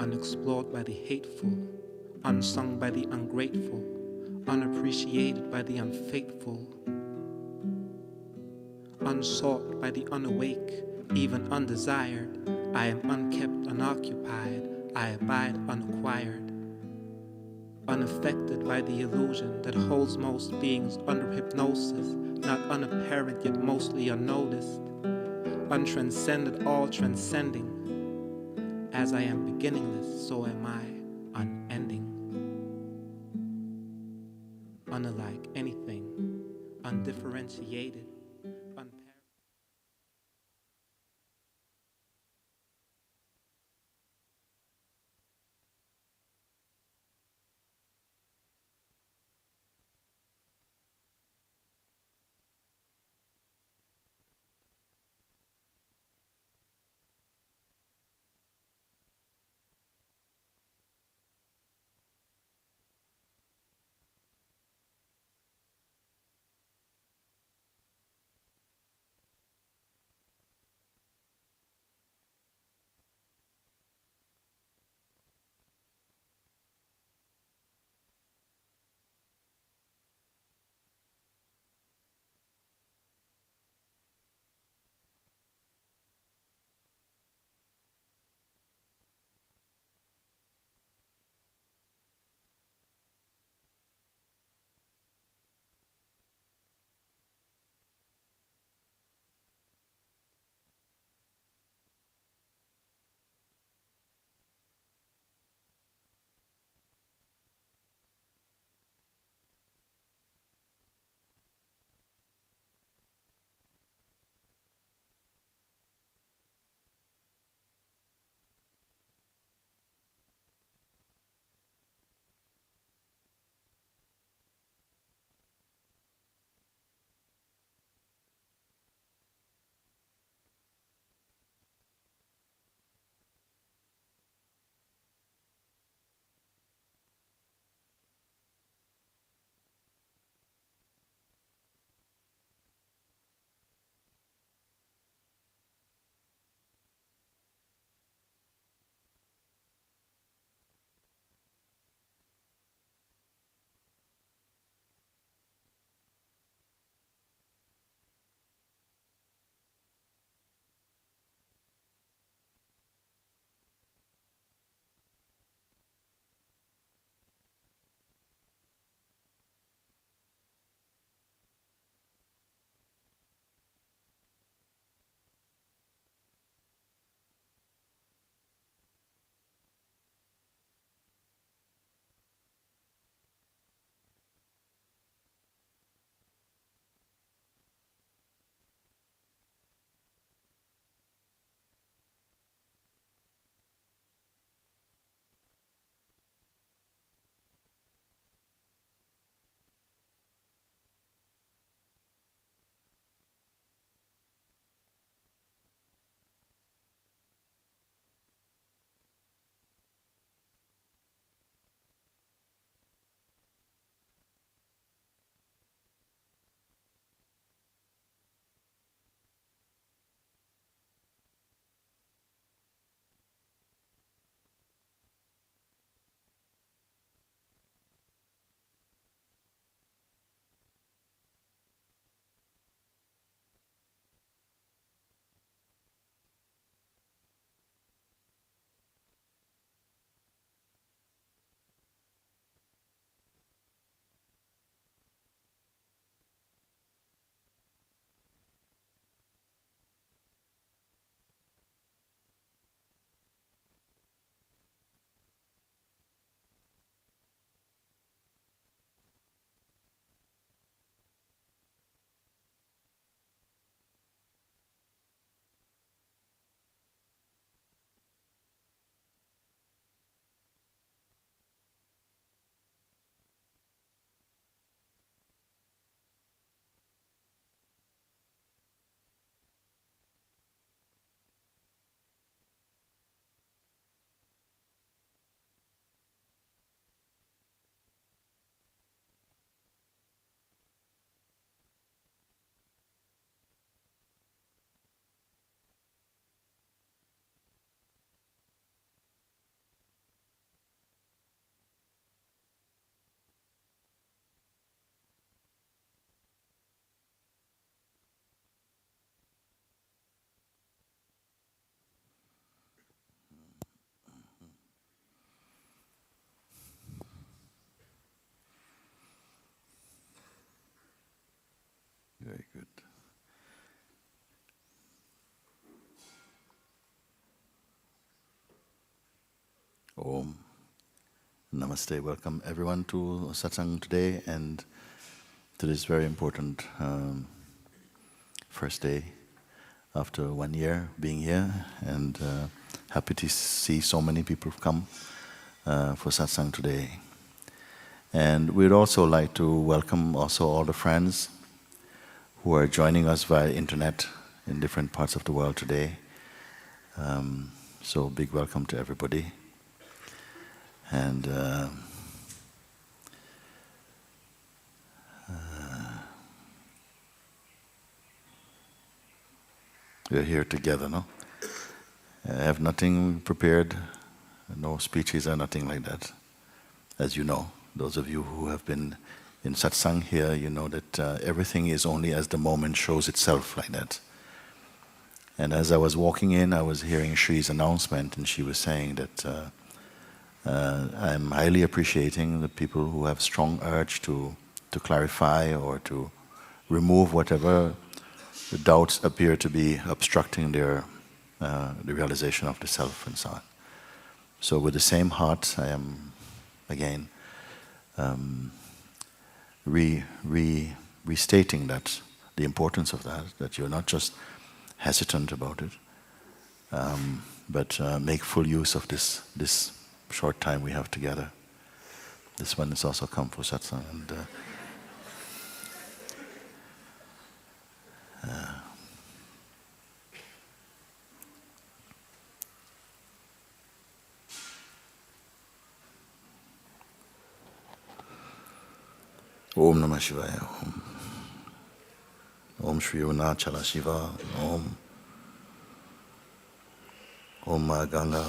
unexplored by the hateful, unsung by the ungrateful, unappreciated by the unfaithful, unsought by the unawake, even undesired. I am unkept, unoccupied, I abide unacquired, unaffected by the illusion that holds most beings under hypnosis, not unapparent yet mostly unnoticed, untranscended, all transcending. As I am beginningless, so am I unending, unlike anything, undifferentiated, unparalleled. Om. Namaste. Welcome everyone to Satsang today and to this very important first day after 1 year being here, and happy to see so many people come for Satsang today. And we'd also like to welcome also all the friends who are joining us via internet in different parts of the world today. So big welcome to everybody. And we're here together, no? I have nothing prepared, no speeches or nothing like that. As you know, those of you who have been in satsang here, you know that everything is only as the moment shows itself, like that. And as I was walking in, I was hearing Shri's announcement, and she was saying that I'm highly appreciating the people who have strong urge to clarify or to remove whatever the doubts appear to be obstructing their the realization of the self and so on. So with the same heart, I am again restating that, the importance of that you're not just hesitant about it, but make full use of this short time we have together. This one is also come for satsang, and Om Namah Shivaya. Om Shri Unachala Shiva. Om Ma Ganga.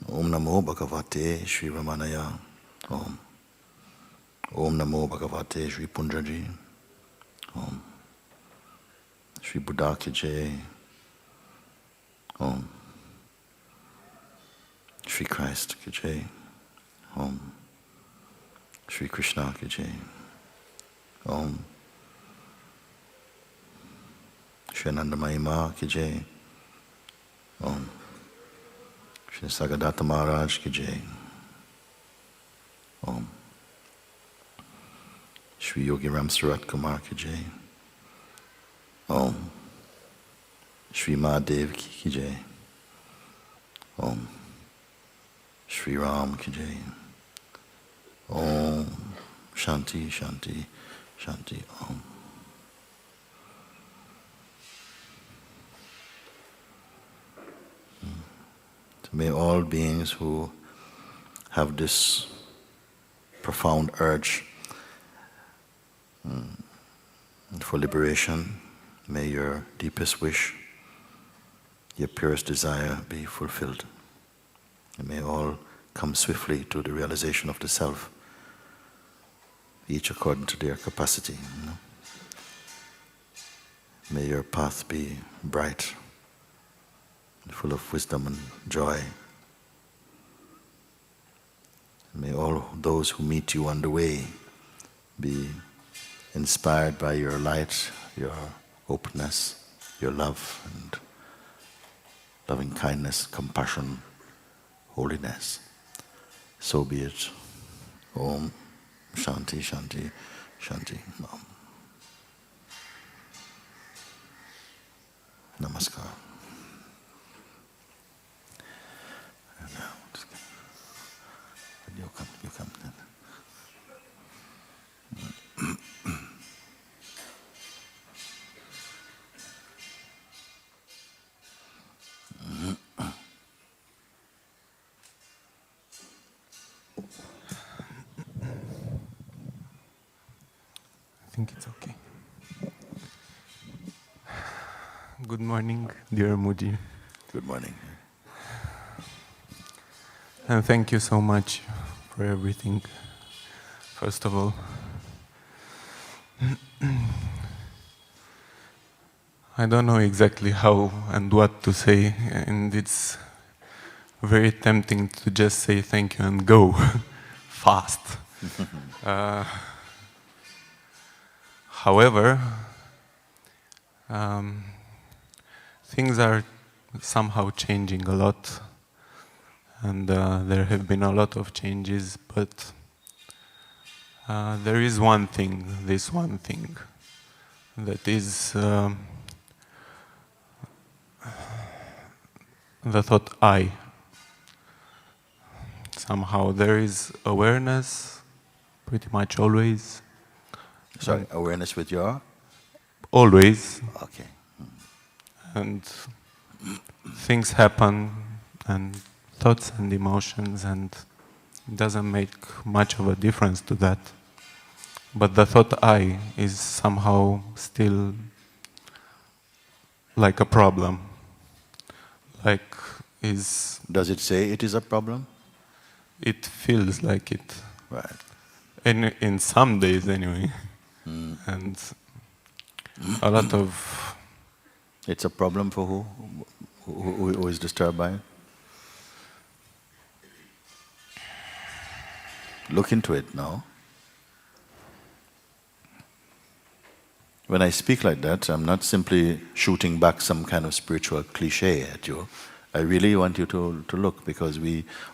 Om Namo Bhagavate Shri Ramanaya. Om Namo Bhagavate Shri Punjaji. Om Shri Buddha Ki Jai. Om Shri Christ Ki Jai. Om Shri Krishna Ki Jai. Om Shri Anandamayi Ma Ki Jai. Om Shri Sagadatta Maharaj Ki Jai. Om Shri Yogi Ram Surat Kumar Ki Jai. Om Shri Mahadev Ki Jai. Om Shri Ram Ki Jai. Om Shanti Shanti Shanti. Om. May all beings who have this profound urge for liberation, may your deepest wish, your purest desire be fulfilled. And may all come swiftly to the realization of the self, each according to their capacity. May your path be bright, full of wisdom and joy. May all those who meet you on the way be inspired by your light, your openness, your love and loving kindness, compassion, holiness. So be it. Om Shanti Shanti Shanti. Om. Namaskar. You come then. I think it's okay. Good morning, dear Muji. Good morning. And thank you so much for everything, first of all. I don't know exactly how and what to say, and it's very tempting to just say thank you and go fast. However, things are somehow changing a lot and there have been a lot of changes, but there is one thing, this one thing, that is the thought I. Somehow there is awareness, pretty much always. Sorry, awareness with your? Always. Okay. And things happen, and thoughts and emotions, and it doesn't make much of a difference to that. But the thought I is somehow still like a problem. Like is... Does it say it is a problem? It feels like it. Right. In some days anyway. And a lot of... It's a problem for who? Who is disturbed by it? Look into it now. When I speak like that, I'm not simply shooting back some kind of spiritual cliche at you. I really want you to look, because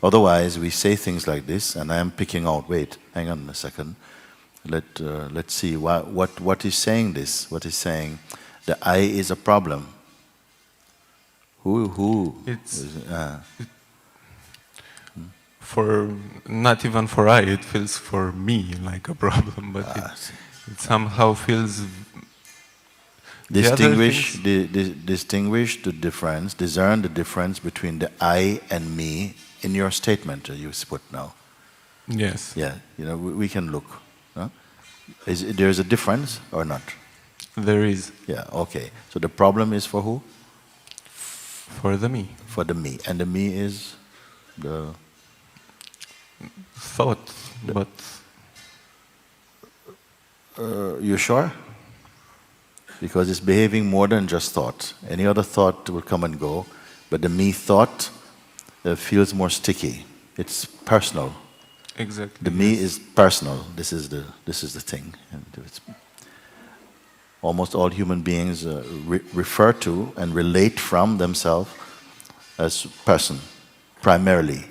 otherwise we say things like this, and I am picking out, wait, hang on a second. Let's see, what is saying this? What is saying the I is a problem? Who? It's... For, not even for I, it feels for me like a problem, but it somehow feels... Distinguish the difference, discern the difference between the I and me in your statement you put now. Yes. Yeah, we can look. Huh? There's a difference or not? There is. Yeah, okay. So the problem is for who? For the me. For the me. And the me is the... thought, but... you sure? Because it's behaving more than just thought. Any other thought will come and go, but the me thought feels more sticky. It's personal. Exactly. The me is personal. This is the thing. And almost all human beings refer to and relate from themselves as person, primarily.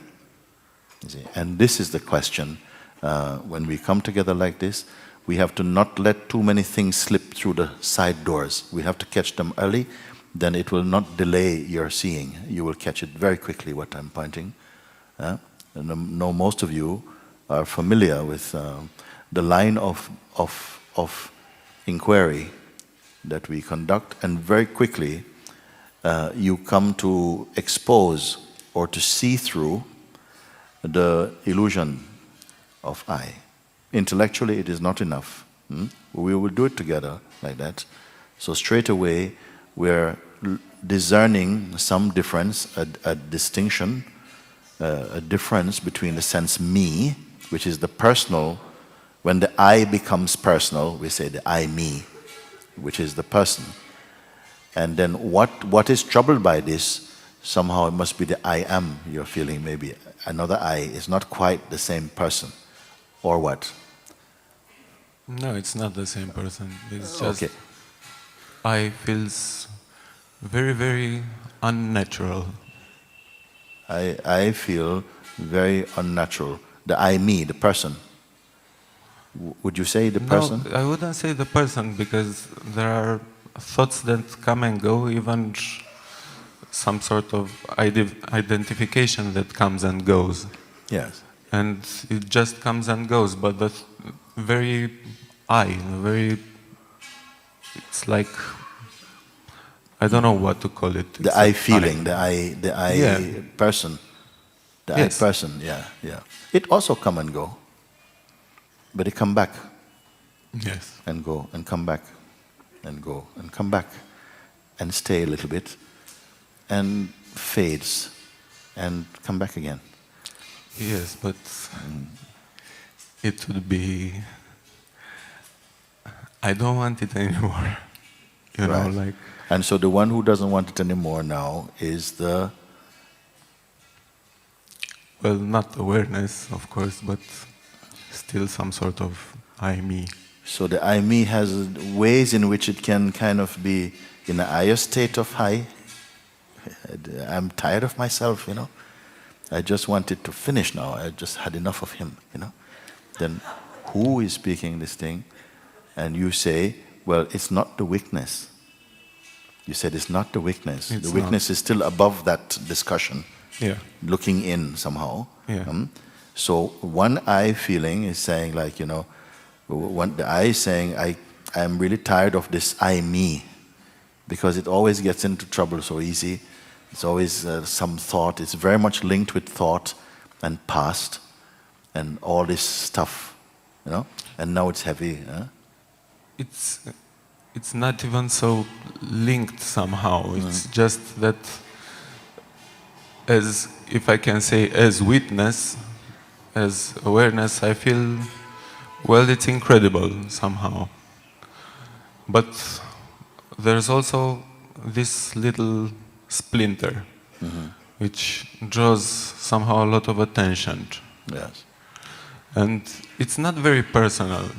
You see? And this is the question. When we come together like this, we have to not let too many things slip through the side doors. We have to catch them early, then it will not delay your seeing. You will catch it very quickly, what I'm pointing. And I know most of you are familiar with the line of inquiry that we conduct, and very quickly you come to expose or to see through the illusion of I. Intellectually, it is not enough. We will do it together like that. So straight away, we're discerning some difference, a distinction, a difference between the sense me, which is the personal. When the I becomes personal, we say the I me, which is the person. And then what is troubled by this, somehow it must be the I am you're feeling, maybe another I is not quite the same person. Or what? No, it's not the same person. It's just... Okay. I feels very, very unnatural. I feel very unnatural. The I, me, the person. Would you say the person? No, I wouldn't say the person, because there are thoughts that come and go, even some sort of identification that comes and goes. Yes. And it just comes and goes, but the very it's like, I don't know what to call it. The I feeling, the I yeah. person. The yes. I person, yeah. It also come and go. But it come back. Yes. And go, and come back, and go, and come back, and stay a little bit, and fades, and come back again. Yes, but it would be... I don't want it anymore. You know, like... And so the one who doesn't want it anymore now is the... Well, not awareness, of course, but still some sort of I, me. So the I, me has ways in which it can kind of be in a higher state of high. I'm tired of myself, I just wanted to finish now. I just had enough of him, Then who is speaking this thing? And you say, well, it's not the weakness. You said it's not the weakness. It's the weakness not. is still above that discussion, Yeah. looking in somehow. Yeah. So one I feeling is saying like, the I is saying, I'm really tired of this I, me, because it always gets into trouble so easy. It's always some thought. It's very much linked with thought and past and all this stuff, and now it's heavy. It's not even so linked somehow. It's just that, as if I can say, as witness, as awareness, I feel, well, it's incredible somehow. But there's also this little splinter, which draws somehow a lot of attention. Yes. And it's not very personal.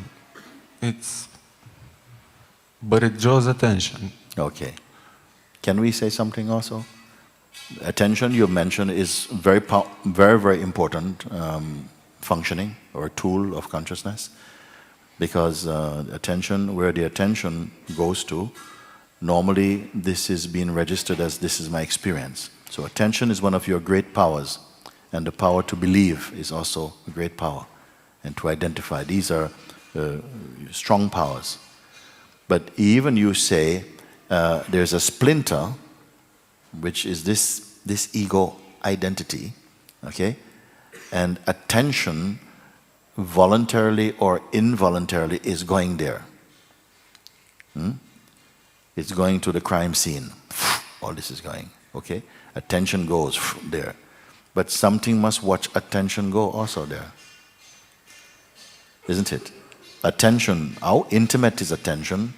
But it draws attention. Okay. Can we say something also? Attention, you mentioned, is very, very important functioning or tool of consciousness, because attention, where the attention goes to, normally this is being registered as this is my experience. So attention is one of your great powers, and the power to believe is also a great power, and to identify. These are strong powers. But even you say there's a splinter, which is this ego identity, okay? And attention, voluntarily or involuntarily, is going there. It's going to the crime scene. All this is going, okay? Attention goes there. But something must watch attention go also there. Isn't it? Attention, how intimate is attention,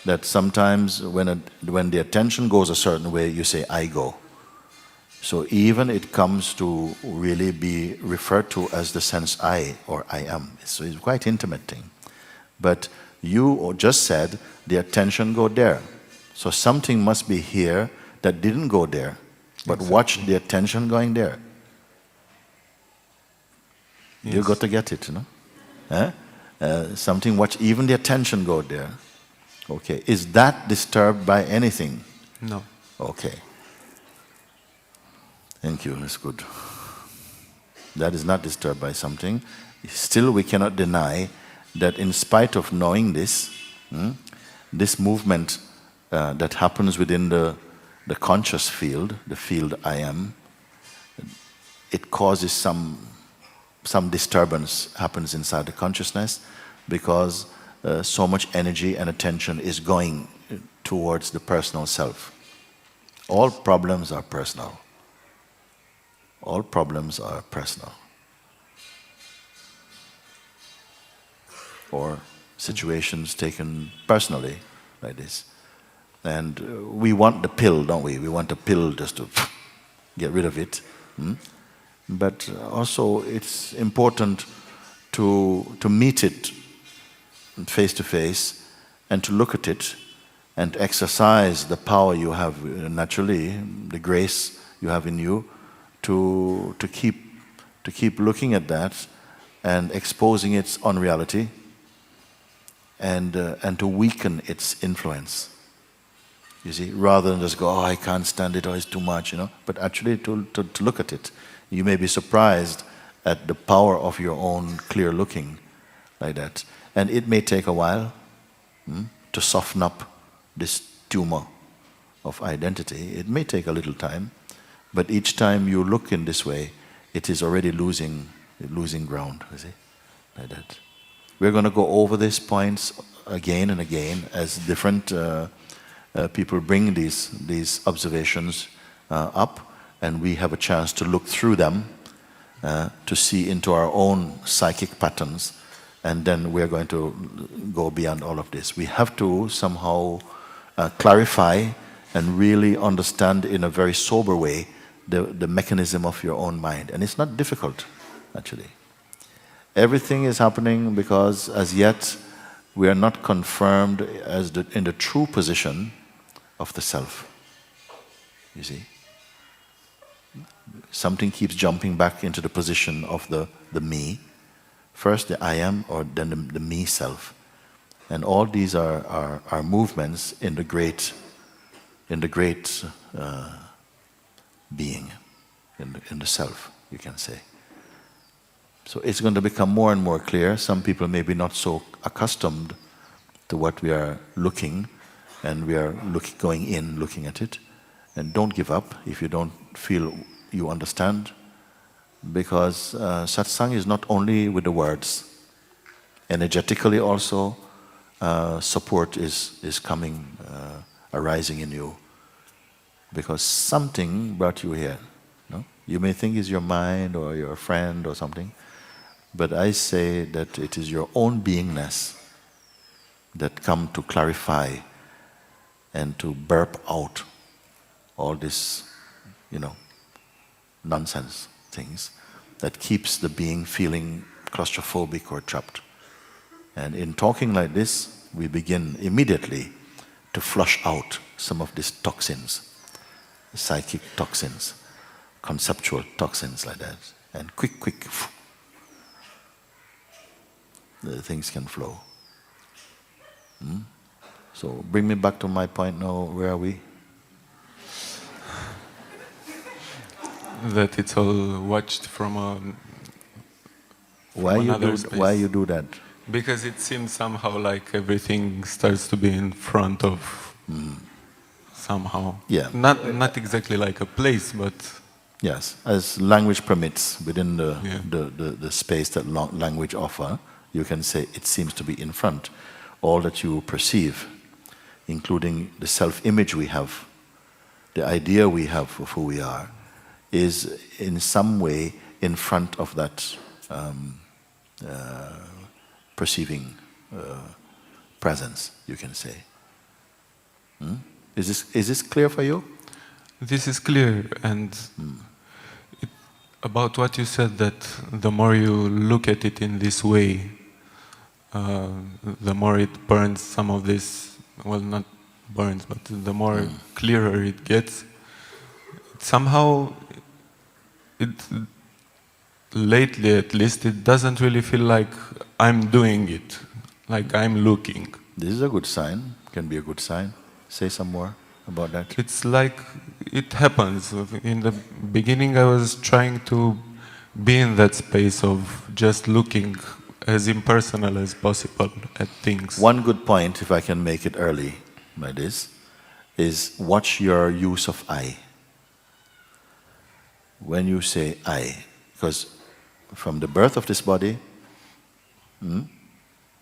that sometimes when the attention goes a certain way, you say, I go. So even it comes to really be referred to as the sense I, or I am. So it's quite intimate thing. But you just said the attention go there. So something must be here that didn't go there, but Exactly. watch the attention going there. Yes. You got to get it, something, watch even the attention go there. Okay, is that disturbed by anything? No. Okay. Thank you, that's good. That is not disturbed by something. Still, we cannot deny that in spite of knowing this, this movement that happens within the conscious field, the field I am, it causes some disturbance happens inside the consciousness, because so much energy and attention is going towards the personal self. All problems are personal. All problems are personal. Or situations taken personally, like this. And we want the pill, don't we? We want the pill just to get rid of it. But also it's important to meet it face to face and to look at it and exercise the power you have naturally, the grace you have in you, to keep looking at that and exposing its unreality, and to weaken its influence. You see, rather than just go, oh, I can't stand it, or it's too much, but actually to look at it. You may be surprised at the power of your own clear looking like that. And it may take a while to soften up this tumor of identity. It may take a little time, but each time you look in this way, it is already losing ground, you see, like that. We're going to go over these points again and again as different people bring these observations up, and we have a chance to look through them to see into our own psychic patterns, and then we're going to go beyond all of this. We have to somehow clarify and really understand in a very sober way the mechanism of your own mind. And it's not difficult, actually. Everything is happening because as yet we are not confirmed as in the true position of the self. You see? something keeps jumping back into the position of the me. First the I am, or then the me self. And all these are movements in the great being, in the self, you can say. So it's going to become more and more clear. Some people may be not so accustomed to what we are looking, and we are looking at it. And don't give up if you don't feel you understand, because satsang is not only with the words. Energetically also, support is coming, arising in you, because something brought you here. No? You may think it's your mind or your friend or something, but I say that it is your own beingness that come to clarify and to burp out all this, nonsense things that keeps the being feeling claustrophobic or trapped. And in talking like this, we begin immediately to flush out some of these toxins, psychic toxins, conceptual toxins like that. And quick, the things can flow. So bring me back to my point now. Where are we? That it's all watched from another space. Why you do that? Because it seems somehow like everything starts to be in front of somehow. Yeah. Not exactly like a place, but yes, as language permits, within the space that language offer, you can say it seems to be in front. All that you perceive, including the self-image we have, the idea we have of who we are, is in some way in front of that perceiving presence, you can say. Is this clear for you? this is clear. And about what you said, that the more you look at it in this way, the more it burns some of this, well, not burns, but the more clearer it gets. Somehow, lately at least, it doesn't really feel like I'm doing it, like I'm looking. This is a good sign, can be a good sign. Say some more about that. It's like it happens. In the beginning I was trying to be in that space of just looking as impersonal as possible at things. One good point, if I can make it early by this, is watch your use of I. When you say I, because from the birth of this body,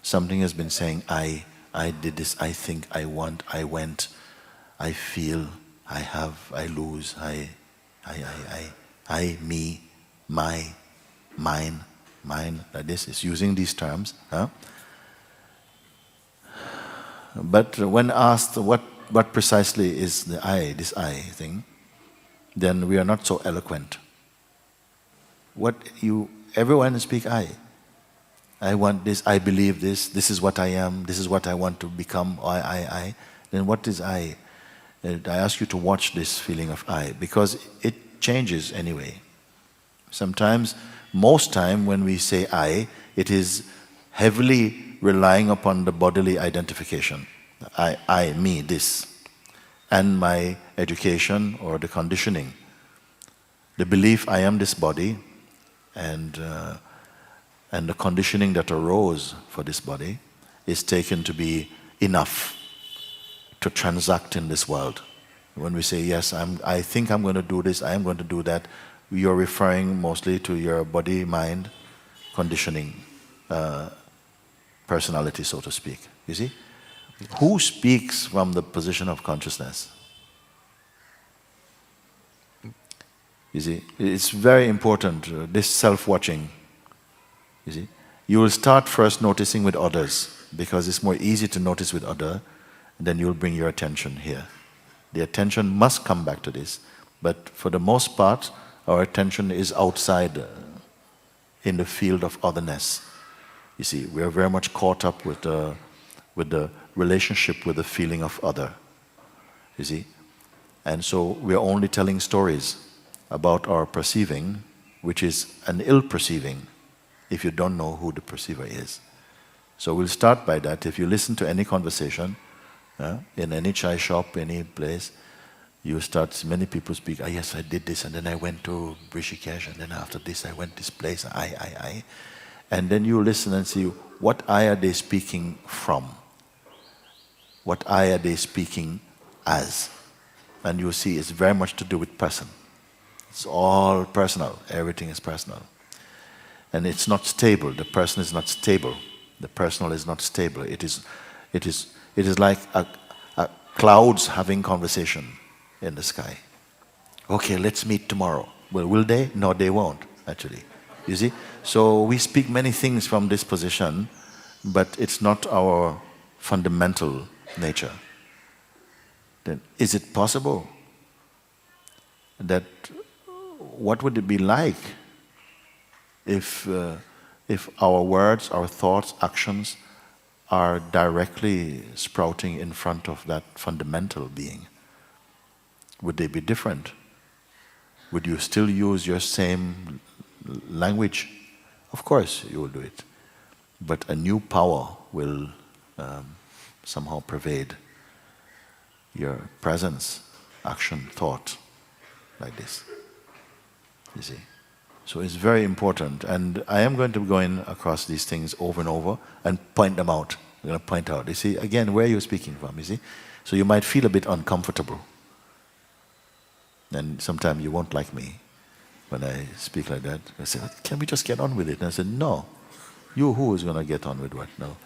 something has been saying I did this, I think, I want, I went, I feel, I have, I lose, I, me, my, mine, like this. It's using these terms. But when asked what precisely is the I, this I thing, then we are not so eloquent. Everyone speak I want this, I believe this is what I am, this is what I want to become, I. Then what is I? I ask you to watch this feeling of I, because it changes anyway. Sometimes, most time when we say I, it is heavily relying upon the bodily identification. I, me, this. And my education or the conditioning. The belief I am this body, and the conditioning that arose for this body is taken to be enough to transact in this world. When we say, yes, I think I'm going to do this, I am going to do that, you're referring mostly to your body, mind, conditioning, personality, so to speak. You see? Who speaks from the position of consciousness? You see? It's very important, this self-watching. You see? You will start first noticing with others, because it's more easy to notice with others, then you'll bring your attention here. The attention must come back to this. But for the most part, our attention is outside in the field of otherness. You see, we are very much caught up with the relationship with the feeling of other. You see? And so we are only telling stories. about our perceiving, which is an ill perceiving, if you don't know who the perceiver is. So we'll start by that. If you listen to any conversation, in any chai shop, any place, you start, many people speak, yes, I did this, and then I went to Rishikesh, and then after this I went this place, I. And then you listen and see, what I are they speaking from? What I are they speaking as? And you see it's very much to do with person. It's all personal, everything is personal. And it's not stable, the person is not stable. The personal is not stable. It is like clouds having conversation in the sky. Okay, let's meet tomorrow. Well, will they? No, they won't, actually. You see? So we speak many things from this position, but it's not our fundamental nature. Then is it possible that, what would it be like if our words, our thoughts, actions are directly sprouting in front of that fundamental being? Would they be different? Would you still use your same language? Of course you will do it. But a new power will somehow pervade your presence, action, thought, like this. You see? So it's very important. And I am going to be going across these things over and over and point them out. I'm going to point out. You see, again, where you're speaking from, you see? So you might feel a bit uncomfortable. And sometimes you won't like me when I speak like that. I say, can we just get on with it? And I said, no. You who is going to get on with what? No.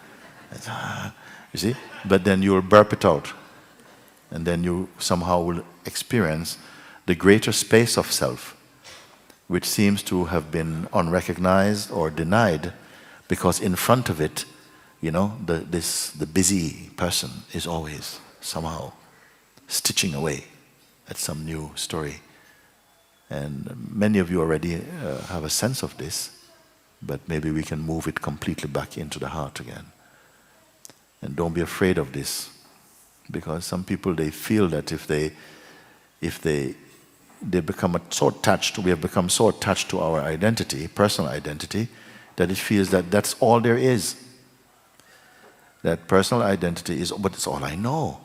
You see? But then you'll burp it out. And then you somehow will experience the greater space of self, which seems to have been unrecognized or denied, because in front of it, the busy person is always somehow stitching away at some new story. And many of you already have a sense of this, but maybe we can move it completely back into the heart again. And don't be afraid of this, because some people, they feel that if they become so attached, we have become so attached to our identity, personal identity, that it feels that that's all there is. That personal identity is, but it's all I know.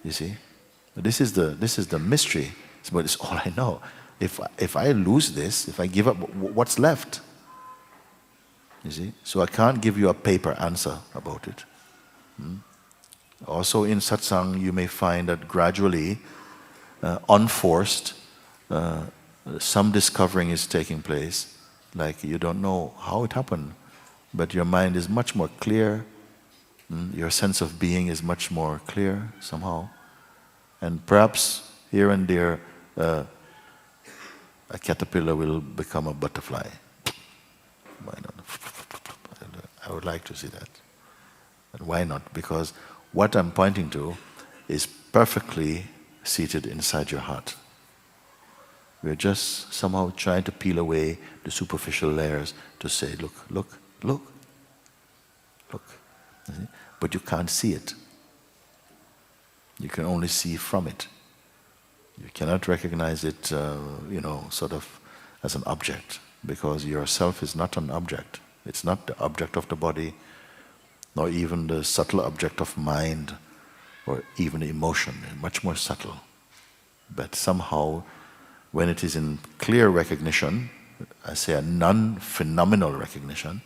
You see? This is the mystery, but it's all I know. If I lose this, if I give up, what's left? You see? So I can't give you a paper answer about it. Also in satsang, you may find that gradually, unforced, some discovering is taking place. Like you don't know how it happened, but your mind is much more clear. Your sense of being is much more clear somehow. And perhaps here and there, a caterpillar will become a butterfly. Why not? I would like to see that. And why not? Because what I'm pointing to is perfectly seated inside your heart. We're just somehow trying to peel away the superficial layers to say, look, look, look, look. But you can't see it. You can only see from it. You cannot recognize it, sort of as an object, because yourself is not an object. It's not the object of the body, nor even the subtle object of mind, or even emotion, much more subtle. But somehow, when it is in clear recognition, I say a non-phenomenal recognition,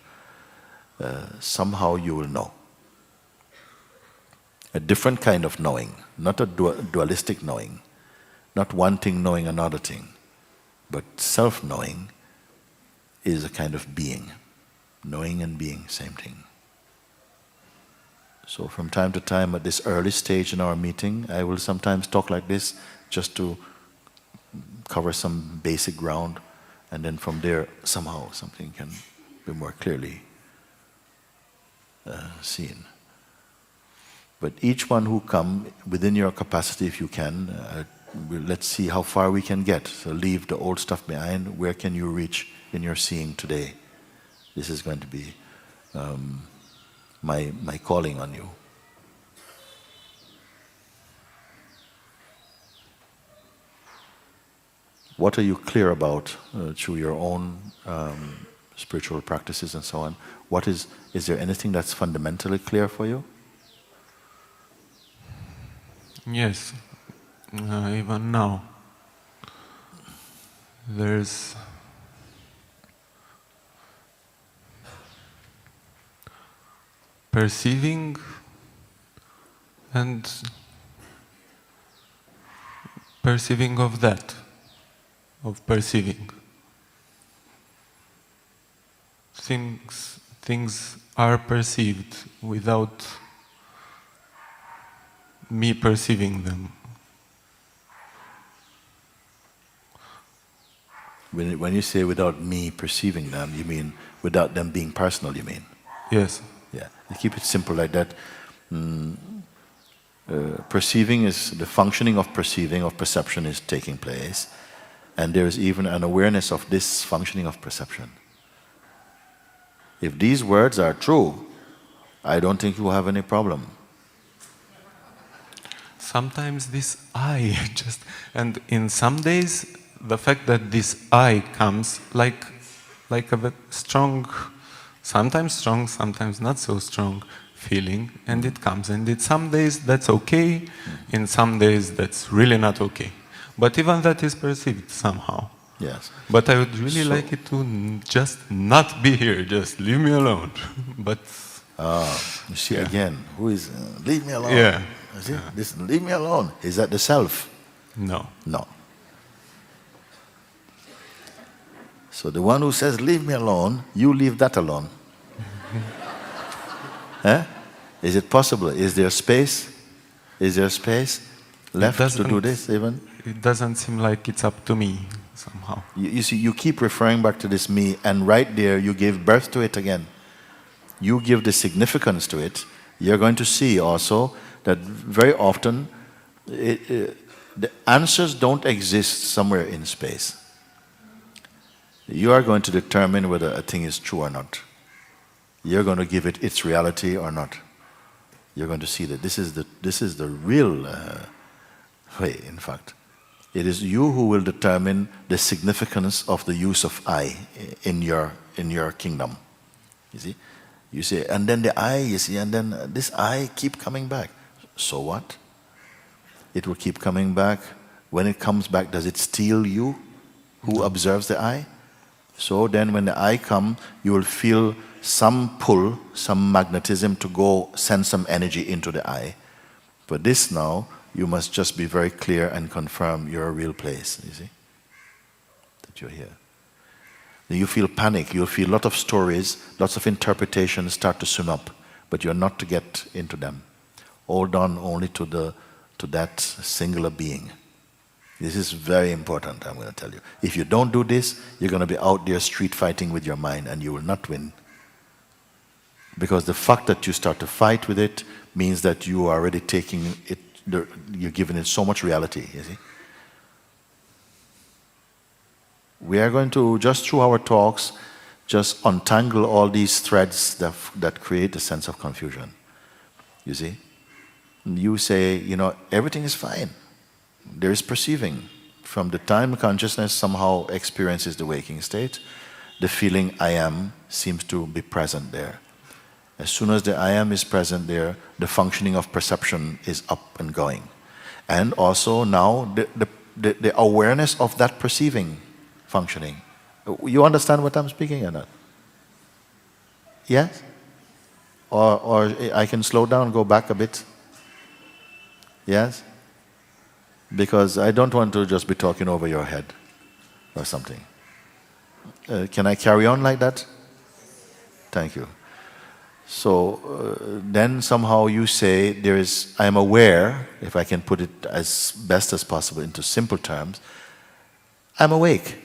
somehow you will know. A different kind of knowing, not a dualistic knowing, not one thing knowing another thing, but self-knowing is a kind of being. Knowing and being, same thing. So from time to time at this early stage in our meeting, I will sometimes talk like this just to cover some basic ground, and then from there somehow something can be more clearly seen. But each one who come within your capacity, if you can, let's see how far we can get. So leave the old stuff behind. Where can you reach in your seeing today? This is going to be my calling on you. what are you clear about through your own spiritual practices and so on? Is there anything that's fundamentally clear for you? Yes, even now. There's perceiving and perceiving of that, of perceiving. Things are perceived without me perceiving them. When you say without me perceiving them, you mean without them being personal, you mean? Yes. Yeah, you keep it simple like that. Perceiving is, the functioning of perceiving, of perception is taking place, and there is even an awareness of this functioning of perception. If these words are true, I don't think you have any problem. Sometimes this I just, and in some days, the fact that this I comes like a bit strong, sometimes not so strong feeling, and it comes. And in some days that's okay, in some days that's really not okay. But even that is perceived somehow. Yes. But I would really like it to just not be here, just leave me alone. But you see again, who is, leave me alone. Yeah. You see? Listen, leave me alone. Is that the self? no. No. So the one who says, leave me alone, you leave that alone. Eh? Is it possible? Is there space? Is there space left to do this even? It doesn't seem like it's up to me somehow. You see, you keep referring back to this me, and right there you give birth to it again. You give the significance to it. You're going to see also that very often the answers don't exist somewhere in space. You are going to determine whether a thing is true or not. You're going to give it its reality or not. You're going to see that this is the real way, in fact. It is you who will determine the significance of the use of I in your kingdom. You see? You say, and then the I, you see, and then this I keep coming back. So what? It will keep coming back. When it comes back, does it steal you? Who observes the I? So then when the I come, you will feel some pull, some magnetism to go send some energy into the I. But this now, you must just be very clear and confirm your real place, you see? That you're here. Then you feel panic, you'll feel a lot of stories, lots of interpretations start to swim up, but you're not to get into them. Hold on only to that singular being. This is very important, I'm going to tell you. If you don't do this, you're going to be out there street fighting with your mind and you will not win. Because the fact that you start to fight with it means that you are already taking it, you're giving it so much reality, you see. We are going to, just through our talks, just untangle all these threads that create a sense of confusion. You see? You say, you know, everything is fine. There is perceiving. From the time consciousness somehow experiences the waking state, the feeling I am seems to be present there. As soon as the I am is present there, the functioning of perception is up and going. And also now the awareness of that perceiving functioning. You understand what I'm speaking or not? Yes? Or I can slow down, go back a bit. Yes? Because I don't want to just be talking over your head or something. Can I carry on like that? Thank you. So then somehow you say there is, I am aware, if I can put it as best as possible into simple terms, I'm awake.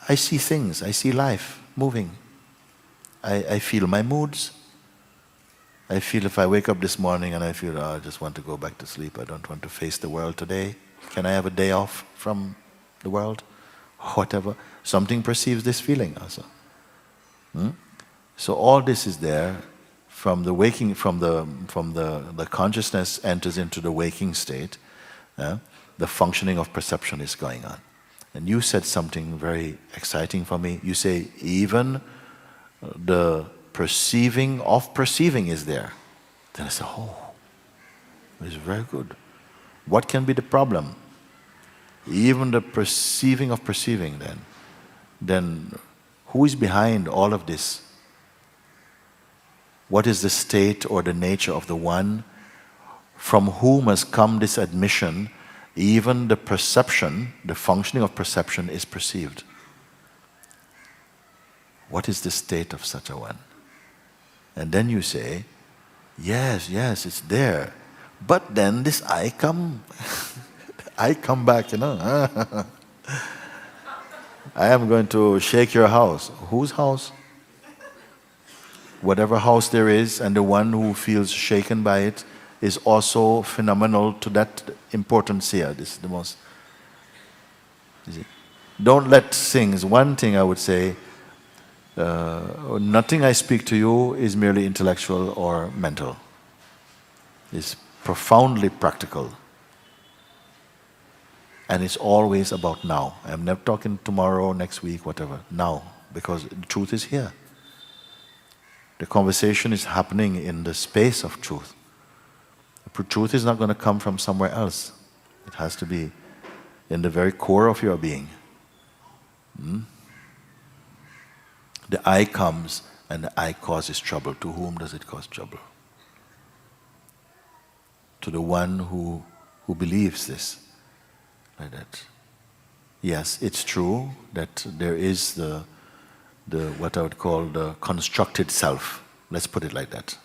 I see things, I see life moving. I feel my moods. I feel if I wake up this morning and I feel, I just want to go back to sleep, I don't want to face the world today. Can I have a day off from the world? Whatever. Something perceives this feeling also. So all this is there from the waking, from the consciousness enters into the waking state. The functioning of perception is going on. And you said something very exciting for me. You say, even the perceiving of perceiving is there. Then I said, oh, it's very good. What can be the problem? Even the perceiving of perceiving then who is behind all of this? What is the state or the nature of the one from whom has come this admission? Even the perception, the functioning of perception is perceived. What is the state of such a one? And then you say, yes, it's there. But then this I come back, I am going to shake your house. Whose house? Whatever house there is, and the one who feels shaken by it is also phenomenal to that importance here. This is the most. Don't let things. One thing I would say, nothing I speak to you is merely intellectual or mental. It's profoundly practical. And it's always about now. I'm never talking tomorrow, next week, whatever. Now, because the truth is here. The conversation is happening in the space of truth. The truth is not going to come from somewhere else. It has to be in the very core of your being. The I comes and the I causes trouble. To whom does it cause trouble? To the one who believes this. Like that. Yes, it's true that there is the what I would call the constructed self. Let's put it like that.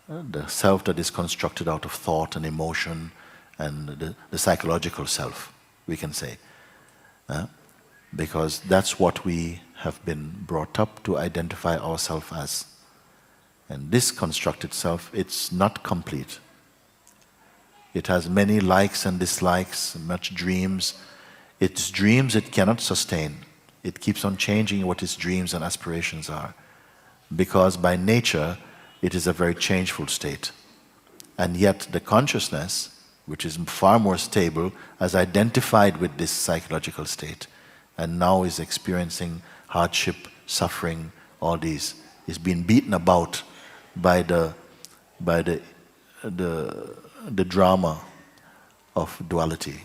The self that is constructed out of thought and emotion, and the psychological self, we can say. Because that's what we have been brought up to identify ourselves as. And this constructed self, it's not complete. It has many likes and dislikes, much dreams. Its dreams it cannot sustain. It keeps on changing what its dreams and aspirations are. Because by nature, it is a very changeful state. And yet the consciousness, which is far more stable, has identified with this psychological state and now is experiencing hardship, suffering, all these. Is being beaten about by the drama of duality.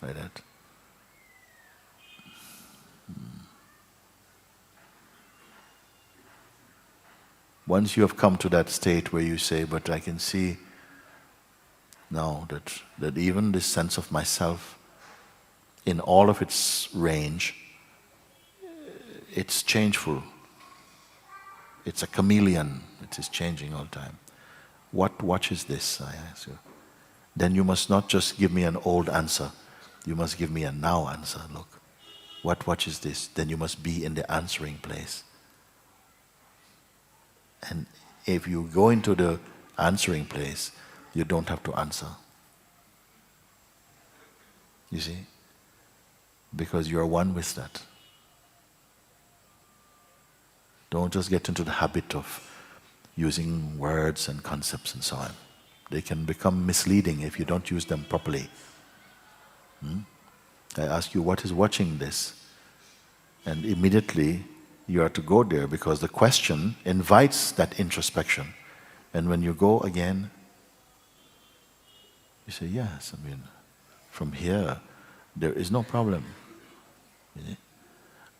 Like that. Once you have come to that state where you say, but I can see now that even this sense of myself, in all of its range, it's changeful. It's a chameleon. It is changing all the time. What watches this, I ask you? Then you must not just give me an old answer. You must give me a now answer. Look, what watches this? Then you must be in the answering place. And if you go into the answering place, you don't have to answer. You see? Because you are one with that. Don't just get into the habit of using words and concepts and so on. They can become misleading if you don't use them properly. I ask you, what is watching this? And immediately you are to go there, because the question invites that introspection. And when you go again, you say, yes, I mean, from here, there is no problem.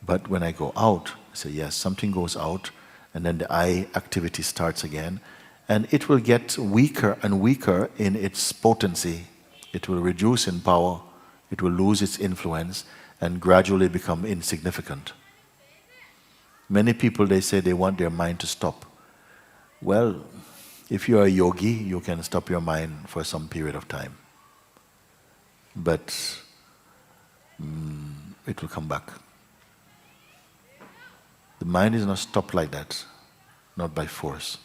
But when I go out, I say, yes, something goes out, and then the I activity starts again, and it will get weaker and weaker in its potency. It will reduce in power, it will lose its influence, and gradually become insignificant. Many people, they say they want their mind to stop. Well, if you are a yogi, you can stop your mind for some period of time. But it will come back. The mind is not stopped like that, not by force.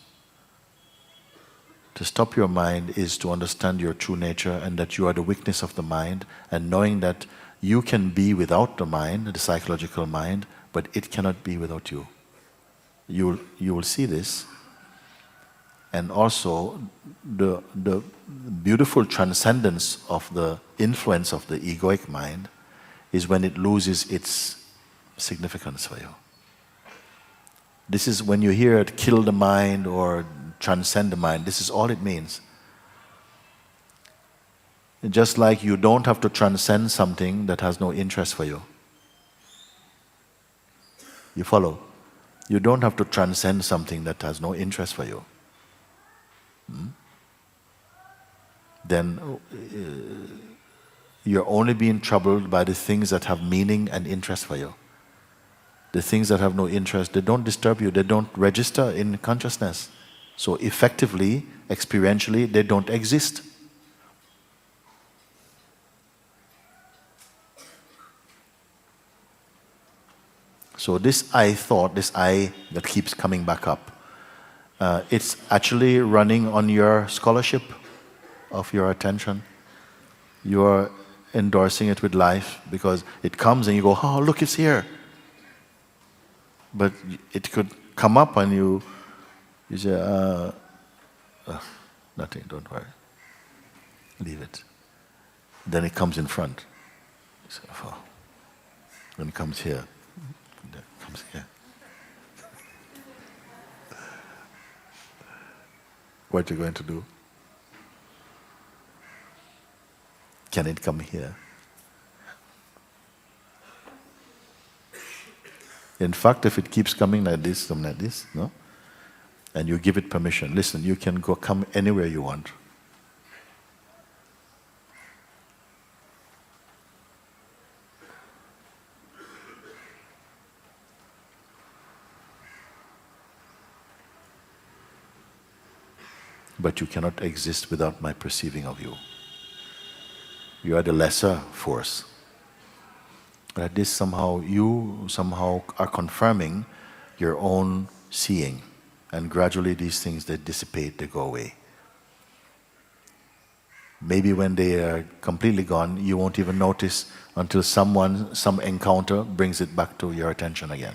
To stop your mind is to understand your true nature and that you are the weakness of the mind, and knowing that you can be without the mind, the psychological mind, but it cannot be without you. You will see this. And also the beautiful transcendence of the influence of the egoic mind is when it loses its significance for you. This is when you hear it, kill the mind or transcend the mind, this is all it means. Just like you don't have to transcend something that has no interest for you. You follow? You don't have to transcend something that has no interest for you. Then you're only being troubled by the things that have meaning and interest for you. The things that have no interest, they don't disturb you, they don't register in consciousness. So effectively, experientially, they don't exist. So this I thought, this I that keeps coming back up, it's actually running on your scholarship of your attention. You're endorsing it with life because it comes and you go, oh, look, it's here. But it could come up and you say, nothing, don't worry. Leave it. Then it comes in front. You say, oh. When it comes here, it comes here. What are you going to do? Can it come here? In fact, if it keeps coming like this, no? And you give it permission, listen, you can come anywhere you want. But you cannot exist without my perceiving of you. You are the lesser force. That this you somehow are confirming your own seeing. And gradually these things, they dissipate, they go away. Maybe when they are completely gone, you won't even notice until some encounter brings it back to your attention again.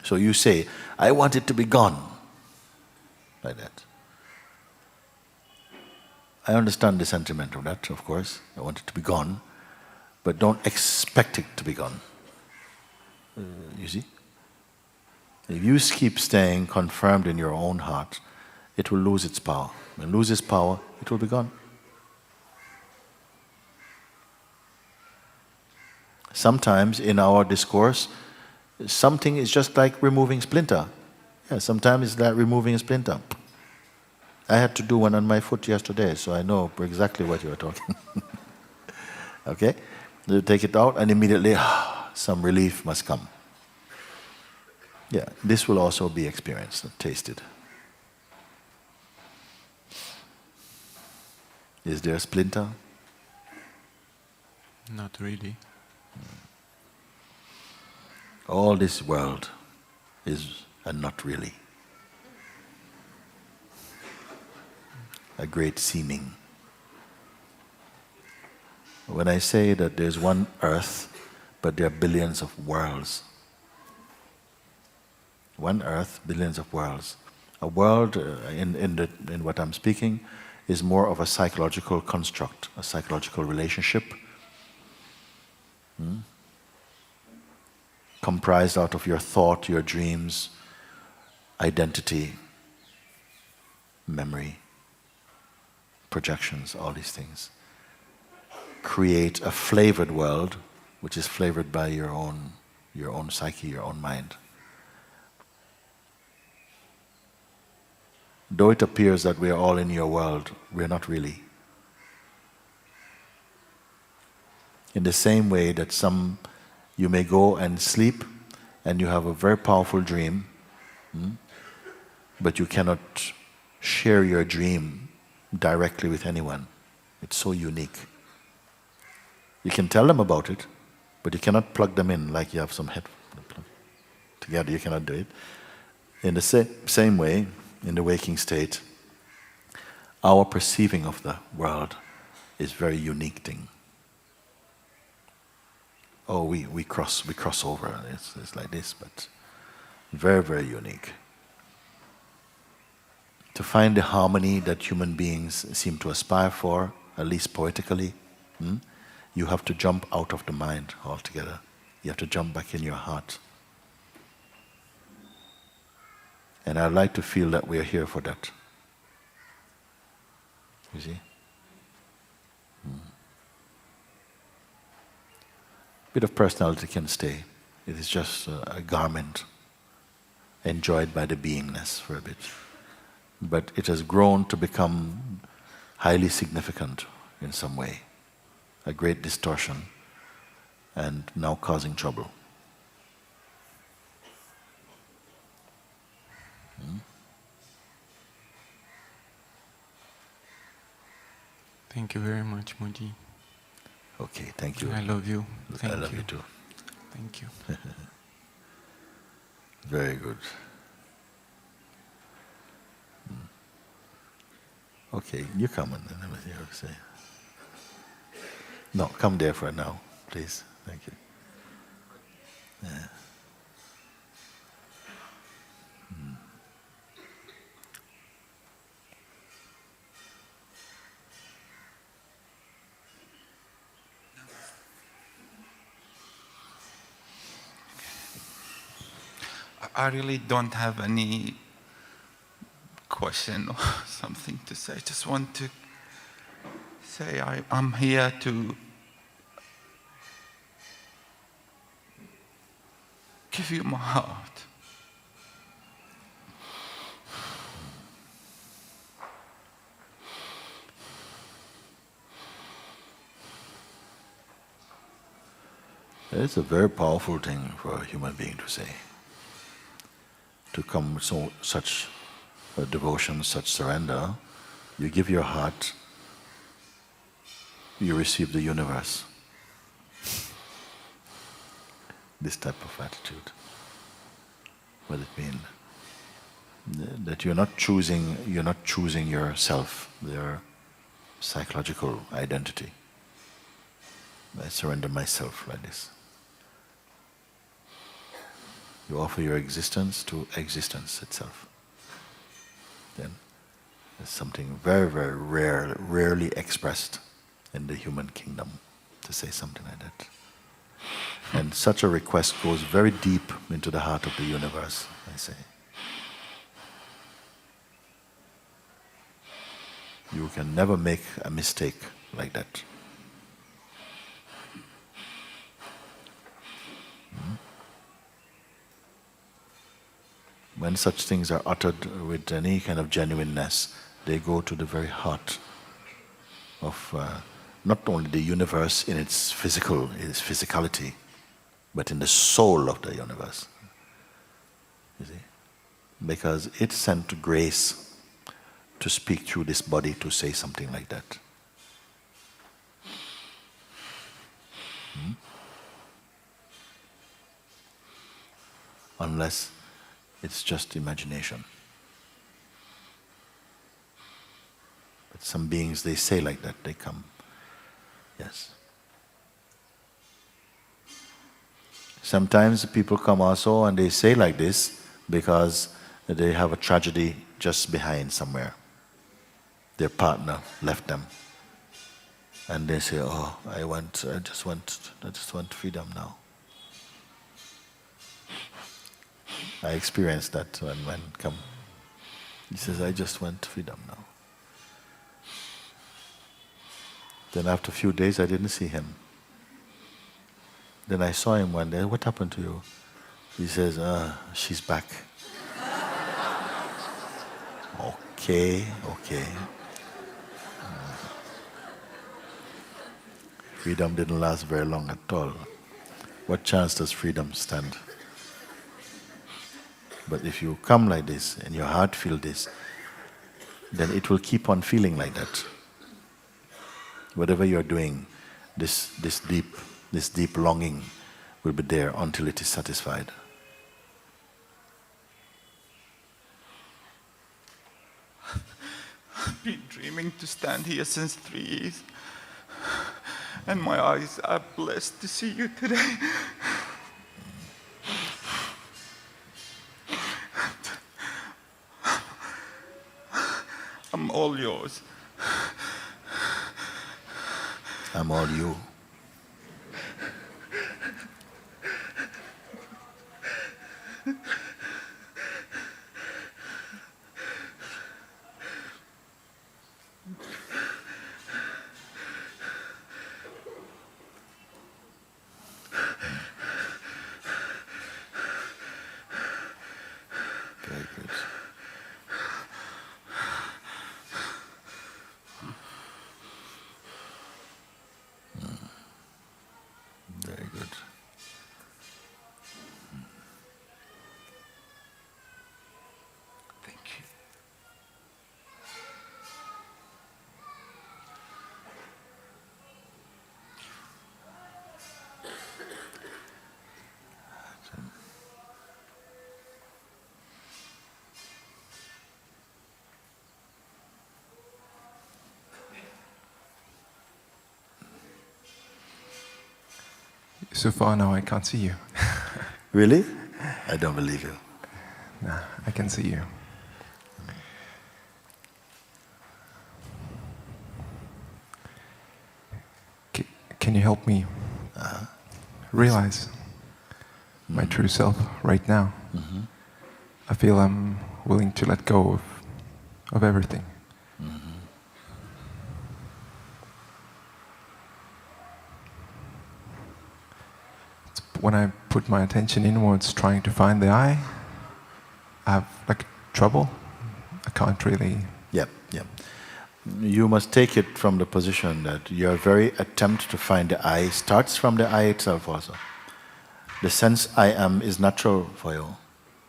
So you say, I want it to be gone. Like that. I understand the sentiment of that, of course. I want it to be gone. But don't expect it to be gone. You see? If you keep staying confirmed in your own heart, it will lose its power. When it loses power, it will be gone. Sometimes in our discourse, something is just like removing splinter. Yeah, sometimes it's like removing a splinter. I had to do one on my foot yesterday, so I know exactly what you are talking. Okay? You take it out and immediately some relief must come. Yeah, this will also be experienced, tasted. Is there a splinter? Not really. All this world is a not really. A great seeming. When I say that there's one earth, but there are billions of worlds. One earth, billions of worlds. A world, in what I'm speaking, is more of a psychological construct, a psychological relationship, comprised out of your thought, your dreams, identity, memory, projections, all these things. Create a flavored world, which is flavored by your own psyche, your own mind. Though it appears that we are all in your world, we are not really. In the same way that you may go and sleep and you have a very powerful dream, but you cannot share your dream directly with anyone. It's so unique. You can tell them about it, but you cannot plug them in like you have some head together. You cannot do it. In the same way, in the waking state, our perceiving of the world is very unique thing. Oh, we cross over. It's like this, but very, very unique. to find the harmony that human beings seem to aspire for, at least poetically, you have to jump out of the mind altogether. You have to jump back in your heart. And I'd like to feel that we are here for that. You see? Bit of personality can stay. It is just a garment enjoyed by the beingness for a bit. But it has grown to become highly significant in some way, a great distortion, and now causing trouble. Thank you very much, Moji. Okay, thank you. I love you. Thank I love you too. Thank you. Very good. Okay, you come and then let me hear you say. No, come there for now, please. Thank you. Yeah. I really don't have any question or something to say. I just want to say I'm here to give you my heart. It's a very powerful thing for a human being to say. To come with such devotion, such surrender, you give your heart, you receive the universe. This type of attitude. What it mean? That you're not choosing yourself, your psychological identity. I surrender myself like this. You offer your existence to existence itself. Then there's something very, very rarely expressed in the human kingdom to say something like that. And such a request goes very deep into the heart of the universe, I say. You can never make a mistake like that. When such things are uttered with any kind of genuineness, they go to the very heart of not only the universe in its physicality, but in the soul of the universe. You see? Because it sent grace to speak through this body to say something like that. Unless it's just imagination. But some beings, they say like that, they come. Yes. Sometimes people come also and they say like this because they have a tragedy just behind somewhere. Their partner left them. And they say, oh, I just want freedom now. I experienced that when come. He says, I just want freedom now. Then after a few days, I didn't see him. Then I saw him one day. What happened to you? He says, she's back. Okay. Freedom didn't last very long at all. What chance does freedom stand? But if you come like this and your heart feels this, then it will keep on feeling like that. Whatever you're doing, this deep longing will be there until it is satisfied. I've been dreaming to stand here since 3 years. And my eyes are blessed to see you today. I'm all yours. I'm all you. Very good. Very good. Thank you. So far now I can't see you. Really? I don't believe you. Nah, I can see you. Can you help me realize my true self right now? I feel I'm willing to let go of everything. When I put my attention inwards trying to find the I have like trouble. I can't really... Yep. You must take it from the position that your very attempt to find the I starts from the I itself also. The sense I am is natural for you.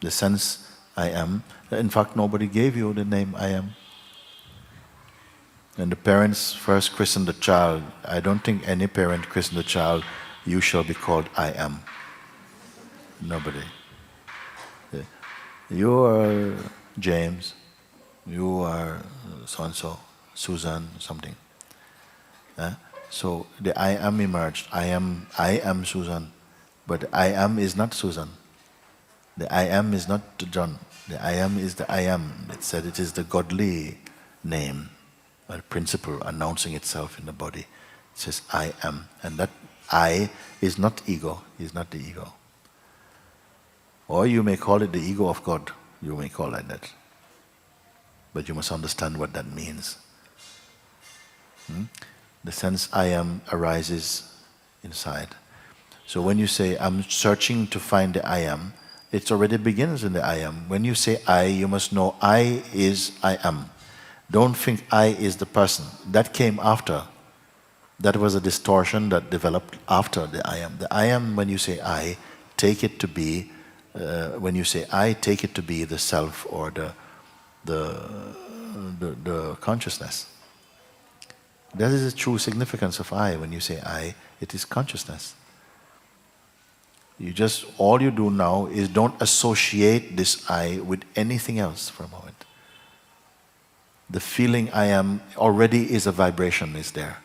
The sense I am, in fact nobody gave you the name I am. When the parents first christened the child, I don't think any parent christened the child, you shall be called I am. Nobody. You are James, you are so-and-so, Susan, something. So the I am emerged. I am Susan. But I am is not Susan. The I am is not John. The I am is the I am. It said it is the godly name, a principle announcing itself in the body. It says I am. And that I is not ego, is not the ego. Or you may call it the ego of God. You may call it that. But you must understand what that means. The sense I am arises inside. So when you say, I'm searching to find the I am, it already begins in the I am. When you say I, you must know I is I am. Don't think I is the person. That came after. That was a distortion that developed after the I am. The I am, when you say I, take it to be, when you say I, take it to be the self or the consciousness. That is the true significance of I. When you say I, it is consciousness. You just, all you do now is don't associate this I with anything else for a moment. The feeling I am already is a vibration, is there,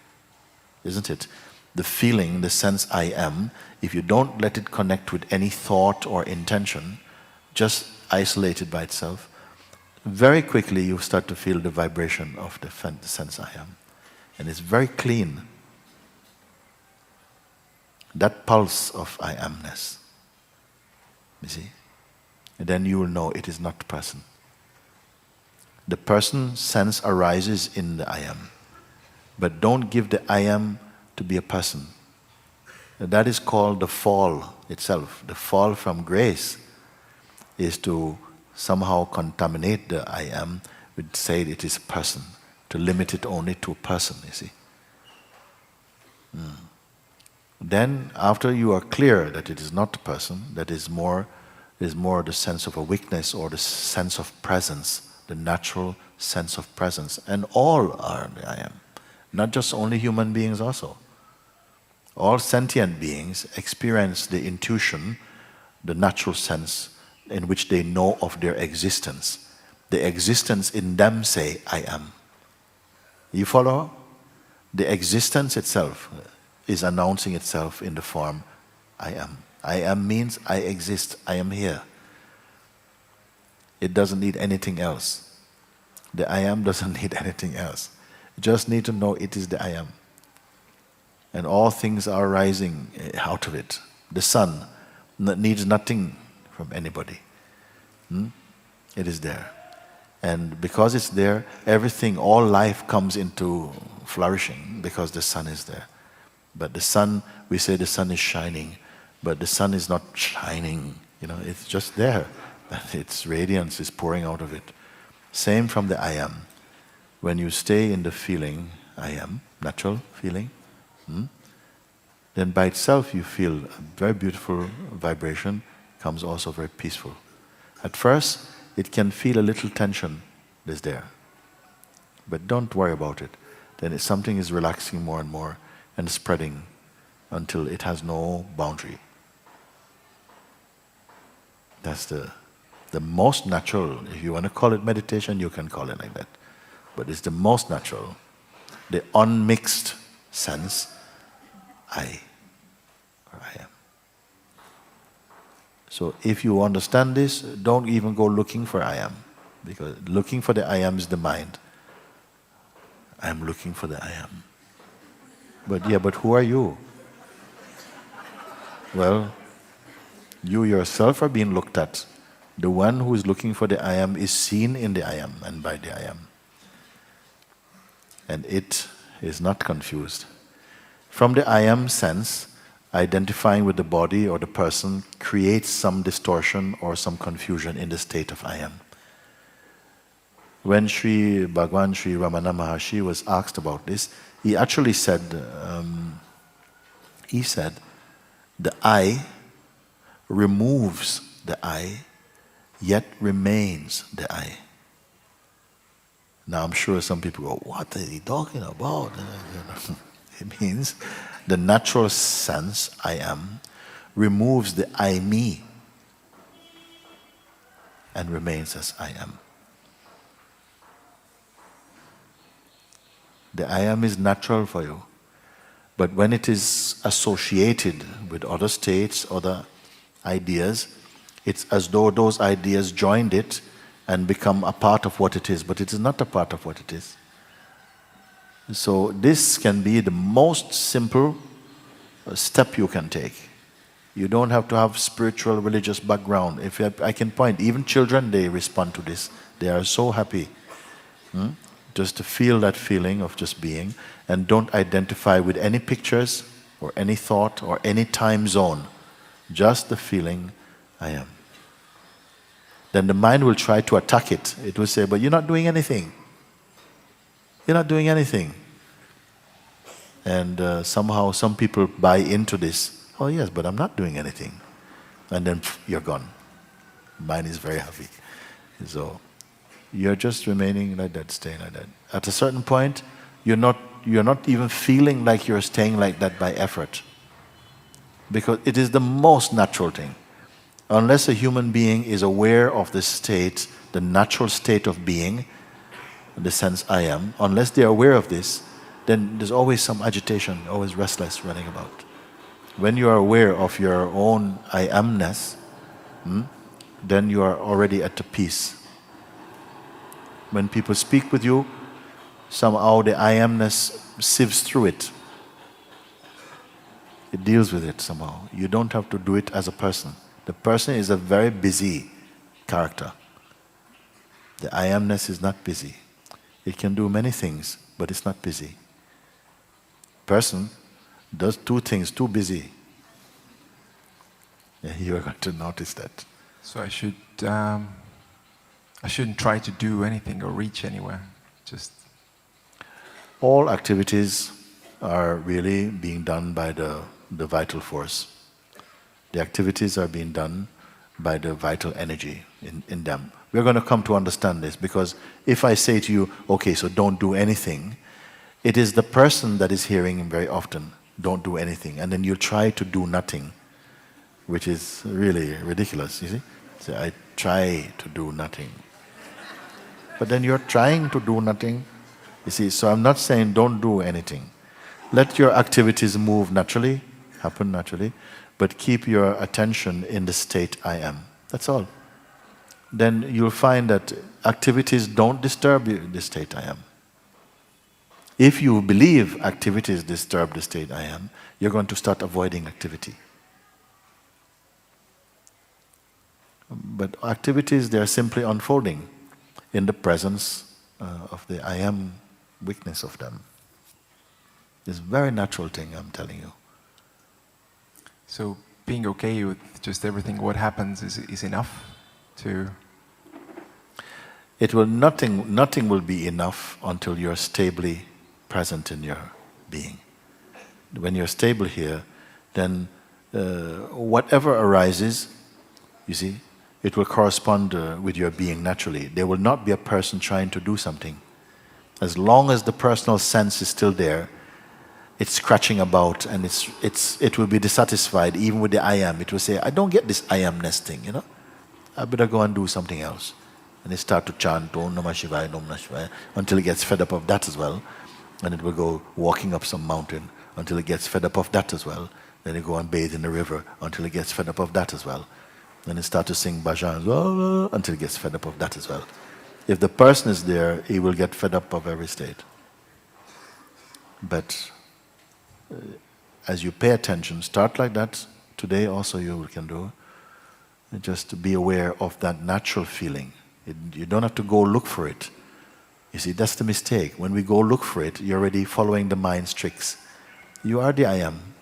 isn't it? The feeling, the sense I am, if you don't let it connect with any thought or intention, just isolate it by itself, very quickly you start to feel the vibration of the sense I am. And it's very clean. That pulse of I amness, you see? And then you will know it is not the person. The person sense arises in the I am. But don't give the I am to be a person. That is called the fall itself. The fall from grace is to somehow contaminate the I am with saying it is a person, to limit it only to a person, you see. Then after you are clear that it is not a person, that is more the sense of a weakness or the sense of presence, the natural sense of presence. And all are the I am. Not just only human beings also. All sentient beings experience the intuition, the natural sense in which they know of their existence. The existence in them say, I am. You follow? The existence itself is announcing itself in the form, I am. I am means I exist, I am here. It doesn't need anything else. The I am doesn't need anything else. You just need to know it is the I am. And all things are rising out of it. The sun needs nothing from anybody. It is there. And because it's there, everything, all life comes into flourishing because the sun is there. But the sun, we say the sun is shining, but the sun is not shining. It's just there. But its radiance is pouring out of it. Same from the I am. When you stay in the feeling, I am, natural feeling, then by itself you feel a very beautiful vibration, comes also very peaceful. At first, it can feel a little tension is there. But don't worry about it. Then something is relaxing more and more and spreading until it has no boundary. That's the most natural. If you want to call it meditation, you can call it like that. But it's the most natural, the unmixed sense, I am. So if you understand this, don't even go looking for I am. Because looking for the I am is the mind. I am looking for the I am. But who are you? Well, you yourself are being looked at. The one who is looking for the I am is seen in the I am and by the I am. And it is not confused. From the I am sense, identifying with the body or the person creates some distortion or some confusion in the state of I am. When Sri Bhagwan Sri Ramana Maharshi was asked about this, he actually said, the I removes the I, yet remains the I. Now I'm sure some people go, what is he talking about? It means the natural sense, I am, removes the I me and remains as I am. The I am is natural for you. But when it is associated with other states, other ideas, it's as though those ideas joined it and become a part of what it is, but it is not a part of what it is. So this can be the most simple step you can take. You don't have to have spiritual, religious background. I can point, even children, they respond to this. They are so happy. Just to feel that feeling of just being, and don't identify with any pictures or any thought or any time zone. Just the feeling, I am. Then the mind will try to attack it. It will say, but you're not doing anything. You're not doing anything. And somehow some people buy into this. Oh yes, but I'm not doing anything. And then you're gone. Mind is very happy. So you're just remaining like that, staying like that. At a certain point, you're not even feeling like you're staying like that by effort. Because it is the most natural thing. Unless a human being is aware of the state, the natural state of being, the sense I am, unless they're aware of this, then there's always some agitation, always restless running about. When you are aware of your own I amness, then you are already at the peace. When people speak with you, somehow the I amness sieves through it. It deals with it somehow. You don't have to do it as a person. The person is a very busy character. The I amness is not busy. It can do many things, but it's not busy. Person does two things, too busy. Yeah, you are going to notice that. So I shouldn't try to do anything or reach anywhere. Just all activities are really being done by the vital force. The activities are being done by the vital energy in them. We're going to come to understand this, because if I say to you, okay, so don't do anything, it is the person that is hearing very often, don't do anything, and then you try to do nothing, which is really ridiculous, you see? So I try to do nothing. But then you're trying to do nothing, you see? So I'm not saying don't do anything. Let your activities move naturally, happen naturally, but keep your attention in the state I am. That's all. then you'll find that activities don't disturb the state I am. If you believe activities disturb the state I am, you're going to start avoiding activity. But activities, they are simply unfolding in the presence of the I am weakness of them. It's a very natural thing, I'm telling you. So being okay with just everything what happens is enough to... Nothing will be enough until you're stably present in your being. When you're stable here, then whatever arises, you see, it will correspond with your being naturally. There will not be a person trying to do something. As long as the personal sense is still there, it's scratching about and it will be dissatisfied even with the I am. It will say, I don't get this I amness thing, you know. I better go and do something else. And it start to chant Om Namah Shivaya, Om Namah Shivaya, until it gets fed up of that as well. And it will go walking up some mountain until it gets fed up of that as well. Then it go and bathe in the river until it gets fed up of that as well. Then it start to sing bhajans until it gets fed up of that as well. If the person is there, he will get fed up of every state. But as you pay attention, start like that. Today also you can do. Just be aware of that natural feeling. You don't have to go look for it. You see, that's the mistake. When we go look for it, you're already following the mind's tricks. You are the I am.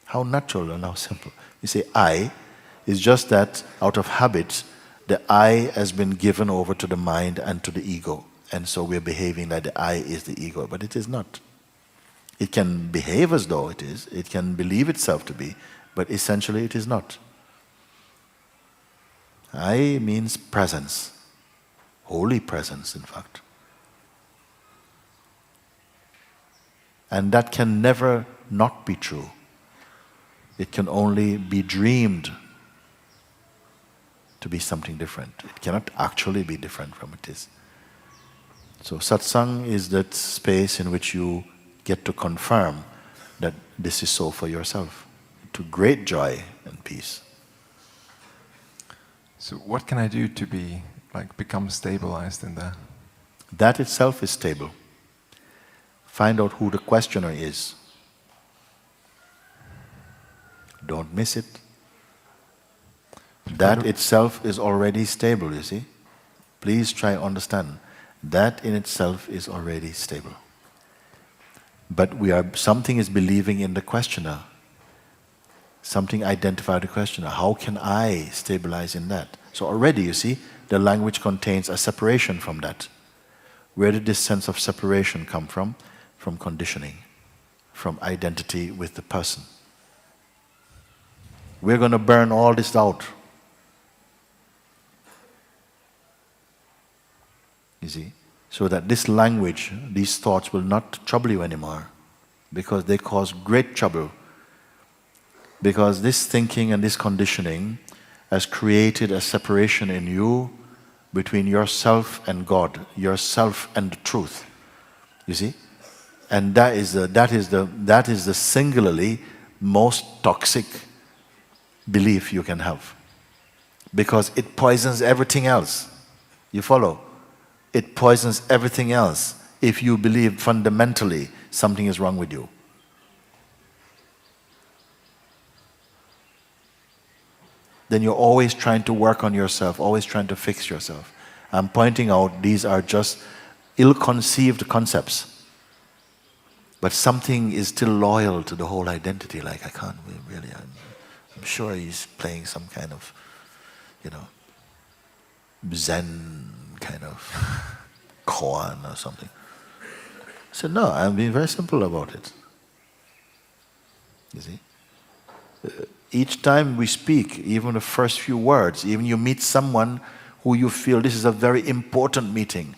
How natural and how simple. You say I is just that out of habit, the I has been given over to the mind and to the ego. And so we're behaving like the I is the ego, but it is not. It can behave as though it is. It can believe itself to be, but essentially it is not. I means presence. Holy presence, in fact. And that can never not be true. It can only be dreamed to be something different. It cannot actually be different from it is. So satsang is that space in which you get to confirm that this is so for yourself, to great joy and peace. So what can I do to become stabilized in that? That itself is stable. Find out who the questioner is. Don't miss it. That itself is already stable, you see. Please try to understand. That in itself is already stable. But something is believing in the questioner. Something identified the questioner. How can I stabilize in that? So already, you see, the language contains a separation from that. Where did this sense of separation come from? From conditioning, from identity with the person. We're going to burn all this out. You see? So that this language, these thoughts will not trouble you anymore, because they cause great trouble. Because this thinking and this conditioning has created a separation in you between yourself and God, yourself and the truth. You see? And that is the singularly most toxic belief you can have. Because it poisons everything else. You follow? It poisons everything else if you believe fundamentally something is wrong with you. Then you're always trying to work on yourself, always trying to fix yourself. I'm pointing out these are just ill-conceived concepts. But something is still loyal to the whole identity, like I can't really, I'm sure he's playing some kind of, Zen kind of koan or something. I said, no, I'm being very simple about it. You see? Each time we speak, even the first few words, even you meet someone who you feel this is a very important meeting,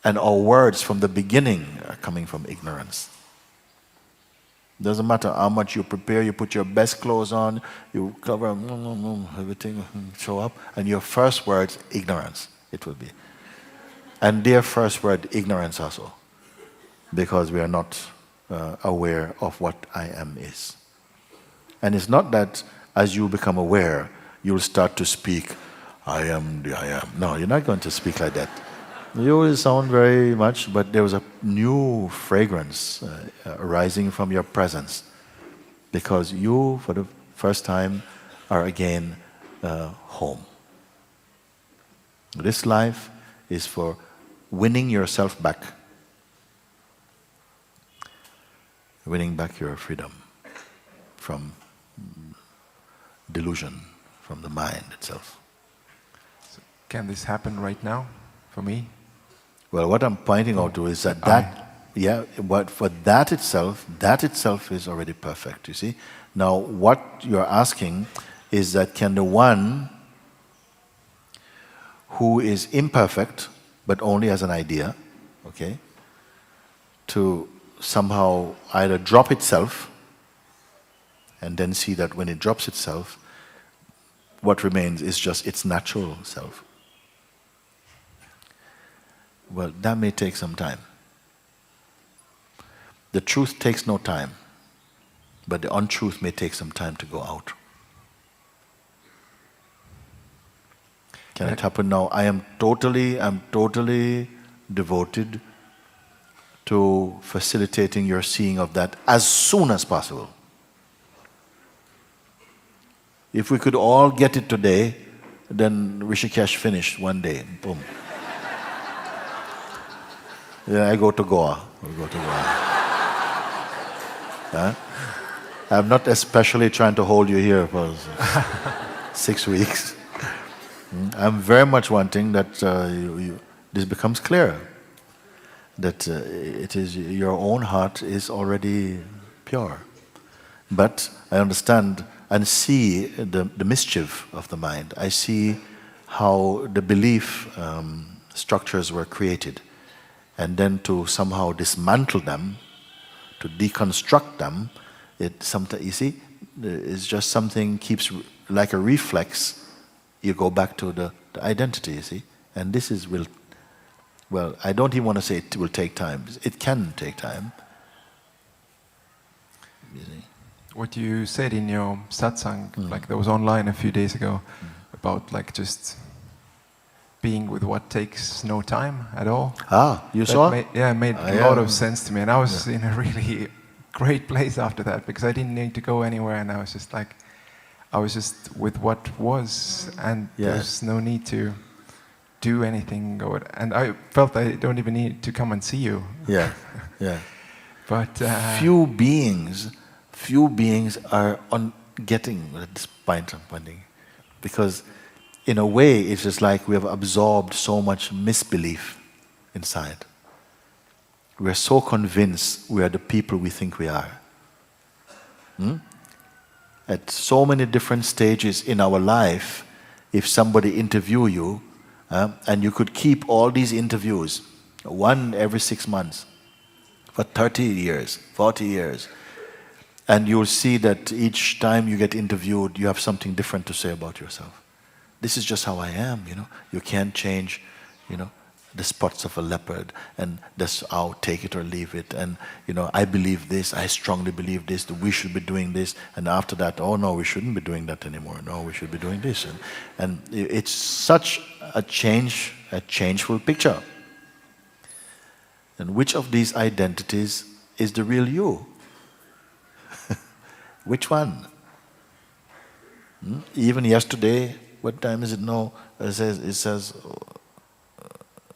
and our words from the beginning are coming from ignorance. Doesn't matter how much you prepare, you put your best clothes on, you cover everything, show up, and your first words, ignorance, it will be. And their first word, ignorance also, because we are not aware of what I am is. And it's not that as you become aware, you'll start to speak I am the I am. No, you're not going to speak like that. You will sound very much, but there was a new fragrance arising from your presence, because you, for the first time, are again home. This life is for winning yourself back, winning back your freedom from delusion, from the mind itself. Can this happen right now for me? Well, what I'm pointing out to is that but for that itself is already perfect, you see. Now, what you're asking is that can the one who is imperfect, but only as an idea, okay, to somehow either drop itself and then see that when it drops itself, what remains is just its natural self. Well, that may take some time. The truth takes no time, but the untruth may take some time to go out. Can it happen now? I'm totally devoted to facilitating your seeing of that as soon as possible. If we could all get it today, then Rishikesh finished one day. Boom. Then I go to Goa. Huh? I'm not especially trying to hold you here for 6 weeks. I'm very much wanting that this becomes clear, that it is your own heart is already pure. But I understand and see the mischief of the mind. I see how the belief structures were created, and then to somehow dismantle them, to deconstruct them, you see, it's just something keeps like a reflex. You go back to the identity, you see, and this is well, I don't even want to say it will take time. It can take time. You see. What you said in your satsang, like that was online a few days ago, about like just being with what takes no time at all. You that saw? It made a lot of sense to me, and I was in a really great place after that, because I didn't need to go anywhere, and I was just with what was, and there's no need to do anything. And I felt I don't even need to come and see you. Yeah. But few beings are on getting at this point I'm pointing, because in a way it's just like we have absorbed so much misbelief inside. We are so convinced we are the people we think we are. At so many different stages in our life, if somebody interview you, and you could keep all these interviews, one every 6 months, for 30 years, 40 years, and you'll see that each time you get interviewed, you have something different to say about yourself. This is just how I am, you know. You can't change, you know, the spots of a leopard, and that's how, take it or leave it. And, you know, I believe this, I strongly believe this, that we should be doing this. And after that, oh no, we shouldn't be doing that anymore. No, we should be doing this. And it's such a changeful picture. And which of these identities is the real you? Which one? Even yesterday, what time is it now? It says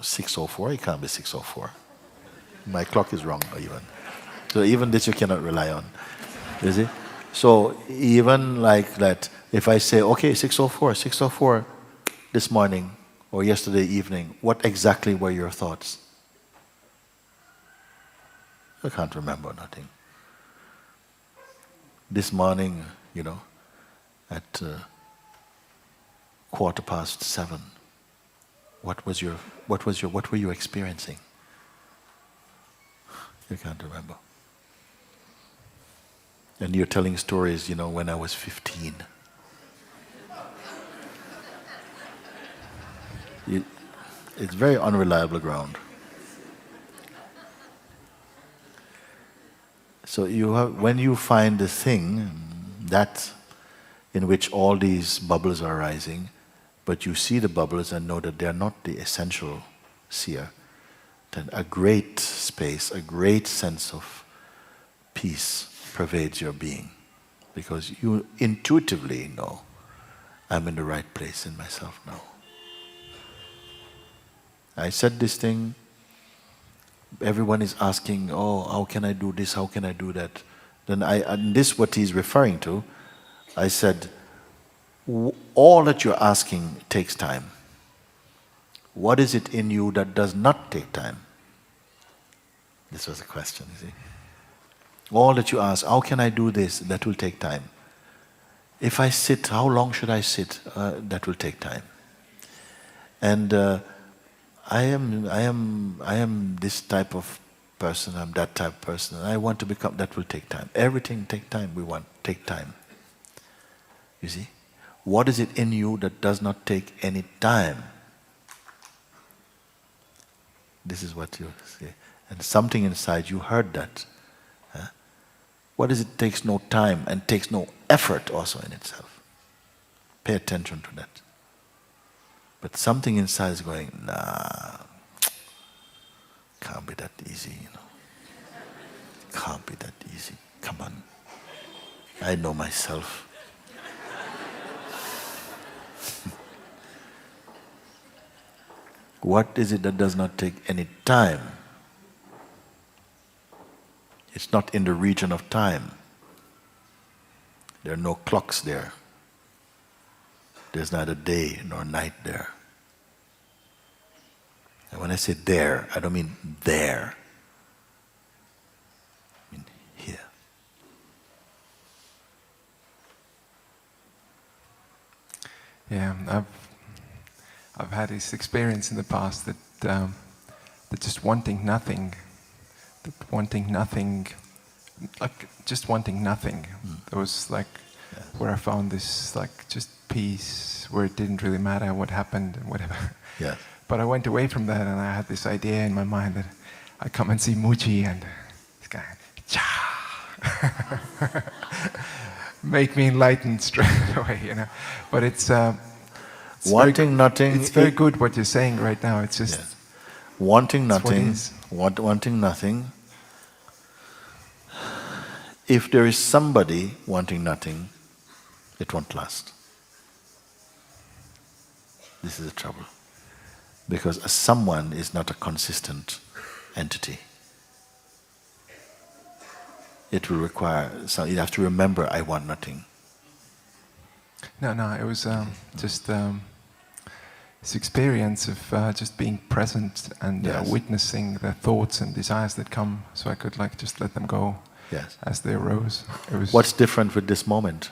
6:04. It can't be 6:04. My clock is wrong even. So even this you cannot rely on. You see? So even like that, if I say, okay, 6:04 this morning or yesterday evening, what exactly were your thoughts? I can't remember nothing. This morning, you know, at 7:15, what were you experiencing? You can't remember. And you're telling stories, you know, when I was 15. It's very unreliable ground. So when you find the thing that in which all these bubbles are rising, but you see the bubbles and know that they are not the essential seer, then a great space, a great sense of peace pervades your being, because you intuitively know, I'm in the right place in myself now. I said this thing, everyone is asking, oh, how can I do this, how can I do that? Then and this what he's referring to, I said, all that you're asking takes time. What is it in you that does not take time? This was a question, you see. All that you ask, how can I do this? That will take time. If I sit, how long should I sit? That will take time. And I am this type of person, I'm that type of person, and I want to become, that will take time. Everything take time, we want, take time. You see? What is it in you that does not take any time? This is what you say. And something inside you heard that. What is it takes no time and takes no effort also in itself? Pay attention to that. But something inside is going, nah, can't be that easy, you know. Can't be that easy. Come on. I know myself. What is it that does not take any time? It's not in the region of time. There are no clocks there. There's neither day nor night there. And when I say there, I don't mean there. I mean here. Yeah, I've had this experience in the past that just wanting nothing, like just wanting nothing. It was like where I found this like just peace, where it didn't really matter what happened and whatever. Yes. But I went away from that, and I had this idea in my mind that I come and see Muji and this guy, make me enlightened straight away, you know. But it's Wanting nothing. It's very good what you're saying right now. It's just wanting it's what it nothing. is. Wanting nothing. If there is somebody wanting nothing, it won't last. This is the trouble. Because a someone is not a consistent entity. It will require, so you have to remember, I want nothing. No, it was just this experience of just being present and witnessing the thoughts and desires that come, so I could like just let them go as they arose. It was. What's different with this moment?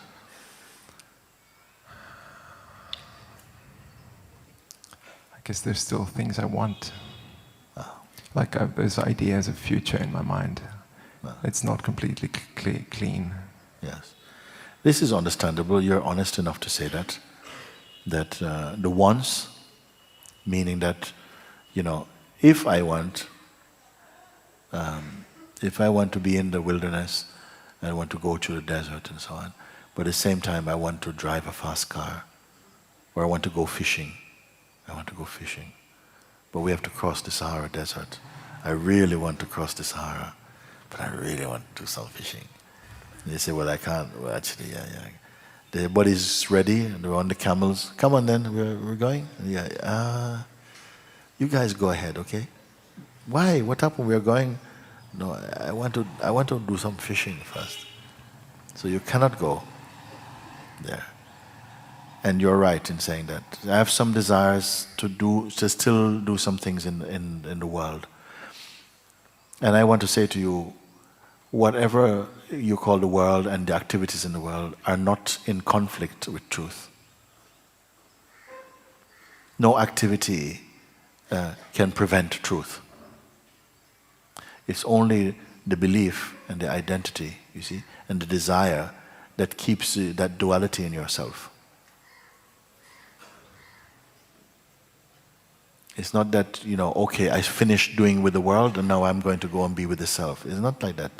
I guess there's still things I want. Like there's ideas of future in my mind. It's not completely clean. Yes. This is understandable. You're honest enough to say that. That the wants, meaning that, you know, if I want to be in the wilderness, I want to go to the desert and so on, but at the same time I want to drive a fast car, or I want to go fishing. But we have to cross the Sahara Desert. I really want to cross the Sahara, but I really want to do some fishing. And they say, well, I can't. Well, actually, Everybody's ready, and they're on the camels. Come on then, we're going? You guys go ahead, okay? Why? What happened? We're going? No, I want to do some fishing first. So you cannot go there. And you're right in saying that. I have some desires to still do some things in the world. And I want to say to you, whatever you call the world and the activities in the world are not in conflict with truth. No activity can prevent truth. It's only the belief and the identity, you see, and the desire that keeps that duality in yourself. It's not that, okay, I finished doing with the world and now I'm going to go and be with the self. It's not like that.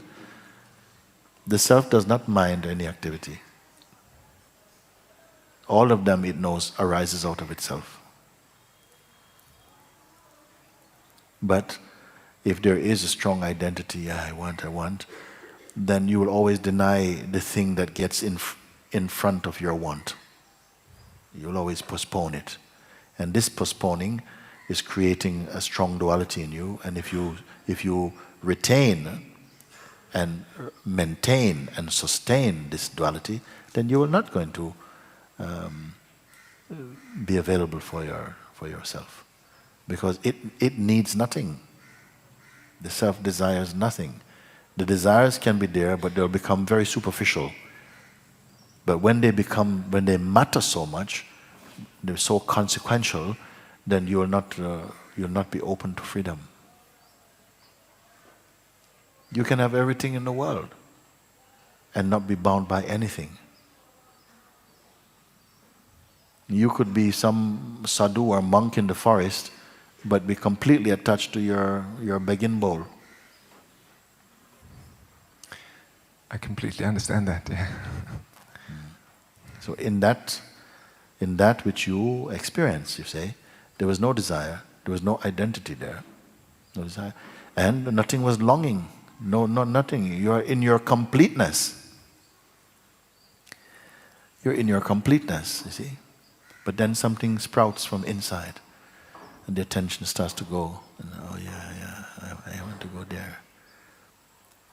The self does not mind any activity. all of them, it knows, arises out of itself. But if there is a strong identity, I want, then you will always deny the thing that gets in front of your want. You'll always postpone it. And this postponing is creating a strong duality in you. And if you retain and maintain and sustain this duality, then you are not going to be available for yourself. Because it needs nothing. The self desires nothing. The desires can be there, but they'll become very superficial. But when they matter so much, they're so consequential, then you'll not be open to freedom. You can have everything in the world and not be bound by anything. You could be some sadhu or monk in the forest, but be completely attached to your begging bowl. I completely understand that, yeah. So in that which you experience, you say, there was no desire, there was no identity there, no desire, and nothing was longing, nothing. You are in your completeness. You're in your completeness, you see. But then something sprouts from inside, and the attention starts to go, and I want to go there.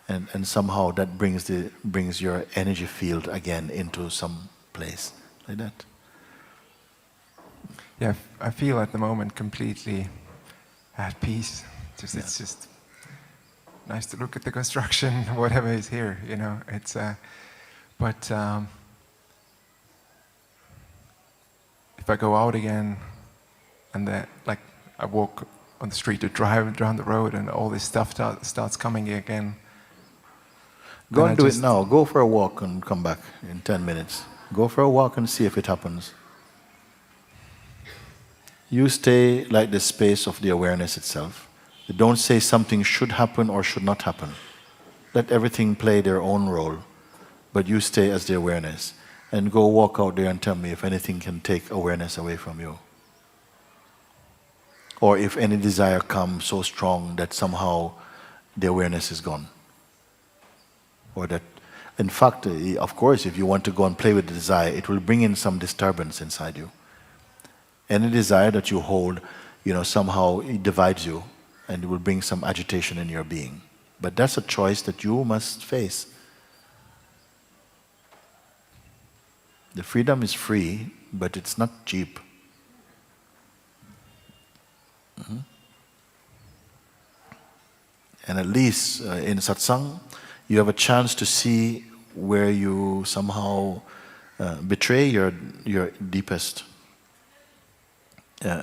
And somehow that brings your energy field again into some place, like that. Yeah, I feel at the moment completely at peace. It's just nice to look at the construction, whatever is here, you know. It's but if I go out again, and I walk on the street or drive down the road, and all this stuff starts coming again. Go and do it now. Go for a walk and come back in 10 minutes. Go for a walk and see if it happens. You stay like the space of the awareness itself. You don't say something should happen or should not happen. Let everything play their own role, but you stay as the awareness. And go walk out there and tell me if anything can take awareness away from you. Or if any desire comes so strong that somehow the awareness is gone. Or that, in fact, of course, if you want to go and play with the desire, it will bring in some disturbance inside you. Any desire that you hold, somehow it divides you, and it will bring some agitation in your being. But that's a choice that you must face. The freedom is free, but it's not cheap. Mm-hmm. And at least in satsang, you have a chance to see where you somehow betray your deepest.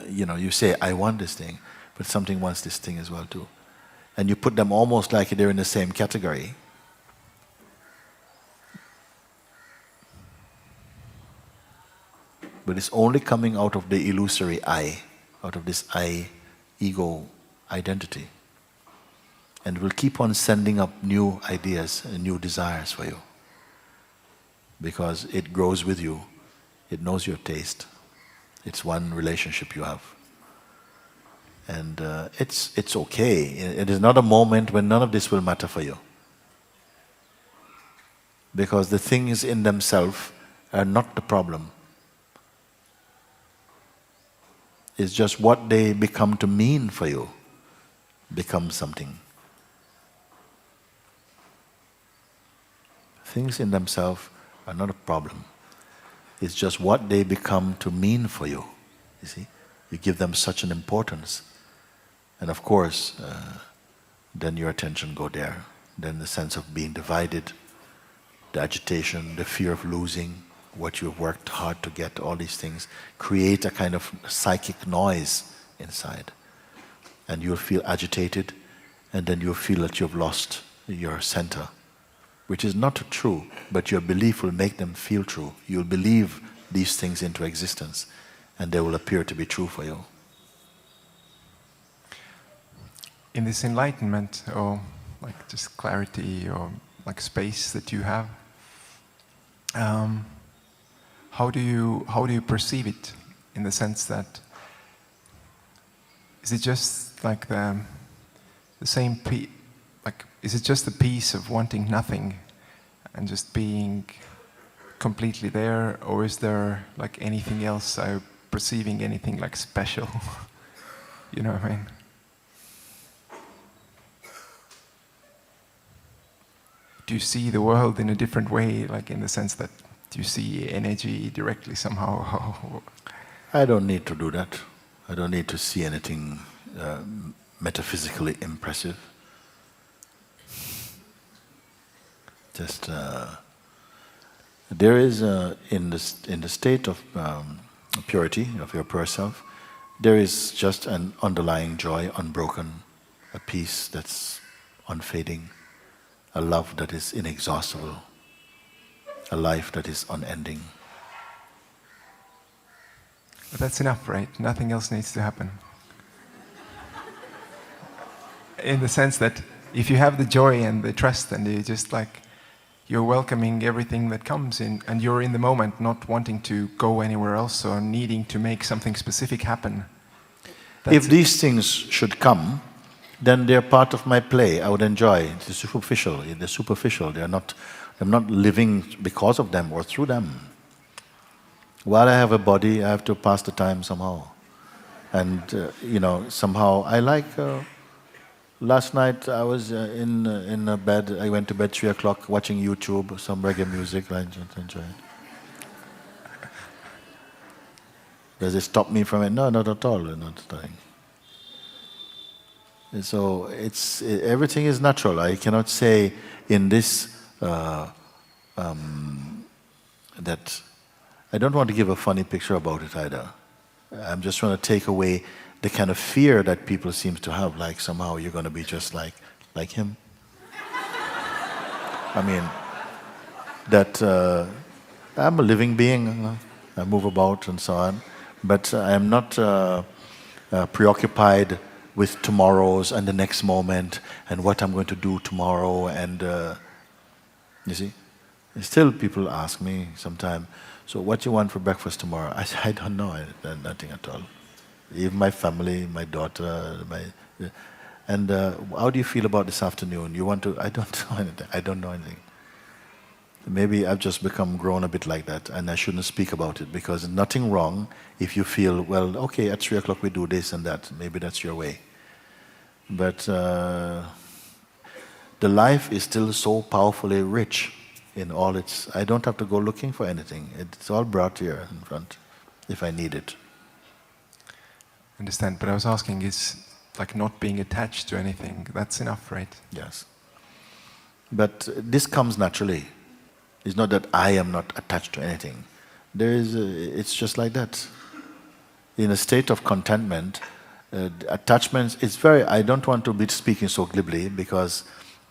You say, I want this thing, but something wants this thing as well too. And you put them almost like they're in the same category. But it's only coming out of the illusory I, out of this I, ego, identity. And will keep on sending up new ideas and new desires for you. Because it grows with you. It knows your taste. It's one relationship you have. And it's okay. It is not a moment when none of this will matter for you. Because the things in themselves are not the problem. It's just what they become to mean for you becomes something. Things in themselves are not a problem. It's just what they become to mean for you. You see, you give them such an importance, and of course, then your attention go there. Then the sense of being divided, the agitation, the fear of losing what you've worked hard to get, all these things create a kind of psychic noise inside. And you'll feel agitated, and then you'll feel that you've lost your center, which is not true, but your belief will make them feel true. You'll believe these things into existence, and they will appear to be true for you. In this enlightenment, or like just clarity, or like space that you have, how do you perceive it, in the sense that, is it just like the same like, is it just the peace of wanting nothing and just being completely there, or is there like anything else? Are you perceiving anything like special? You know what I mean? Do you see the world in a different way, like in the sense that, do you see energy directly somehow? I don't need to do that. I don't need to see anything metaphysically impressive. Just there is in the state of purity of your pure self, there is just an underlying joy, unbroken, a peace that's unfading, a love that is inexhaustible, a life that is unending. But that's enough, right? Nothing else needs to happen. In the sense that if you have the joy and the trust, and you just like, you're welcoming everything that comes in, and you're in the moment, not wanting to go anywhere else or needing to make something specific happen. If these things should come, then they're part of my play. I would enjoy the superficial. They're superficial. I'm not living because of them or through them. While I have a body, I have to pass the time somehow. And somehow I like. Last night I was in a bed. I went to bed 3 o'clock, watching YouTube, some reggae music. I enjoy it. Does it stop me from it? No, not at all. Not stopping. So everything is natural. I cannot say in this that I don't want to give a funny picture about it either. I'm just trying to take away the kind of fear that people seem to have, like somehow you're going to be just like him. I mean, that I'm a living being. I move about and so on, but I am not preoccupied with tomorrows and the next moment and what I'm going to do tomorrow. And you see, still people ask me sometimes, so what do you want for breakfast tomorrow? I say, I don't know, nothing at all. Even my family, my daughter, and how do you feel about this afternoon? You want to? I don't know anything. I don't know anything. Maybe I've just become grown a bit like that, and I shouldn't speak about it, because nothing wrong if you feel, well, okay, at 3 o'clock we do this and that. Maybe that's your way. But the life is still so powerfully rich in all its. I don't have to go looking for anything. It's all brought here in front, if I need it. Understand, but I was asking, is like not being attached to anything, that's enough, right? Yes. But this comes naturally. It's not that I am not attached to anything. It's just like that. In a state of contentment, attachments, it's very, I don't want to be speaking so glibly, because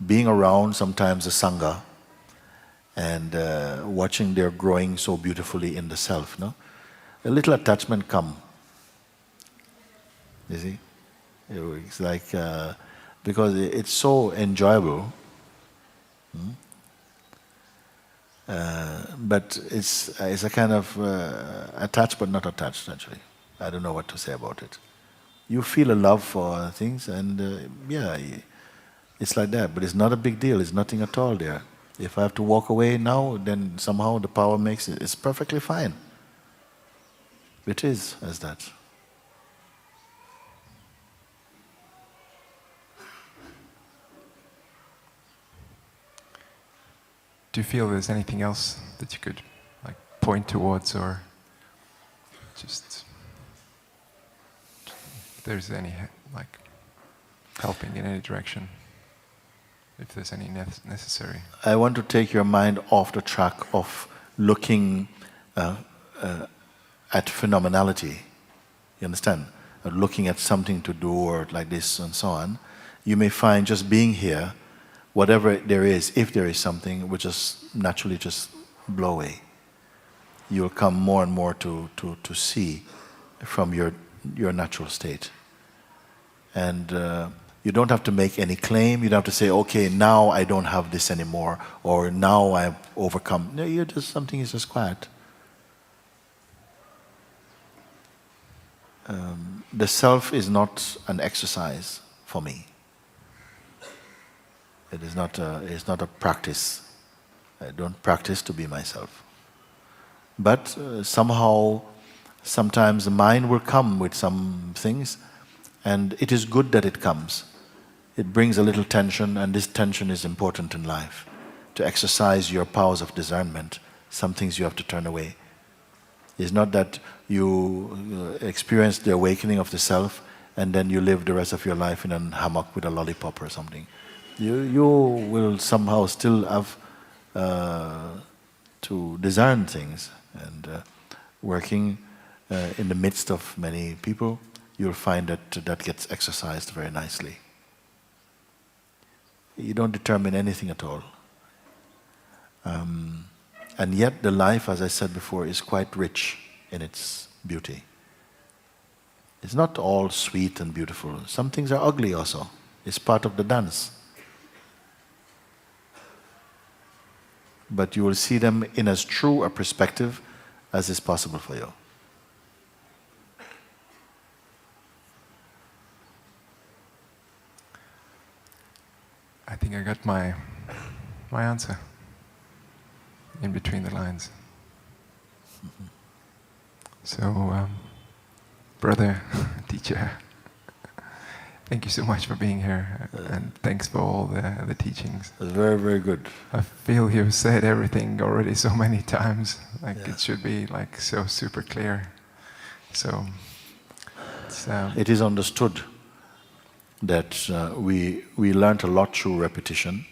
being around sometimes the Sangha and watching their growing so beautifully in the self, no? A little attachment come. You see? It's like, because it's so enjoyable. But it's a kind of attached but not attached, actually. I don't know what to say about it. You feel a love for things, and it's like that. But it's not a big deal. It's nothing at all there. If I have to walk away now, then somehow the power makes it. It's perfectly fine. It is as that. Do you feel there's anything else that you could like point towards, or just if there's any like helping in any direction, if there's any necessary? I want to take your mind off the track of looking at phenomenality. You understand? Looking at something to do or like this and so on. You may find just being here, whatever there is, if there is something, will just naturally just blow away. You'll come more and more to see from your natural state. And you don't have to make any claim. You don't have to say, okay, now I don't have this anymore, or now I've overcome. No, you're just, something is just quiet. the self is not an exercise for me. It's not a practice. I don't practice to be myself. But somehow, sometimes the mind will come with some things, and it is good that it comes. It brings a little tension, and this tension is important in life. To exercise your powers of discernment, some things you have to turn away. It's not that you experience the awakening of the self and then you live the rest of your life in a hammock with a lollipop or something. You will somehow still have to discern things, and working in the midst of many people, you'll find that that gets exercised very nicely. You don't determine anything at all. And yet the life, as I said before, is quite rich in its beauty. It's not all sweet and beautiful. Some things are ugly also. It's part of the dance. But you will see them in as true a perspective as is possible for you. I think I got my answer in between the lines. So, brother, teacher, thank you so much for being here, and thanks for all the teachings. It's very, very good. I feel you've said everything already so many times, like it should be like so super clear. So, it is understood that we learned a lot through repetition,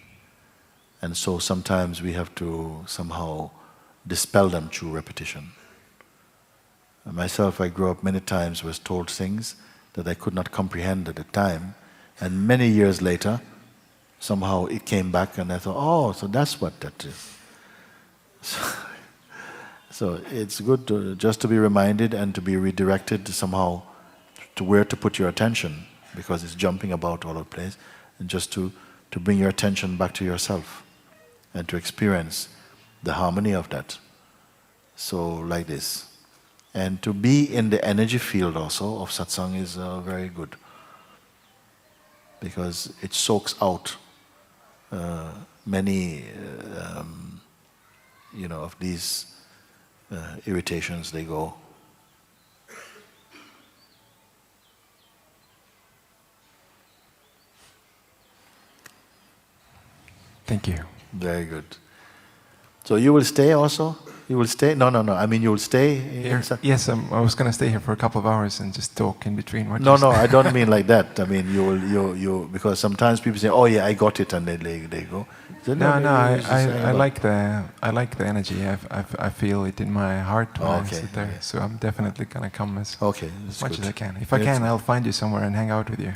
and so sometimes we have to somehow dispel them through repetition. Myself, I grew up many times, was told things that I could not comprehend at the time, and many years later, somehow it came back and I thought, oh, so that's what that is. So it's good just to be reminded and to be redirected somehow to where to put your attention, because it's jumping about all over the place, and just to bring your attention back to yourself and to experience the harmony of that. So like this. And to be in the energy field also of satsang is very good, because it soaks out many of these irritations. They go. thank you. Very good. So you will stay also? You will stay? No. I mean, you will stay Here? Yes, I was going to stay here for a couple of hours and just talk in between. No, I don't mean like that. I mean, you because sometimes people say, "Oh yeah, I got it," and they go. So, No, I like the energy. I feel it in my heart when I sit there. Yeah. So I'm definitely gonna come as much good. as I can. If I can, I'll find you somewhere and hang out with you.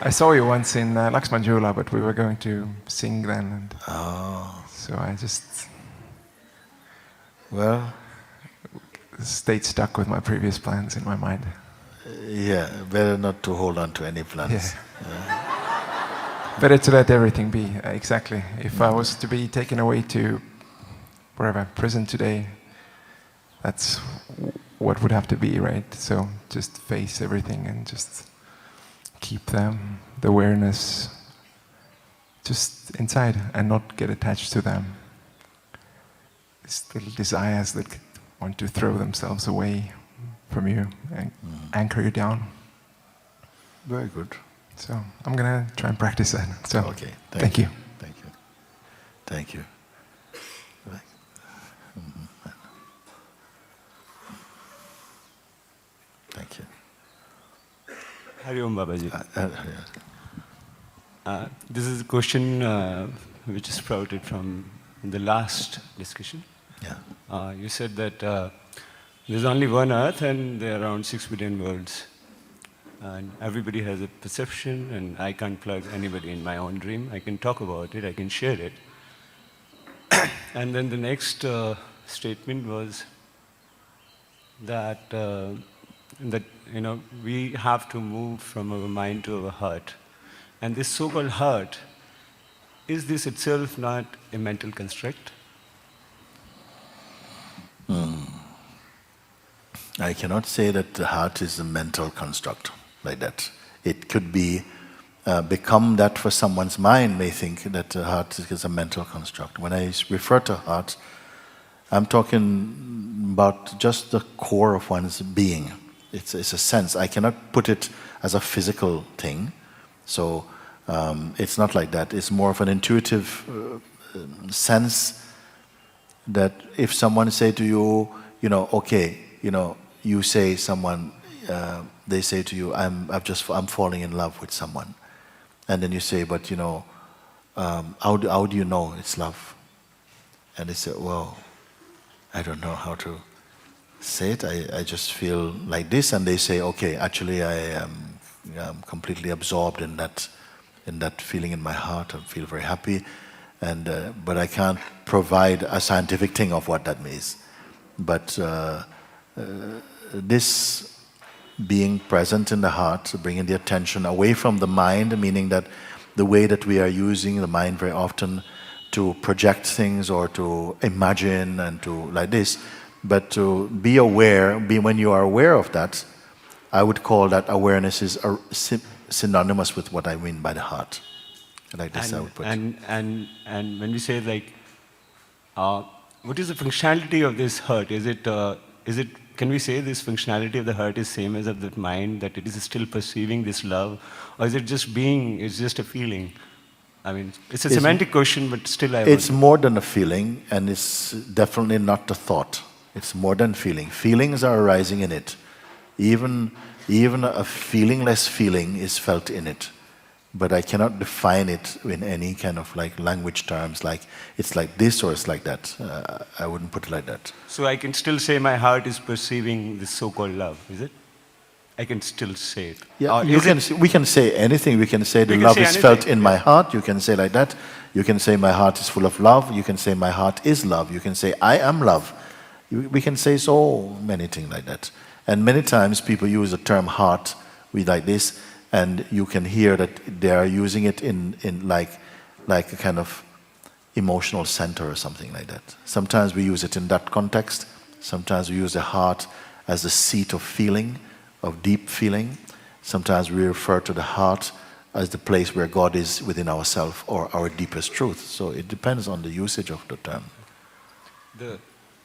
I saw you once in Laxmanjula, but we were going to sing then, and so I just stayed stuck with my previous plans in my mind. Yeah, better not to hold on to any plans. Better to let everything be. Exactly. If I was to be taken away to wherever, prison today, that's what would have to be, right? So just face everything and just keep the awareness just inside and not get attached to them. These little desires that want to throw themselves away from you and anchor you down. Very good. So I'm going to try and practice that. So okay, thank you. Thank you. Thank you. Hari Om Babaji. This is a question which is sprouted from the last discussion. Yeah. You said that there's only one earth and there are around 6 billion worlds. And everybody has a perception, and I can't plug anybody in my own dream. I can talk about it, I can share it. And then the next statement was that we have to move from our mind to our heart. And this so-called heart, is this itself not a mental construct? I cannot say that the heart is a mental construct like that. It could be become that for someone's mind may think that the heart is a mental construct. When I refer to heart, I'm talking about just the core of one's being. It's a sense. I cannot put it as a physical thing. So it's not like that. It's more of an intuitive sense that if someone say to you, okay, you say someone, they say to you, I'm falling in love with someone. And then you say, but how do you know it's love? And they say, well, I don't know how to say it. I just feel like this. And they say, okay, actually I am completely absorbed in that feeling in my heart. I feel very happy. But I can't provide a scientific thing of what that means. But this being present in the heart, bringing the attention away from the mind, meaning that the way that we are using the mind very often to project things or to imagine and to like this, but to be aware, when you are aware of that, I would call that awareness is synonymous with what I mean by the heart. Like this, I would put it. And when we say like, what is the functionality of this heart? Is it? Can we say this functionality of the heart is same as of the mind, that it is still perceiving this love, or is it just being? It's just a feeling. I mean, it's a semantic question, but still, it's more than a feeling, and it's definitely not a thought. It's more than feeling. Feelings are arising in it. Even a feelingless feeling is felt in it. But I cannot define it in any kind of like language terms, like it's like this or it's like that. I wouldn't put it like that. So I can still say my heart is perceiving this so-called love, is it? I can still say it. Yeah, we can say anything. We can say the love is felt in my heart. You can say like that. You can say my heart is full of love. You can say my heart is love. You can say I am love. We can say so many things like that. And many times people use the term heart like this, and you can hear that they are using it in like a kind of emotional center or something like that. Sometimes we use it in that context. Sometimes we use the heart as the seat of feeling, of deep feeling. Sometimes we refer to the heart as the place where God is within ourselves or our deepest truth. So it depends on the usage of the term. The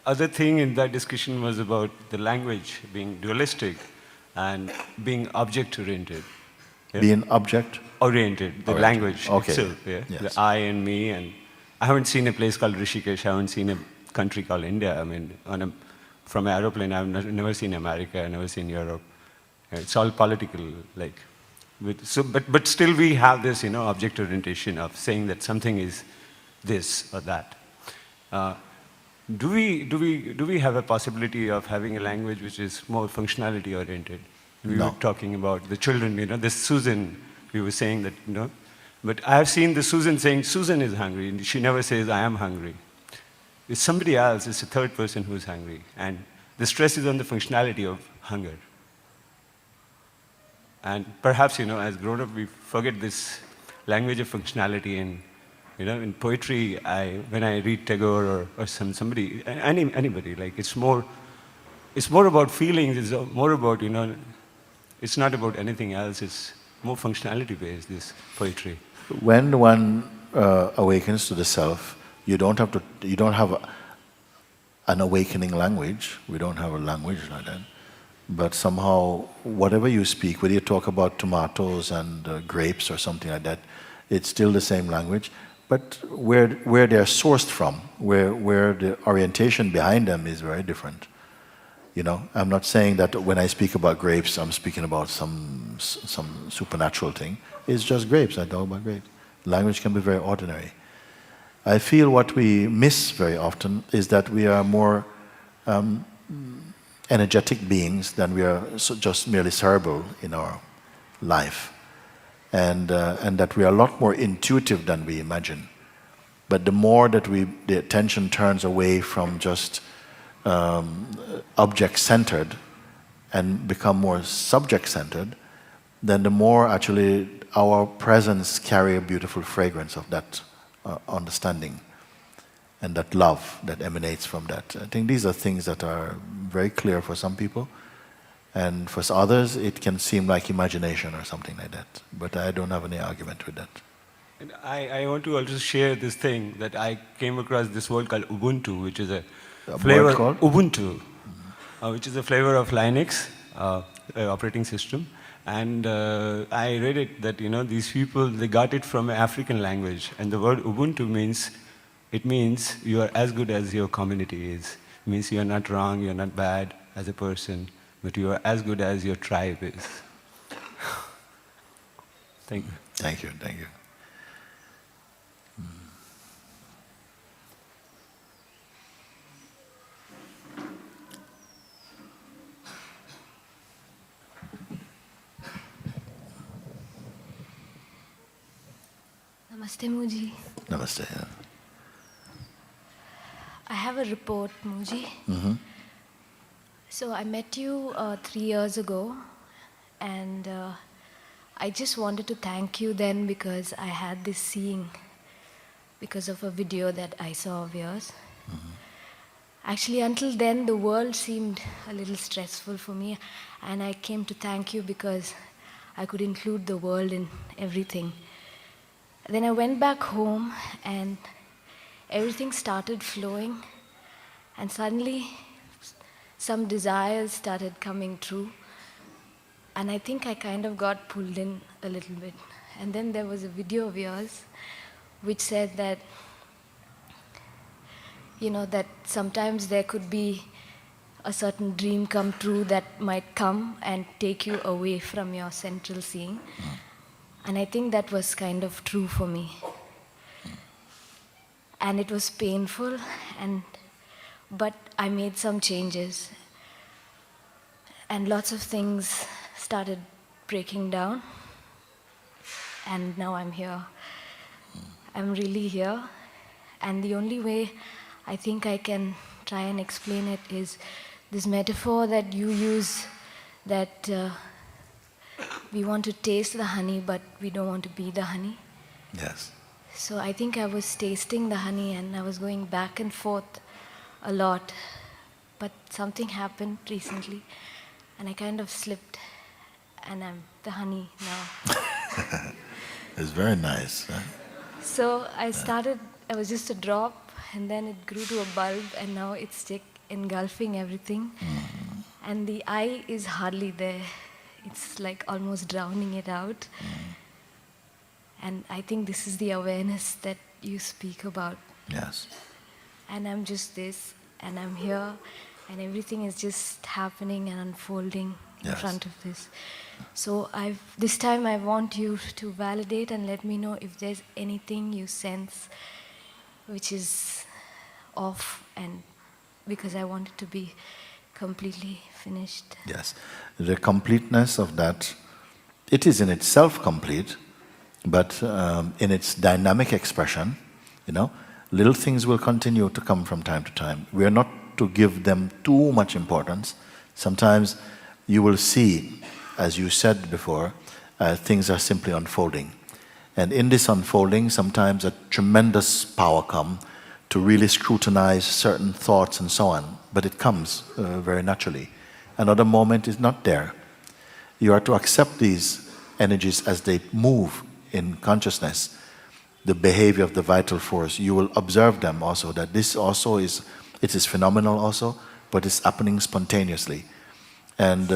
other thing in that discussion was about the language being dualistic and being object-oriented. Yeah? Being object-oriented, the language okay. itself. Yeah? Yes. The I and me. And I haven't seen a place called Rishikesh. I haven't seen a country called India. I mean, from an aeroplane, I've never seen America. I've never seen Europe. It's all political, like. But still, we have this, object orientation of saying that something is this or that. Do we have a possibility of having a language which is more functionality oriented? We were talking about the children, this Susan, we were saying that, But I have seen the Susan saying, Susan is hungry, and she never says, I am hungry. It's somebody else, it's a third person who's hungry. And the stress is on the functionality of hunger. And perhaps, as grown up, we forget this language of functionality. And, in poetry, when I read Tagore or somebody, anybody, like it's more about feelings. It's more about, it's not about anything else. It's more functionality based, this poetry. When one awakens to the self, you don't have an awakening language. We don't have a language like that. But somehow, whatever you speak, whether you talk about tomatoes and grapes or something like that, it's still the same language. But where they're sourced from, where the orientation behind them is very different. I'm not saying that when I speak about grapes, I'm speaking about some supernatural thing. It's just grapes. I talk about grapes. Language can be very ordinary. I feel what we miss very often is that we are more energetic beings than we are just merely cerebral in our life. And that we are a lot more intuitive than we imagine. But the more that the attention turns away from just object-centered and become more subject-centered, then the more actually our presence carry a beautiful fragrance of that understanding and that love that emanates from that. I think these are things that are very clear for some people, And for others, it can seem like imagination or something like that. But I don't have any argument with that. And I want to also share this thing that I came across this word called Ubuntu, which is a flavor word called? Ubuntu, which is a flavor of Linux operating system. And I read it that these people, they got it from an African language, and the word Ubuntu means you are as good as your community is. It means you are not wrong, you are not bad as a person, but you are as good as your tribe is. Thank you. Thank you, thank you. Namaste, Muji. Namaste. Yeah. I have a report, Muji. So I met you 3 years ago, and I just wanted to thank you then because I had this seeing because of a video that I saw of yours. Actually, until then, the world seemed a little stressful for me, and I came to thank you because I could include the world in everything. Then I went back home, and everything started flowing, and suddenly some desires started coming true, and I think I kind of got pulled in a little bit. And then there was a video of yours which said that that sometimes there could be a certain dream come true that might come and take you away from your central seeing. And I think that was kind of true for me. And it was painful, but I made some changes. And lots of things started breaking down. And now I'm here. I'm really here. And the only way I think I can try and explain it is this metaphor that you use, that we want to taste the honey, but we don't want to be the honey. Yes. So I think I was tasting the honey, and I was going back and forth a lot. But something happened recently, and I kind of slipped, and I'm the honey now. It's very nice. Huh? So I was just a drop, and then it grew to a bulb, and now it's engulfing everything. And the I is hardly there. It's like almost drowning it out. And I think this is the awareness that you speak about. Yes. And I'm just this, and I'm here, and everything is just happening and unfolding in front of this. So this time I want you to validate and let me know if there's anything you sense which is off, and because I want it to be completely finished. Yes. The completeness of that, it is in itself complete, but in its dynamic expression, little things will continue to come from time to time. We are not to give them too much importance. Sometimes you will see, as you said before, things are simply unfolding. And in this unfolding, sometimes a tremendous power comes to really scrutinize certain thoughts and so on. But it comes very naturally. Another moment is not there. You are to accept these energies as they move in consciousness, the behavior of the vital force. You will observe them also, that this also is phenomenal also, but it's happening spontaneously. And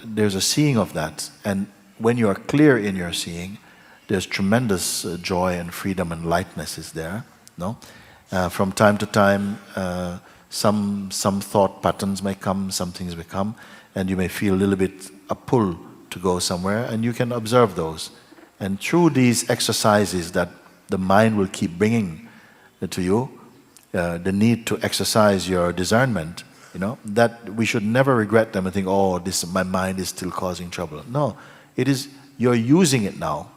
there's a seeing of that. And when you are clear in your seeing, there's tremendous joy and freedom and lightness is there. No? From time to time, some thought patterns may come, some things may come, and you may feel a little bit a pull to go somewhere, and you can observe those. And through these exercises that the mind will keep bringing to you, the need to exercise your discernment, that we should never regret them and think, oh, my mind is still causing trouble. No, you're using it now.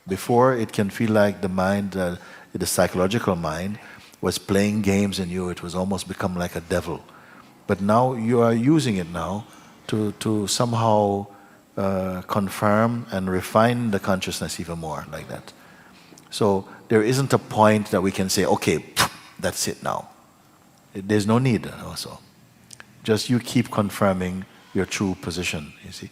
Before, it can feel like the mind, the psychological mind, was playing games in you. It was almost become like a devil. But now you are using it now to somehow confirm and refine the consciousness even more, like that. So there isn't a point that we can say, okay, that's it now. There's no need also. Just you keep confirming your true position, you see.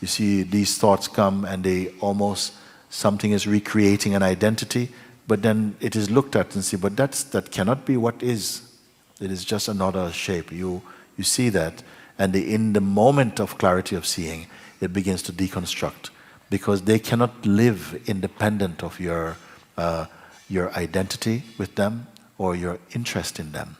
You see these thoughts come and they almost, something is recreating an identity, but then it is looked at and see, but that cannot be what is. It is just another shape. You see that, and in the moment of clarity of seeing, it begins to deconstruct, because they cannot live independent of your identity with them or your interest in them.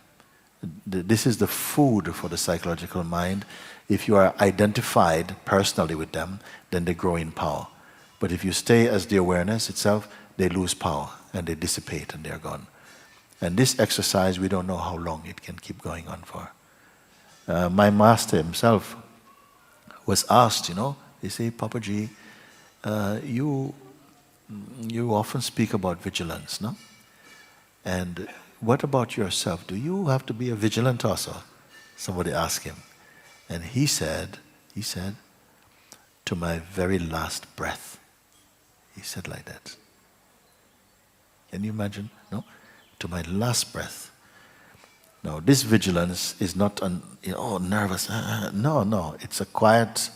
This is the food for the psychological mind. If you are identified personally with them, then they grow in power. But if you stay as the awareness itself, they lose power and they dissipate and they're gone. And this exercise, we don't know how long it can keep going on for. My master himself was asked, he said, Papaji, you often speak about vigilance, no? And what about yourself? Do you have to be a vigilant also? Somebody asked him. And he said, to my very last breath. He said like that. Can you imagine? No? To my last breath. Now, this vigilance is not nervous. No. It's a quiet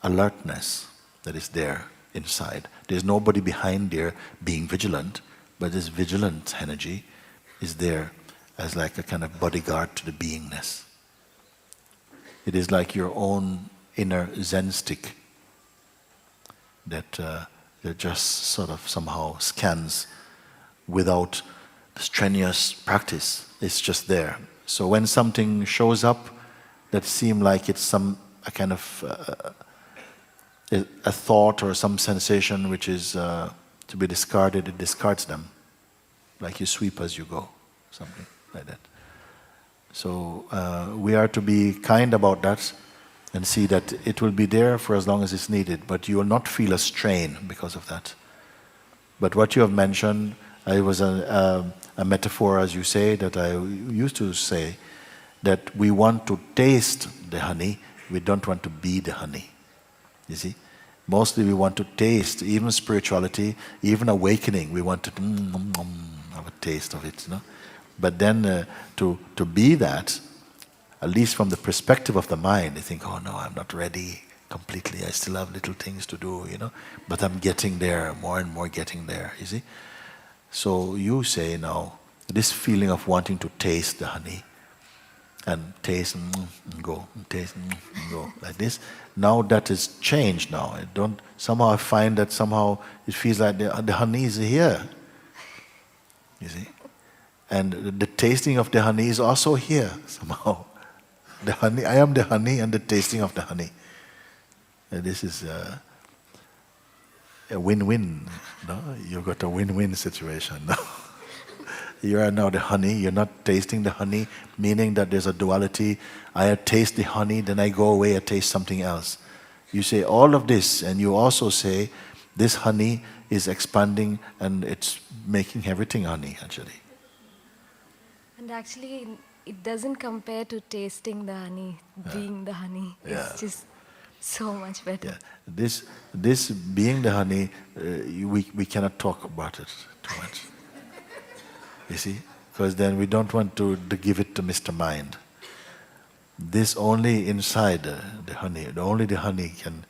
alertness that is there inside. There's nobody behind there being vigilant, but this vigilant energy is there as like a kind of bodyguard to the beingness. It is like your own inner Zen stick that just sort of somehow scans without strenuous practice. It's just there. So when something shows up that seems like it's a thought or some sensation which is to be discarded, it discards them. Like you sweep as you go, something like that. So we are to be kind about that and see that it will be there for as long as it's needed, but you will not feel a strain because of that. But what you have mentioned, it was a metaphor, as you say, that I used to say, that we want to taste the honey, we don't want to be the honey. You see? Mostly we want to taste, even spirituality, even awakening, we want to have a taste of it, But then to be that, at least from the perspective of the mind, they think, oh no, I'm not ready completely, I still have little things to do, but I'm getting there, more and more getting there, you see. So you say now, this feeling of wanting to taste the honey, and taste and go, taste and go, like this, now that is changed now. Somehow I find that somehow it feels like the honey is here, you see. And the tasting of the honey is also here somehow. The honey, I am the honey and the tasting of the honey. And this is a win-win. No? You've got a win-win situation. No? You are now the honey, you're not tasting the honey, meaning that there's a duality. I taste the honey, then I go away, I taste something else. You say all of this, and you also say this honey is expanding and it's making everything honey, actually. And actually, it doesn't compare to tasting the honey, being the honey. It's just so much better. Yeah. This being the honey, we cannot talk about it too much. You see? Because then we don't want to give it to Mr. Mind. This only inside the honey, only the honey can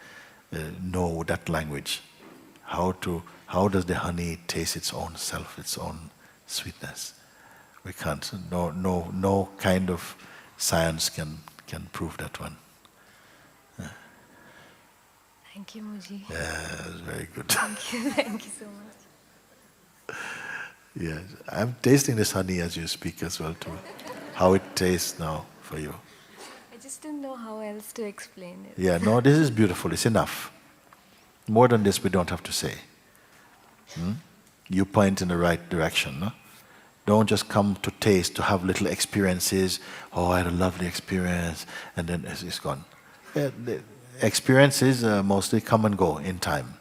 know that language. How does the honey taste its own self, its own sweetness? We can't. No kind of science can prove that one. Thank you, Muji. Yeah, it's very good. Thank you so much. Yes, I'm tasting this honey as you speak as well too. How it tastes now for you. I just didn't know how else to explain it. Yeah, no, this is beautiful. It's enough. More than this, we don't have to say. You point in the right direction. No? Don't just come to taste, to have little experiences. Oh, I had a lovely experience, and then it's gone. Yeah, the experiences mostly come and go in time.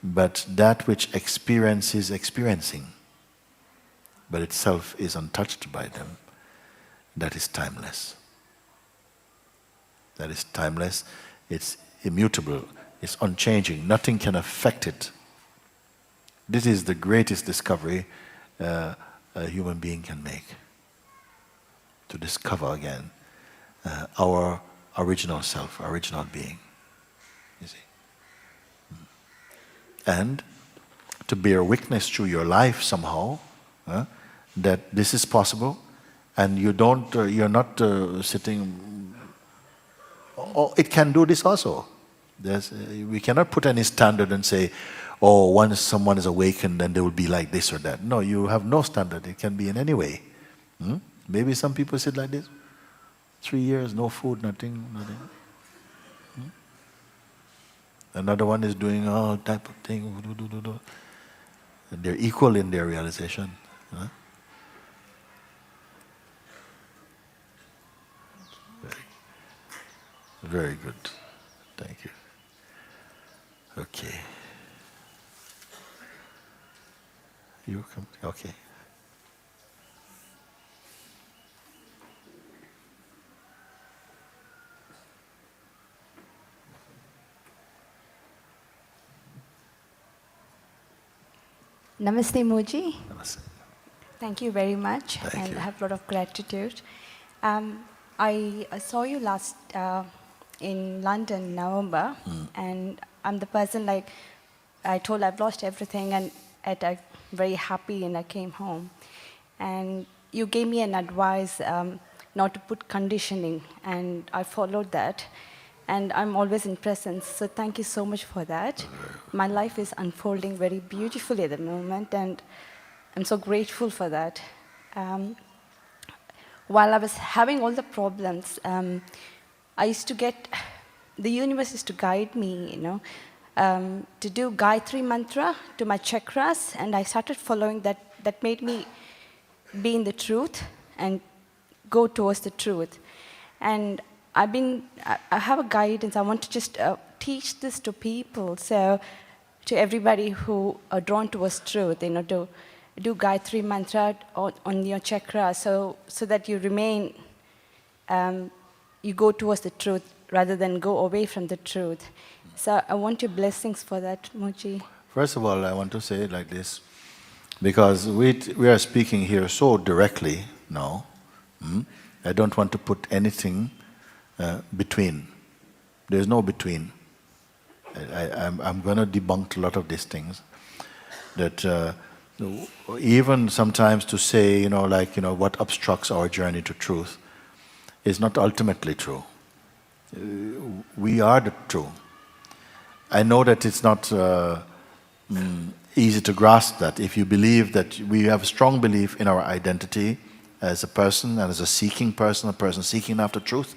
But that which experience is experiencing, but itself is untouched by them, that is timeless. That is timeless, it's immutable, it's unchanging, nothing can affect it. This is the greatest discovery a human being can make. to discover again our original self, our original being. You see? And to bear witness through your life somehow that this is possible, and you're not sitting. Oh, it can do this also. We cannot put any standard and say, oh, once someone is awakened, then they will be like this or that. No, you have no standard. It can be in any way. Maybe some people sit like this, 3 years, no food, nothing. Another one is doing all type of thing. And they're equal in their realization. Very good. Thank you. Okay. You come. Okay. Namaste, Moji. Namaste. Thank you very much, Thank and you. I have a lot of gratitude. I saw you last in London, November, and I'm the person like I told I've lost everything, and I'm very happy, and I came home, and you gave me an advice not to put conditioning, and I followed that. And I'm always in presence, so thank you so much for that. My life is unfolding very beautifully at the moment, and I'm so grateful for that. While I was having all the problems, I used to get, the universe used to guide me, to do Gayatri mantra to my chakras, and I started following that. That made me be in the truth and go towards the truth. And I have a guidance. I want to just teach this to people, so to everybody who are drawn towards truth, to do Gayatri mantra on your chakra, so that you remain, you go towards the truth rather than go away from the truth. So I want your blessings for that, Moji. First of all, I want to say it like this, because we are speaking here so directly now. I don't want to put anything between. There's no between. I'm going to debunk a lot of these things. That even sometimes to say, what obstructs our journey to truth is not ultimately true. We are the true. I know that it's not easy to grasp that. If you believe that we have a strong belief in our identity as a person and as a seeking person, a person seeking after truth,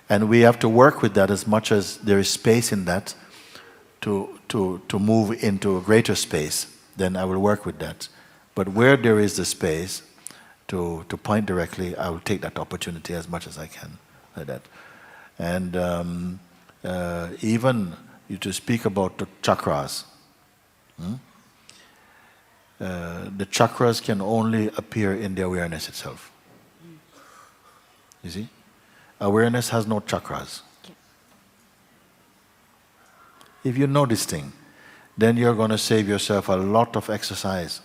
and we have to work with that as much as there is space in that to move into a greater space, then I will work with that. But where there is the space to point directly, I will take that opportunity as much as I can like that. And even to speak about the chakras, the chakras can only appear in the awareness itself. You see? Awareness has no chakras. If you know this thing, then you're going to save yourself a lot of exercise.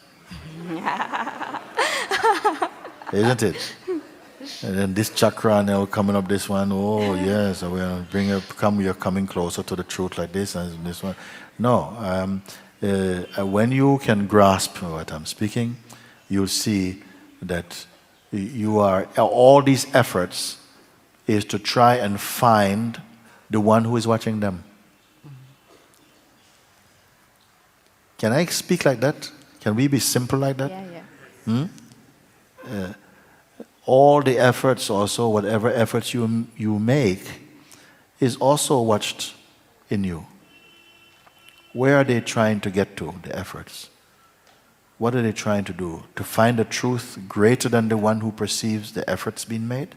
Isn't it? And then this chakra, and now coming up this one, oh yes, we'll bring up, you're coming closer to the truth like this and this one. No, when you can grasp what I'm speaking, you'll see that you are, all these efforts is to try and find the one who is watching them. Can I speak like that? Can we be simple like that? Yeah. All the efforts also, whatever efforts you make, is also watched in you. Where are they trying to get to, the efforts? What are they trying to do? To find a truth greater than the one who perceives the efforts being made?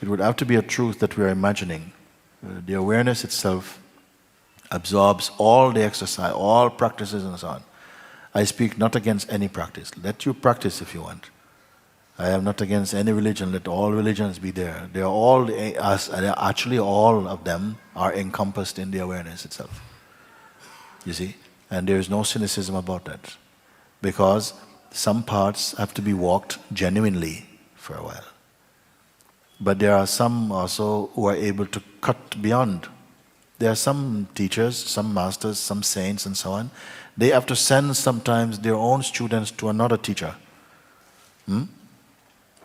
It would have to be a truth that we are imagining. The awareness itself absorbs all the exercise, all practices and so on. I speak not against any practice. Let you practice if you want. I am not against any religion. Let all religions be there. They are all us, and actually all of them are encompassed in the awareness itself. You see? And there is no cynicism about that. Because Some parts have to be walked genuinely for a while. But there are some also who are able to cut beyond. There are some teachers, some masters, some saints and so on. They have to send sometimes their own students to another teacher.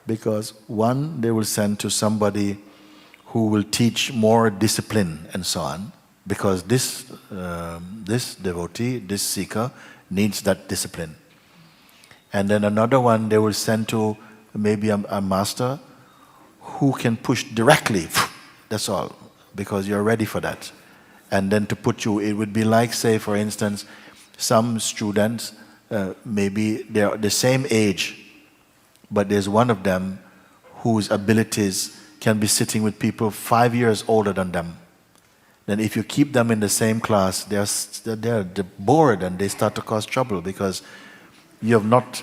Because one, they will send to somebody who will teach more discipline and so on. Because this devotee, this seeker, needs that discipline. And then another one they will send to maybe a master who can push directly, that's all, because you're ready for that. And then to put you, it would be like, say, for instance, some students, maybe they're the same age, but there's one of them whose abilities can be sitting with people 5 years older than them. Then if you keep them in the same class, they're bored and they start to cause trouble because you have not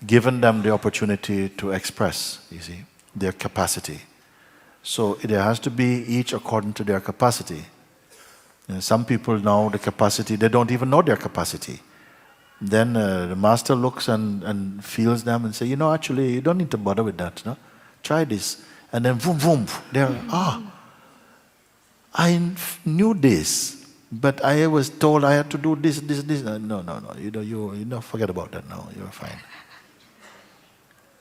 given them the opportunity to express, you see, their capacity. So there has to be each according to their capacity. And some people know the capacity, they don't even know their capacity. Then the master looks and feels them and say, you know, actually, you don't need to bother with that. No? Try this. And then, boom, boom, they're, I knew this, but I was told I had to do this. No, you forget about that now, you're fine.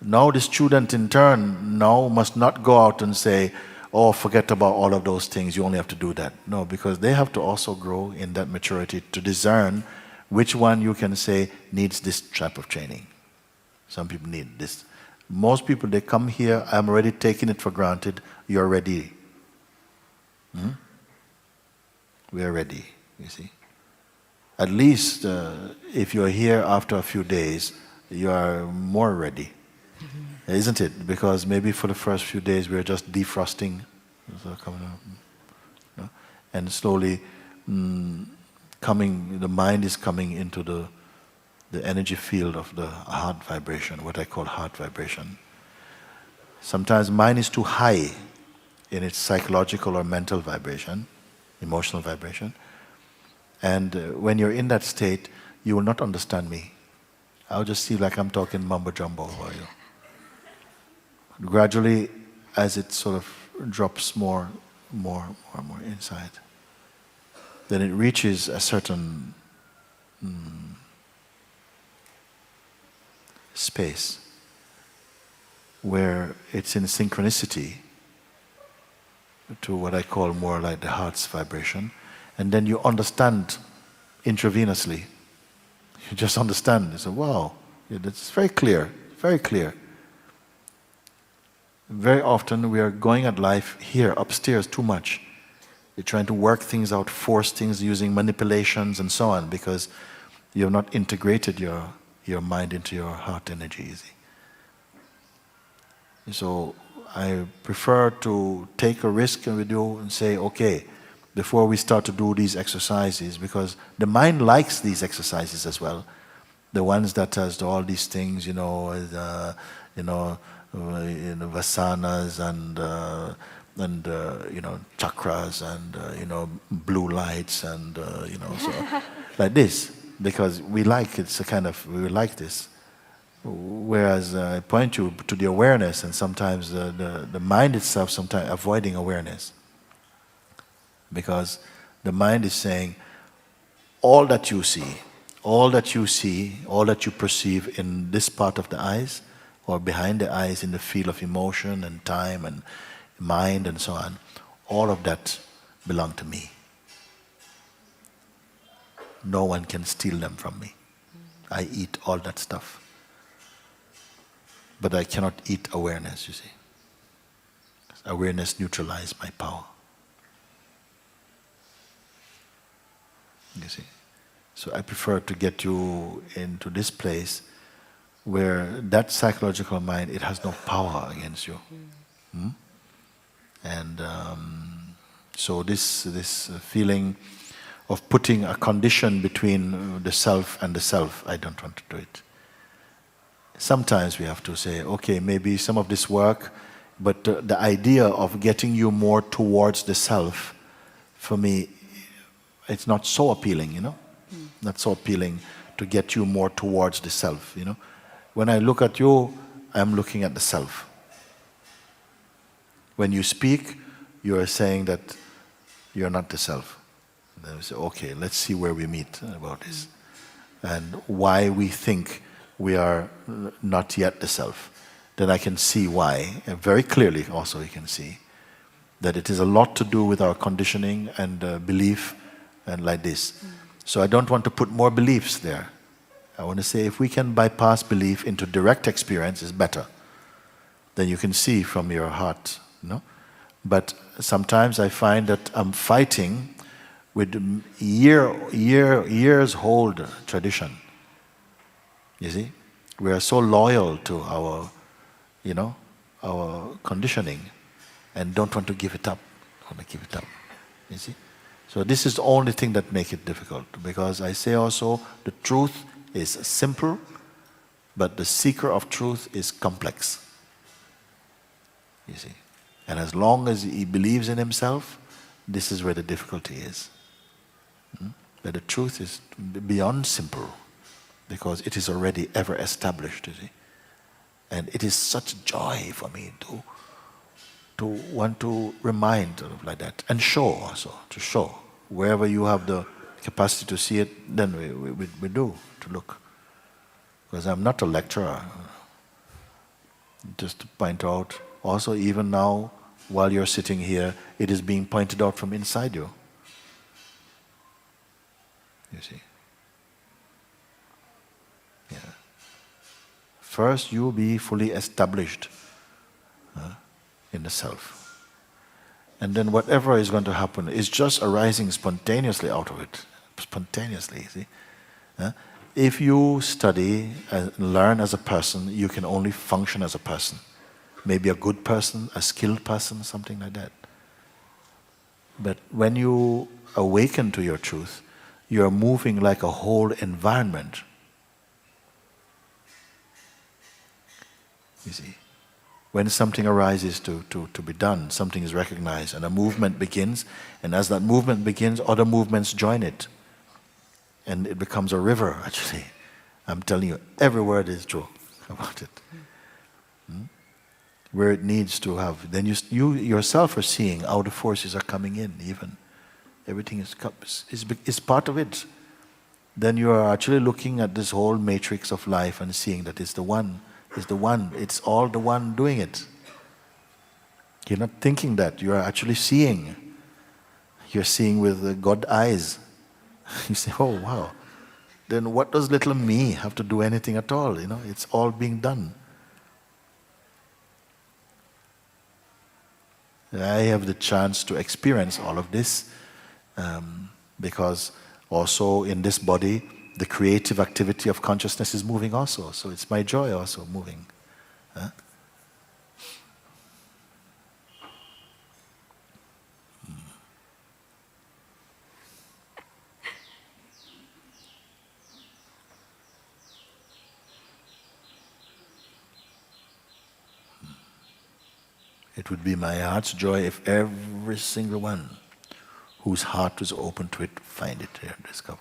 Now the student in turn now must not go out and say, oh, forget about all of those things, you only have to do that. No, because they have to also grow in that maturity to discern which one you can say needs this type of training. Some people need this. Most people, they come here, I'm already taking it for granted, you're ready. We are ready, you see. At least if you're here after a few days, you are more ready. Isn't it? Because maybe for the first few days we're just defrosting, and slowly the mind is coming into the energy field of the heart vibration, what I call heart vibration. Sometimes mind is too high in its psychological or mental vibration, emotional vibration, and when you're in that state, you will not understand me. I'll just see like I'm talking mumbo jumbo over you. Gradually, as it sort of drops more inside, then it reaches a certain space where it's in synchronicity to what I call more like the heart's vibration, and then you understand intravenously. You just understand. You say, wow, that's very clear, very clear. Very often we are going at life here, upstairs, too much. You're trying to work things out, force things using manipulations and so on, because you have not integrated your mind into your heart energy, you see. So I prefer to take a risk with you and say, okay, before we start to do these exercises, because the mind likes these exercises as well. The ones that has all these things, vasanas and chakras and blue lights and so like this, because we like it's a kind of we like this. Whereas I point you to the awareness, and sometimes the mind itself sometimes avoiding awareness, because the mind is saying all that you see, all that you perceive in this part of the eyes or behind the eyes in the field of emotion and time and mind and so on, all of that belong to me. No one can steal them from me. I eat all that stuff. But I cannot eat awareness, you see. Awareness neutralizes my power. You see. So I prefer to get you into this place where that psychological mind, it has no power against you. And so this feeling of putting a condition between the self and the self, I don't want to do it. Sometimes we have to say, okay, maybe some of this work, but the idea of getting you more towards the self, for me, it's not so appealing, Not so appealing to get you more towards the self, When I look at you, I'm looking at the self. When you speak, you are saying that you're not the self. And then we say, okay, let's see where we meet about this. And why we think we are not yet the self. Then I can see why, and very clearly also you can see, that it is a lot to do with our conditioning and belief and like this. So I don't want to put more beliefs there. I want to say if we can bypass belief into direct experience, is better. Then you can see from your heart, no? But sometimes I find that I'm fighting with years old tradition. You see, we are so loyal to our, our conditioning, and don't want to give it up. Don't want to give it up. You see, so this is the only thing that makes it difficult. Because I say also the truth is simple, but the seeker of truth is complex. You see, and as long as he believes in himself, this is where the difficulty is. But the truth is beyond simple, because it is already ever established, you see. And it is such joy for me to want to remind like that, and show also, to show. Wherever you have the capacity to see it, then we do, to look. Because I'm not a lecturer. Just to point out, also even now, while you're sitting here, it is being pointed out from inside you. You see. Yeah. First, you be fully established in the self. And then whatever is going to happen is just arising spontaneously out of it. Spontaneously, see? If you study and learn as a person, you can only function as a person. Maybe a good person, a skilled person, something like that. But when you awaken to your truth, you are moving like a whole environment. You see, when something arises to be done, something is recognized, and a movement begins, and as that movement begins, other movements join it. And it becomes a river, actually. I'm telling you, every word is true about it. Where it needs to have, then you yourself are seeing how the forces are coming in, even. Everything is part of it. Then you are actually looking at this whole matrix of life and seeing that it's the one, it's all the one doing it. You're not thinking that, you are actually seeing. You're seeing with the God eyes. You say, oh wow. Then what does little me have to do anything at all? It's all being done. I have the chance to experience all of this because also in this body, the creative activity of consciousness is moving also. So it's my joy also moving. It would be my heart's joy if every single one whose heart was open to it find it here and discover.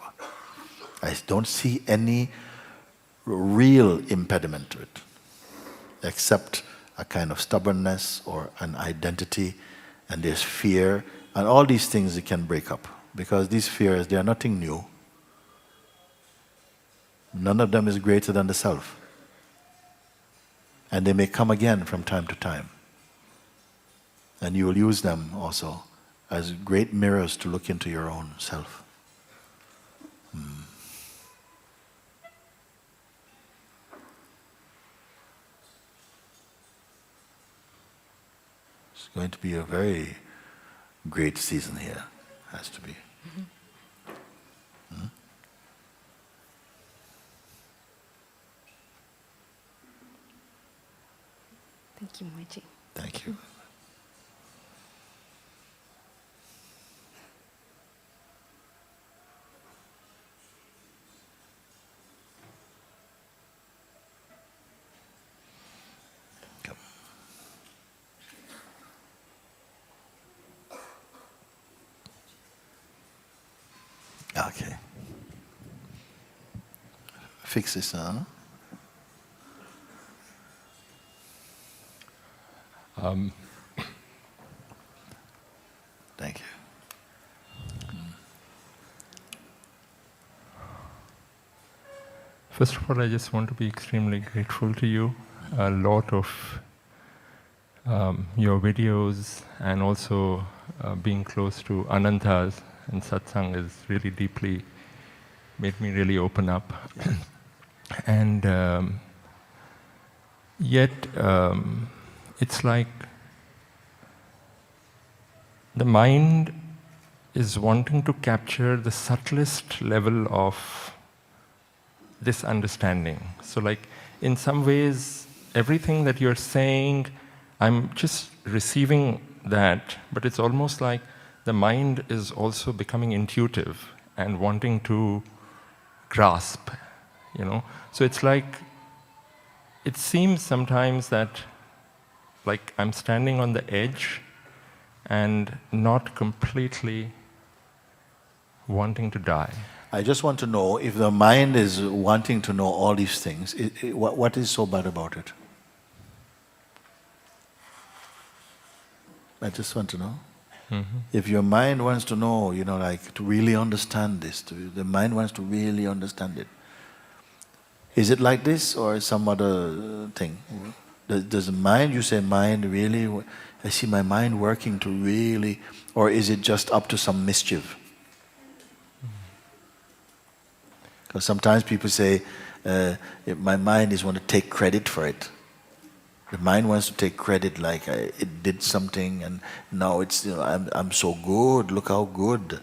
I don't see any real impediment to it, except a kind of stubbornness or an identity, and there's fear, and all these things you can break up, because these fears, they are nothing new. None of them is greater than the self. And they may come again from time to time. And you will use them also as great mirrors to look into your own self. It's going to be a very great season here. Has to be. Thank you, Maji. Thank you. Okay. Fix this, huh? Thank you. First of all, I just want to be extremely grateful to you. A lot of your videos and also being close to Anantas and satsang is really deeply made me really open up. And yet, it's like the mind is wanting to capture the subtlest level of this understanding. So like, in some ways, everything that you're saying, I'm just receiving that, but it's almost like the mind is also becoming intuitive and wanting to grasp, you know. So it's like, it seems sometimes that like I'm standing on the edge and not completely wanting to die. I just want to know, if the mind is wanting to know all these things, what is so bad about it? I just want to know. Mm-hmm. If your mind wants to know, you know, like to really understand this, the mind wants to really understand it. Is it like this or some other thing? Does the mind, you say mind really, I see my mind working to really, or is it just up to some mischief? Because sometimes people say, my mind is want to take credit for it. The mind wants to take credit, like it did something, and now it's, you know, I'm so good. Look how good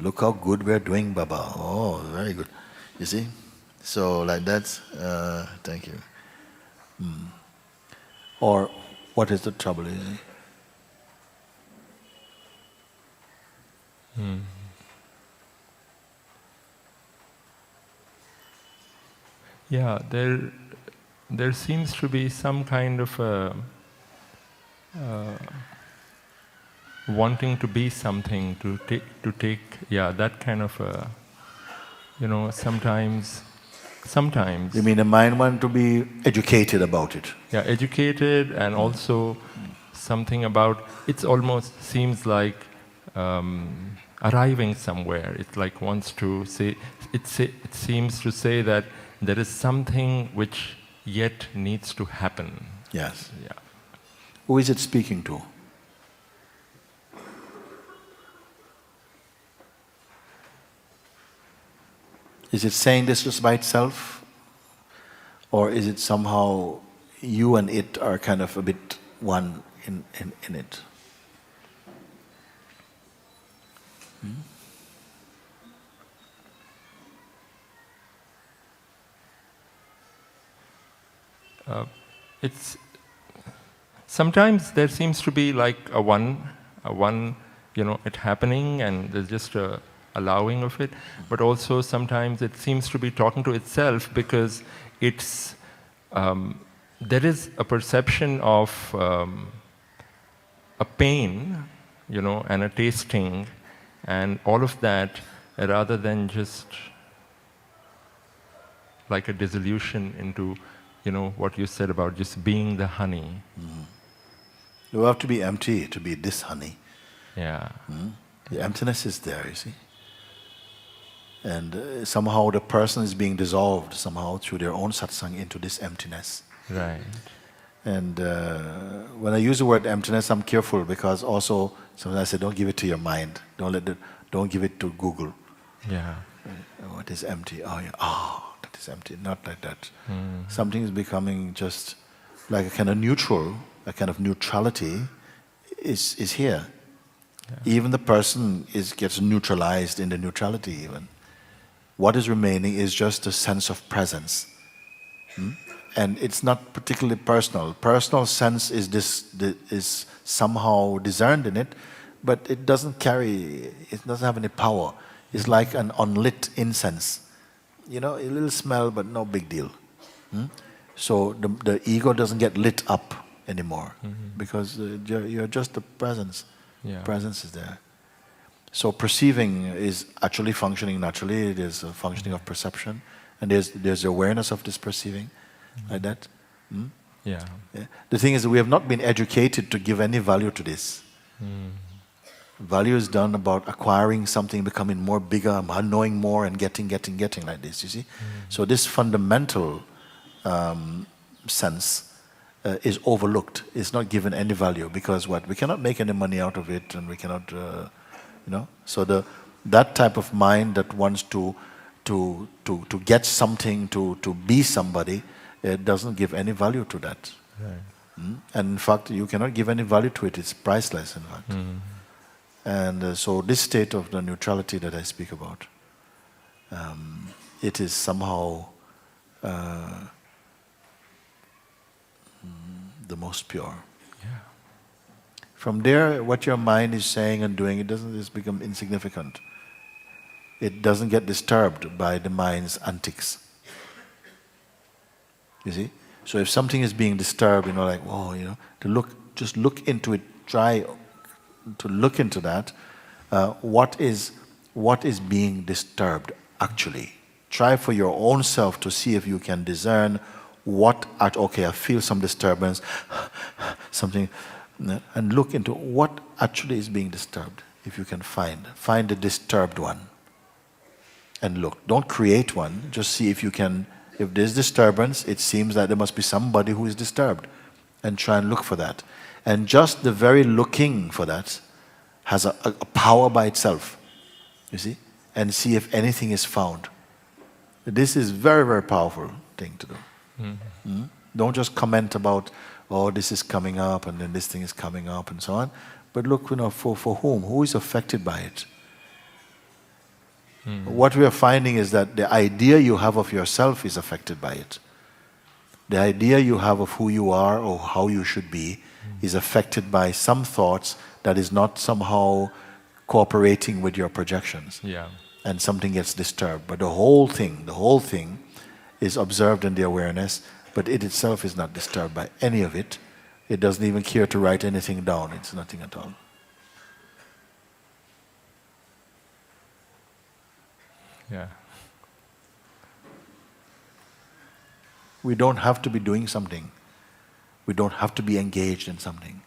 we're doing, Baba. Oh, very good. You see, so like that. Thank you. Or what is the trouble? Yeah, there seems to be some kind of wanting to be something, to take, yeah, that kind of, you know, sometimes. You mean the mind wants to be educated about it? Yeah, educated, and also something about, it almost seems like arriving somewhere. It like wants to say, it seems to say that there is something which yet needs to happen. Yes. Yeah. Who is it speaking to? Is it saying this just by itself? Or is it somehow you and it are kind of a bit one in it? It's sometimes there seems to be like a one, you know, it happening, and there's just a allowing of it. But also sometimes it seems to be talking to itself, because it's there is a perception of a pain, you know, and a tasting, and all of that, rather than just like a dissolution into, you know, what you said about just being the honey. You have to be empty to be this honey. Yeah. The emptiness is there, you see. And somehow the person is being dissolved somehow through their own satsang into this emptiness. Right. And when I use the word emptiness, I'm careful, because also sometimes I say, don't give it to your mind. Don't give it to Google. Yeah. What is empty? Oh, yeah. Oh, that is empty. Not like that. Something is becoming just like a kind of neutral, a kind of neutrality is here. Yeah. Even the person gets neutralized in the neutrality even. What is remaining is just a sense of presence. And it's not particularly personal. Personal sense is somehow discerned in it, but it doesn't have any power. It's like an unlit incense. You know, a little smell, but no big deal. So the ego doesn't get lit up anymore, because you're just the presence. Yeah. Presence is there. So perceiving is actually functioning naturally. There's a functioning of perception, and there's awareness of this perceiving, like that. Yeah. Yeah? The thing is, we have not been educated to give any value to this. Value is done about acquiring something, becoming more bigger, knowing more, and getting like this, you see? So this fundamental sense is overlooked. It's not given any value because what? We cannot make any money out of it, and we cannot, you know? So that type of mind that wants to get something, to be somebody, it doesn't give any value to that. Right. And in fact, you cannot give any value to it. It's priceless, in fact. And so this state of the neutrality that I speak about, it is somehow the most pure. Yeah. From there, what your mind is saying and doing, it doesn't just become insignificant. It doesn't get disturbed by the mind's antics. You see? So if something is being disturbed, you know, like, whoa, you know, just look into it, try to look into that. What is being disturbed actually? Try for your own self to see if you can discern okay, I feel some disturbance, something, and look into what actually is being disturbed. If you can find the disturbed one, and look. Don't create one. Just see if you can. If there's disturbance, it seems that there must be somebody who is disturbed, and try and look for that. And just the very looking for that has a power by itself, you see, and see if anything is found. This is very, very powerful thing to do. Don't just comment about, oh, this is coming up, and then this thing is coming up, and so on. But look, you know, for whom? Who is affected by it? What we are finding is that the idea you have of yourself is affected by it. The idea you have of who you are or how you should be is affected by some thoughts that is not somehow cooperating with your projections. Yeah. And something gets disturbed. But the whole thing is observed in the awareness, but it itself is not disturbed by any of it. It doesn't even care to write anything down. It's nothing at all. Yeah. We don't have to be doing something. We don't have to be engaged in something.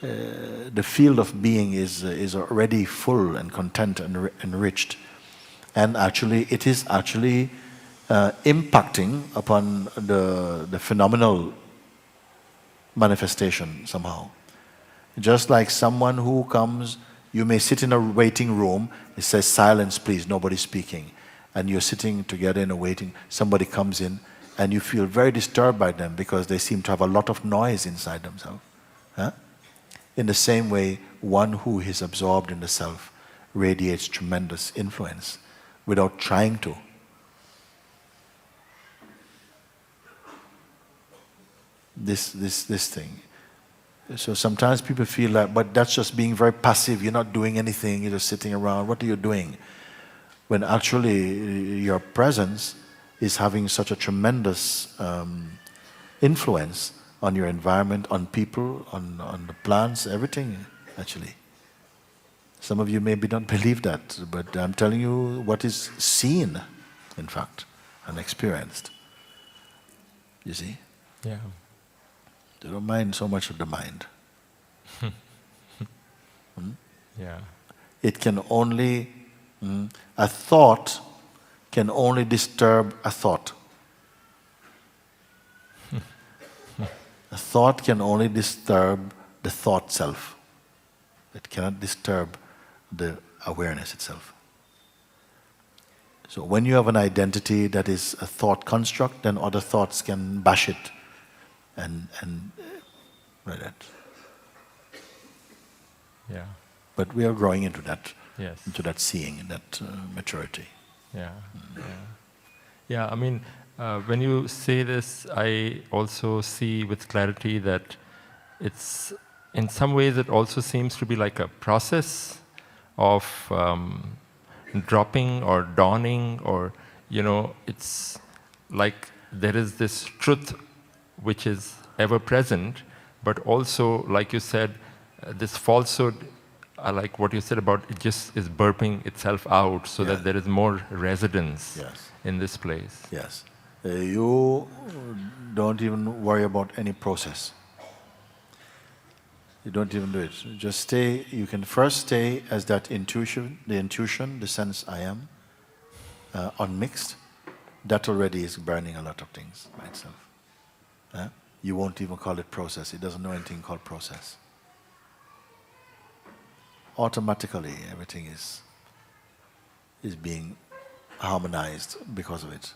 The field of being is already full and content and enriched. And actually, it is actually impacting upon the phenomenal manifestation somehow. Just like someone who comes, you may sit in a waiting room, it says silence please, nobody's speaking. And you're sitting together in a waiting, somebody comes in and you feel very disturbed by them because they seem to have a lot of noise inside themselves. Huh? In the same way, one who is absorbed in the self radiates tremendous influence without trying to. This thing. So sometimes people feel like, but that's just being very passive, you're not doing anything, you're just sitting around, what are you doing? When actually your presence is having such a tremendous influence on your environment, on people, on the plants, everything actually. Some of you maybe don't believe that, but I'm telling you what is seen, in fact, and experienced. You see? Yeah. They don't mind so much of the mind. Yeah. It can only, a thought can only disturb a thought. A thought can only disturb the thought self. It cannot disturb the awareness itself. So when you have an identity that is a thought construct, then other thoughts can bash it and like that. Yeah. But we are growing into that, Yes. into that seeing, that maturity. Yeah. Yeah. Yeah. I mean, when you say this, I also see with clarity that it's, in some ways, it also seems to be like a process of dropping or dawning, or, you know, it's like there is this truth which is ever present, but also, like you said, this falsehood, like what you said about it just is burping itself out so that there is more residence Yes. in this place. Yes. You don't even worry about any process. You don't even do it. Just stay. You can first stay as that intuition, the sense I am, unmixed. That already is burning a lot of things by itself. You won't even call it process. It doesn't know anything called process. Automatically, everything is being harmonized because of it.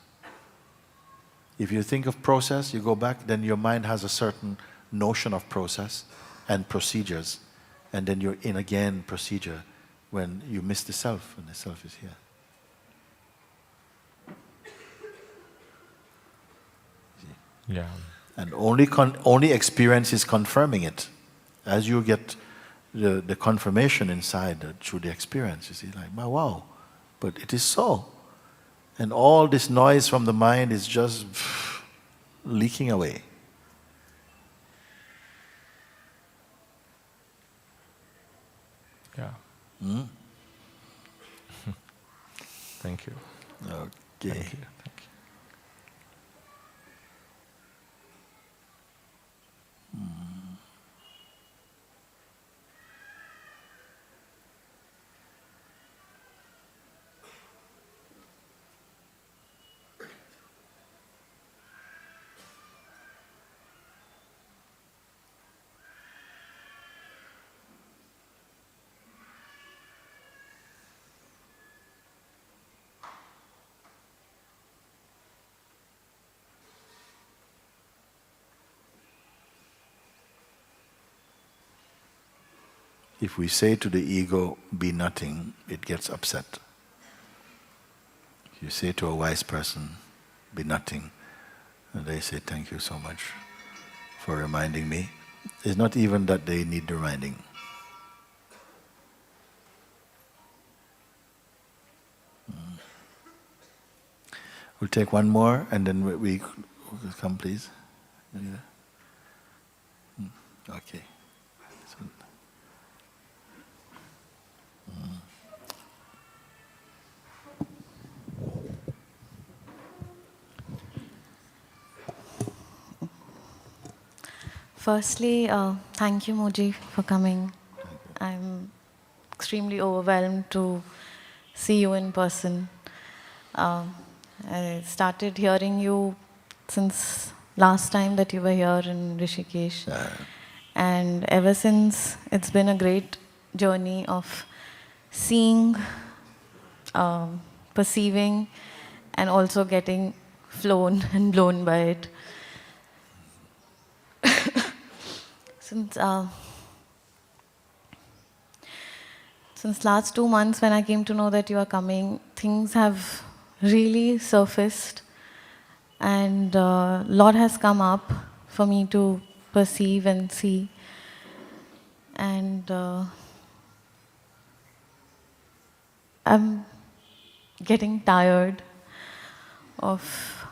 If you think of process, you go back, then your mind has a certain notion of process and procedures, and then you're in again procedure when you miss the self, and the self is here. Yeah. And only experience is confirming it. As you get the confirmation inside through the experience, you see, like, wow, but it is so. And all this noise from the mind is just leaking away. Yeah. Thank you. Okay. Thank you. Thank you. If we say to the ego, be nothing, it gets upset. If you say to a wise person, be nothing, and they say, thank you so much for reminding me. It's not even that they need the reminding. We'll take one more, and then we come, please. Okay. Firstly, thank you, Moji, for coming. I'm extremely overwhelmed to see you in person. I started hearing you since last time that you were here in Rishikesh. And ever since, it's been a great journey of seeing, perceiving, and also getting flown and blown by it. Since last 2 months when I came to know that you are coming, things have really surfaced, and a lot has come up for me to perceive and see. And I'm getting tired of,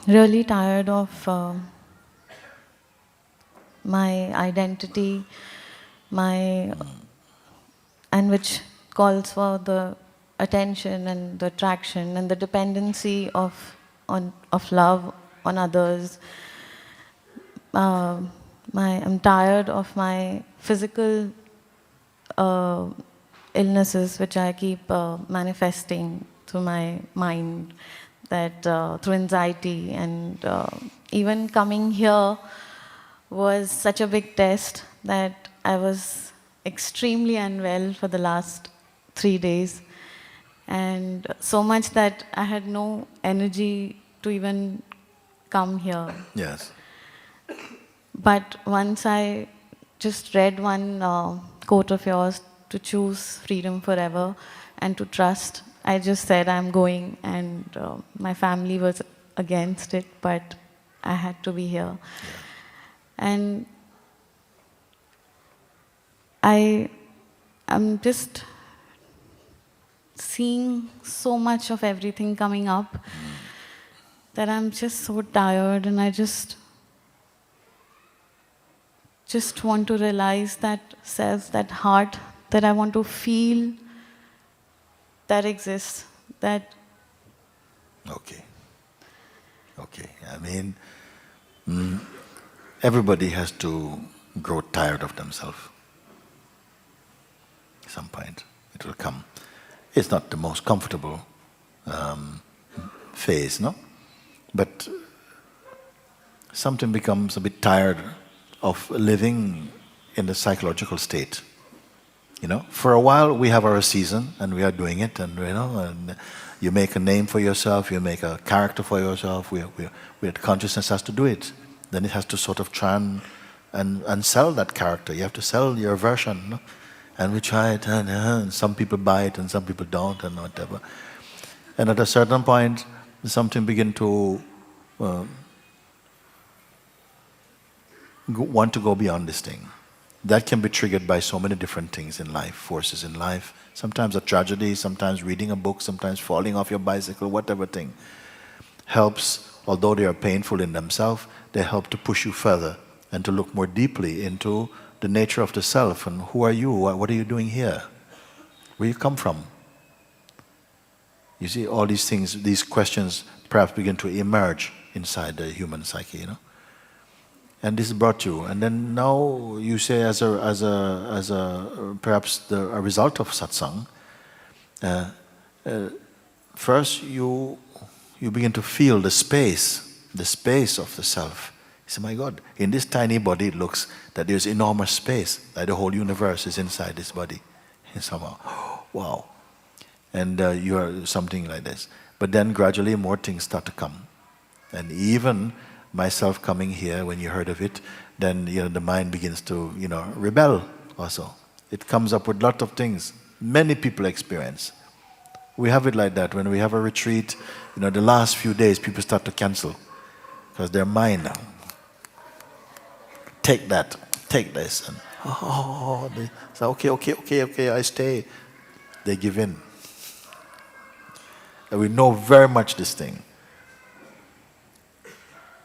really tired of my identity, and which calls for the attention and the attraction and the dependency of love on others. I'm tired of my physical illnesses, which I keep manifesting through my mind, that through anxiety, and even coming here was such a big test that I was extremely unwell for the last 3 days, and so much that I had no energy to even come here. Yes. But once I just read one quote of yours, to choose freedom forever and to trust, I just said I'm going, and my family was against it, but I had to be here. Yeah. And I'm just seeing so much of everything coming up that I'm just so tired, and I just want to realize that self, that heart, that I want to feel that exists, that... Okay. Okay, I mean, everybody has to grow tired of themselves. At some point, it will come. It's not the most comfortable phase, no? But something becomes a bit tired of living in the psychological state. You know, for a while we have our season and we are doing it, and and you make a name for yourself, you make a character for yourself. Consciousness has to do it. Then it has to sort of try and sell that character. You have to sell your version, no? And we try it, and some people buy it, and some people don't, and whatever. And at a certain point, something begin to want to go beyond this thing. That can be triggered by so many different things in life, forces in life. Sometimes a tragedy, sometimes reading a book, sometimes falling off your bicycle, whatever thing helps. Although they are painful in themselves, they help to push you further and to look more deeply into the nature of the self and who are you, what are you doing here, where you come from. You see, all these things, these questions perhaps begin to emerge inside the human psyche, And this brought you, and then now you say, as a perhaps a result of satsang, first you begin to feel the space of the self. You say, my God, in this tiny body it looks that there's enormous space, like the whole universe is inside this body. And somehow, wow. And you are something like this. But then gradually more things start to come. And even myself coming here, when you heard of it, then the mind begins to rebel also. It comes up with lot of things. Many people experience. We have it like that. When we have a retreat, the last few days people start to cancel because their mind, take that, take this, and they say, okay, I stay. They give in. And we know very much this thing.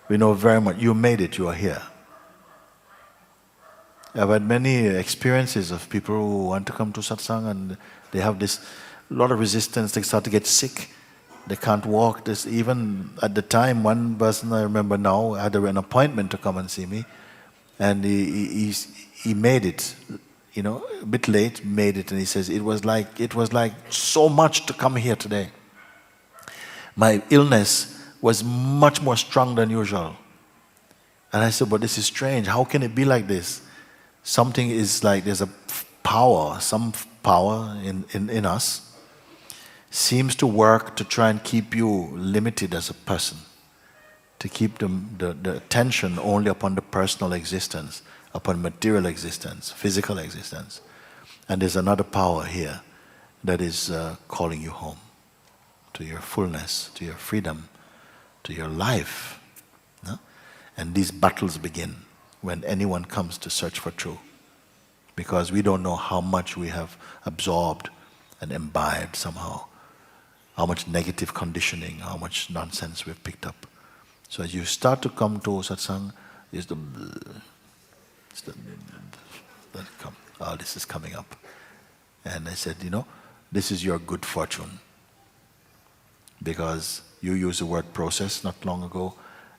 We know very much. You made it, you are here. I've had many experiences of people who want to come to satsang and they have this lot of resistance. They start to get sick. They can't walk. Even at the time, one person I remember now had an appointment to come and see me, and he made it. A bit late, made it, and he says it was like so much to come here today. My illness was much more strong than usual. And I said, but this is strange. How can it be like this? Something is like there's a power, some power in us seems to work to try and keep you limited as a person, to keep the attention only upon the personal existence, upon material existence, physical existence. And there's another power here that is calling you home to your fullness, to your freedom, to your life. No? And these battles begin when anyone comes to search for truth. Because we don't know how much we have absorbed and imbibed somehow. How much negative conditioning, how much nonsense we've picked up. So as you start to come to satsang, this is coming up. And I said, this is your good fortune. Because you used the word process not long ago.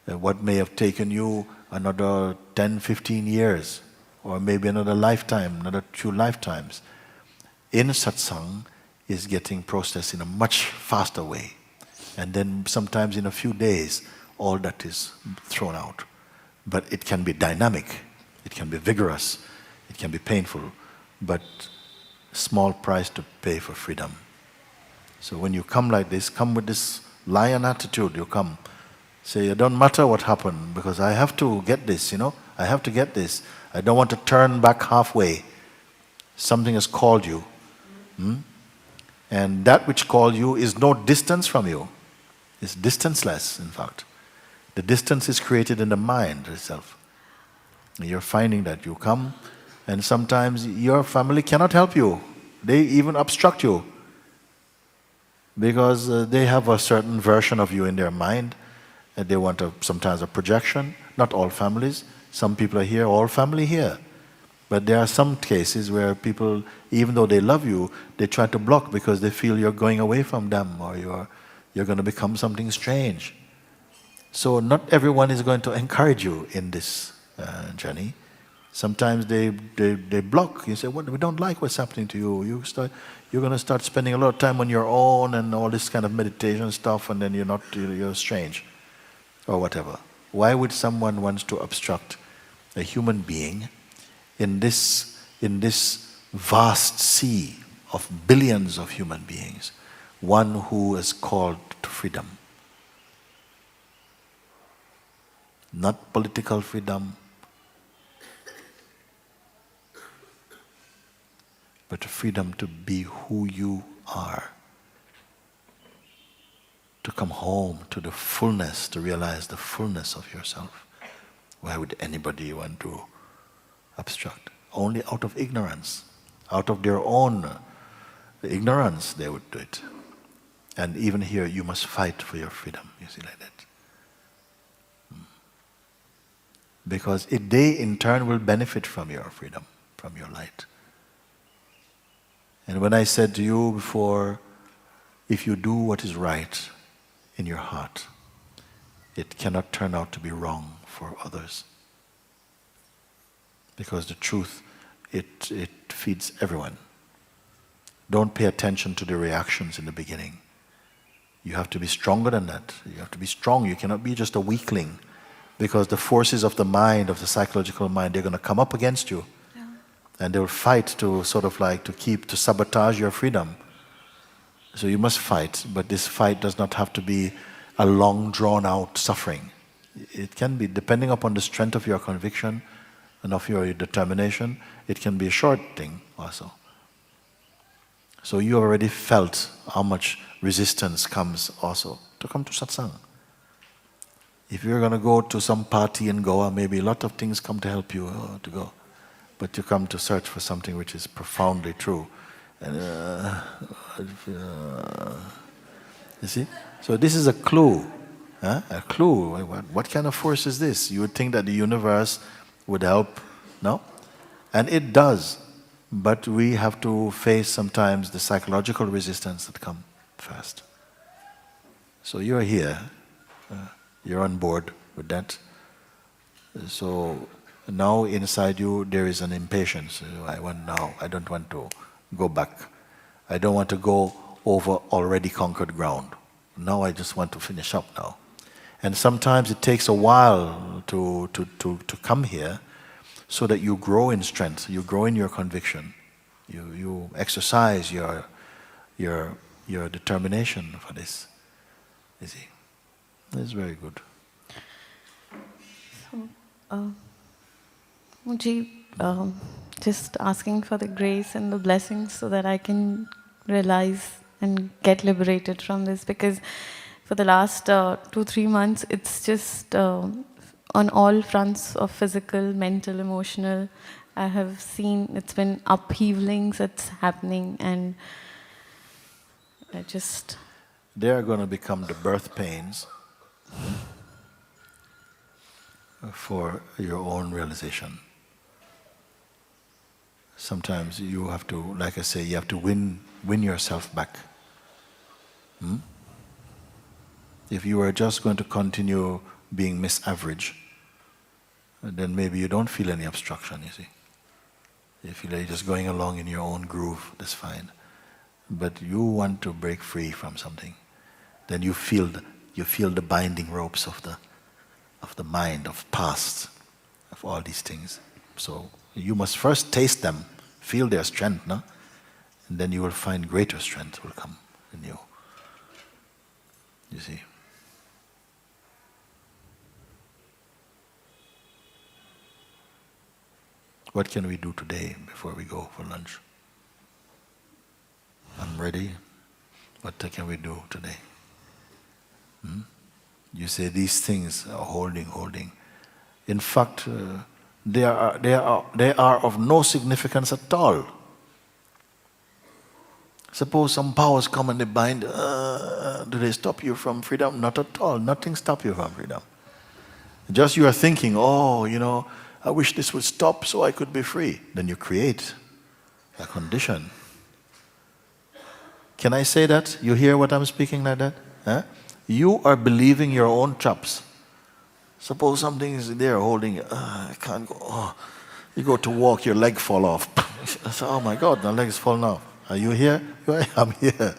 What may have taken you another 10, 15 years, or maybe another lifetime, another 2 lifetimes, in satsang is getting processed in a much faster way. And then sometimes in a few days, all that is thrown out. But it can be dynamic, it can be vigorous, it can be painful, but small price to pay for freedom. So when you come like this, come with this lion attitude. You come, say, it don't matter what happened because I have to get this, I have to get this. I don't want to turn back halfway. Something has called you. And that which called you is no distance from you. It's distanceless, in fact. The distance is created in the mind itself. And you're finding that you come, and sometimes your family cannot help you. They even obstruct you. Because they have a certain version of you in their mind, and they want sometimes a projection. Not all families. Some people are here, all family here. But there are some cases where people, even though they love you, they try to block because they feel you're going away from them or you're going to become something strange. So not everyone is going to encourage you in this journey. Sometimes they block. You say, "What? We don't like what's happening to you. You're going to start spending a lot of time on your own and all this kind of meditation stuff, and then you're strange, or whatever." Why would someone want to obstruct a human being in this vast sea of billions of human beings, one who is called to freedom? Not political freedom, but the freedom to be who you are, to come home to the fullness, to realize the fullness of yourself. Why would anybody want to obstruct? Only out of ignorance. Out of their own ignorance they would do it. And even here you must fight for your freedom, you see, like that. Because they in turn will benefit from your freedom, from your light. And when I said to you before, if you do what is right in your heart, it cannot turn out to be wrong for others. Because the truth, it feeds everyone. Don't pay attention to the reactions in the beginning. You have to be stronger than that. You have to be strong. You cannot be just a weakling. Because the forces of the mind, of the psychological mind, they're going to come up against you. Yeah. And they will fight to to sabotage your freedom. So you must fight, but this fight does not have to be a long drawn out suffering. It can be, depending upon the strength of your conviction and of your determination, it can be a short thing also. So you already felt how much resistance comes also to come to satsang. If you're going to go to some party in Goa, maybe a lot of things come to help you to go. But you come to search for something which is profoundly true. And, you see? So this is a clue. A clue. What kind of force is this? You would think that the universe would help. No? And it does. But we have to face sometimes the psychological resistance that come first. So you're here. You're on board with that. So now inside you there is an impatience. I want now. I don't want to go back. I don't want to go over already conquered ground. Now I just want to finish up now. And sometimes it takes a while to come here so that you grow in strength, you grow in your conviction. You exercise your determination for this. You see? That's very good. So, Muji, just asking for the grace and the blessings so that I can realize and get liberated from this, because for the last 2-3 months, it's just on all fronts of physical, mental, emotional. I have seen it's been upheavalings that's happening, and I just... They are going to become the birth pains for your own realization. Sometimes you have to, like I say, you have to win yourself back. If you are just going to continue being misaverage, then maybe you don't feel any obstruction, you see. If you're just going along in your own groove, that's fine. But you want to break free from something, then you feel the binding ropes of the mind, of past, of all these things. So you must first taste them, feel their strength, no? And then you will find greater strength will come in you. You see. What can we do today before we go for lunch? I'm ready. What can we do today? You say these things are holding. In fact, they are of no significance at all. Suppose some powers come and they bind. Do they stop you from freedom? Not at all. Nothing stops you from freedom. Just you are thinking, I wish this would stop so I could be free. Then you create a condition. Can I say that? You hear what I'm speaking like that? Huh? You are believing your own chops. Suppose something is there holding you. I can't go. Oh. You go to walk, your leg fall off. So, oh my God, my leg is falling off. Are you here? I'm here.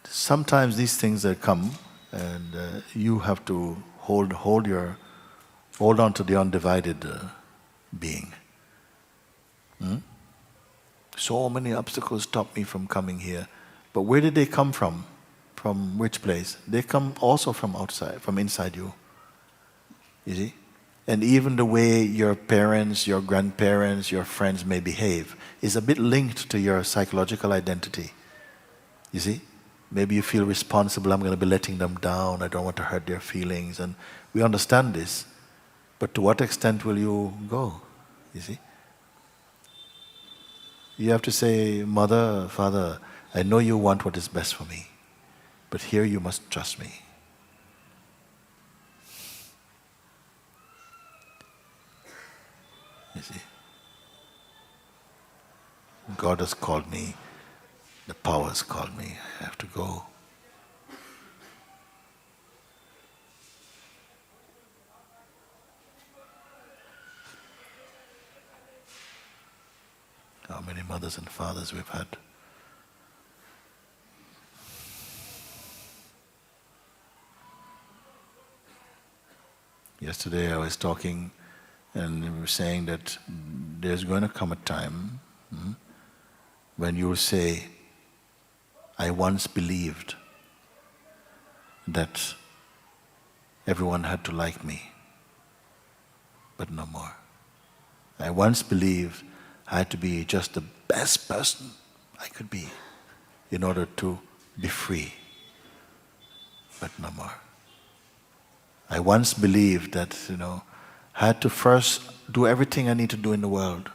Sometimes these things that come, and you have to hold on to the undivided being. So many obstacles stop me from coming here. But where did they come from? From which place? They come also from outside, from inside you. You see? And even the way your parents, your grandparents, your friends may behave is a bit linked to your psychological identity. You see? Maybe you feel responsible, I'm going to be letting them down, I don't want to hurt their feelings. And we understand this. But to what extent will you go? You see? You have to say, Mother, Father, I know you want what is best for me, but here you must trust me. You see? God has called me, the power has called me, I have to go. How many mothers and fathers we've had. Yesterday I was talking and we were saying that there's going to come a time when you will say, I once believed that everyone had to like me, but no more. I once believed I had to be just the best person I could be in order to be free, but no more. I once believed that, I had to first do everything I need to do in the world.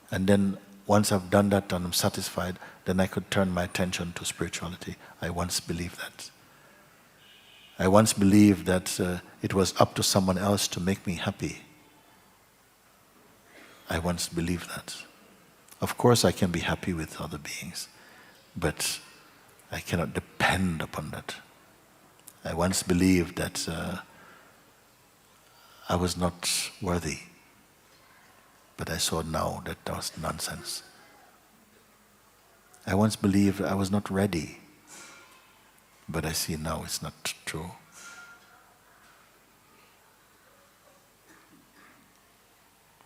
And then once I've done that and I'm satisfied, then I could turn my attention to spirituality. I once believed that. I once believed that it was up to someone else to make me happy. I once believed that. Of course I can be happy with other beings, but I cannot depend upon that. I once believed that I was not worthy, but I saw now that that was nonsense. I once believed I was not ready, but I see now it's not true.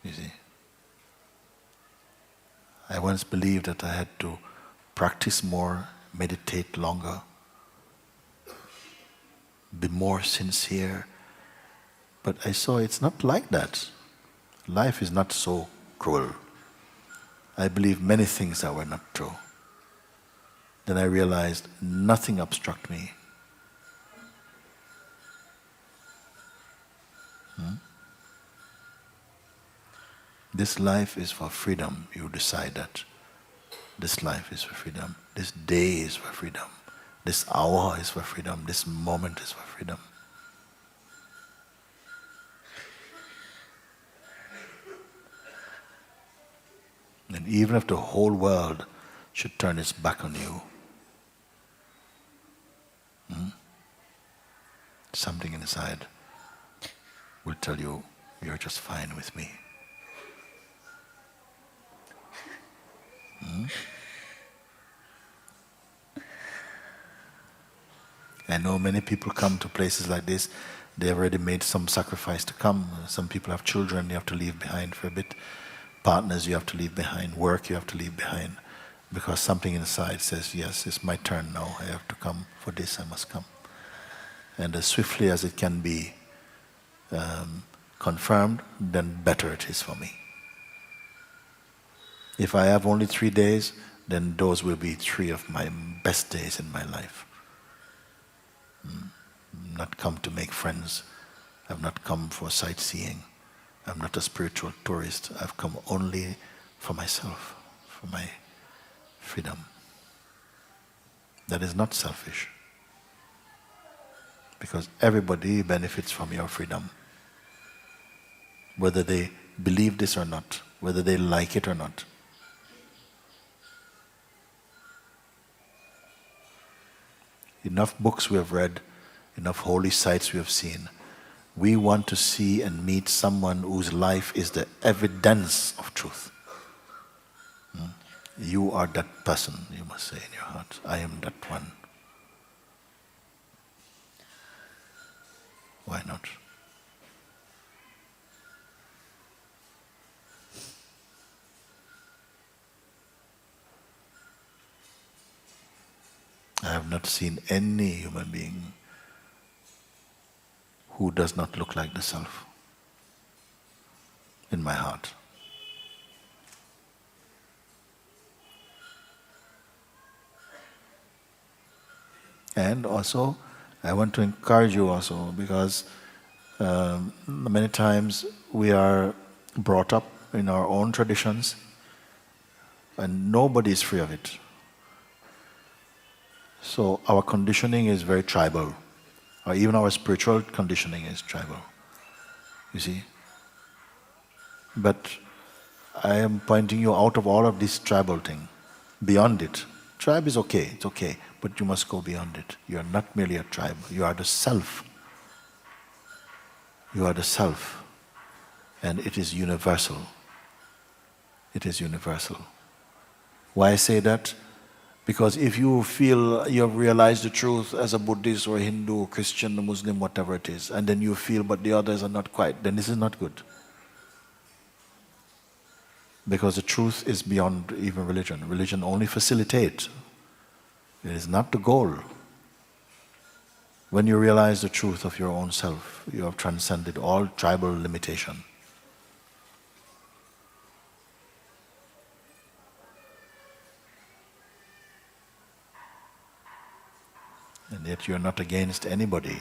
You see? I once believed that I had to practice more, meditate longer, be more sincere. But I saw it's not like that. Life is not so cruel. I believed many things that were not true. Then I realized nothing obstructs me. This life is for freedom. You decide that. This life is for freedom. This day is for freedom. This hour is for freedom. This moment is for freedom. And even if the whole world should turn its back on you, something inside will tell you, you're just fine with me. I know many people come to places like this, they have already made some sacrifice to come. Some people have children you have to leave behind for a bit. Partners you have to leave behind. Work you have to leave behind. Because something inside says, yes, it's my turn now. I have to come. For this I must come. And as swiftly as it can be confirmed, then better it is for me. If I have only 3 days, then those will be 3 of my best days in my life. I've not come to make friends. I've not come for sightseeing. I'm not a spiritual tourist. I've come only for myself, for my freedom. That is not selfish. Because everybody benefits from your freedom. Whether they believe this or not, whether they like it or not. enough books we have read, enough holy sites we have seen. We want to see and meet someone whose life is the evidence of truth. You are that person, you must say in your heart. I am that one. Why not? I have not seen any human being who does not look like the self in my heart. And also, I want to encourage you also, because many times we are brought up in our own traditions and nobody is free of it. So our conditioning is very tribal, or even our spiritual conditioning is tribal, you see. But I am pointing you out of all of this tribal thing, beyond it. Tribe is okay, it's okay, but you must go beyond it. You are not merely a tribe, you are the self. You are the self, and it is universal. It is universal. Why I say that? Because if you feel you have realized the truth as a Buddhist or a Hindu, Christian, Muslim, whatever it is, and then you feel but the others are not quite, then this is not good. Because the truth is beyond even religion. Religion only facilitates. It is not the goal. When you realize the truth of your own self, you have transcended all tribal limitation. And yet you are not against anybody.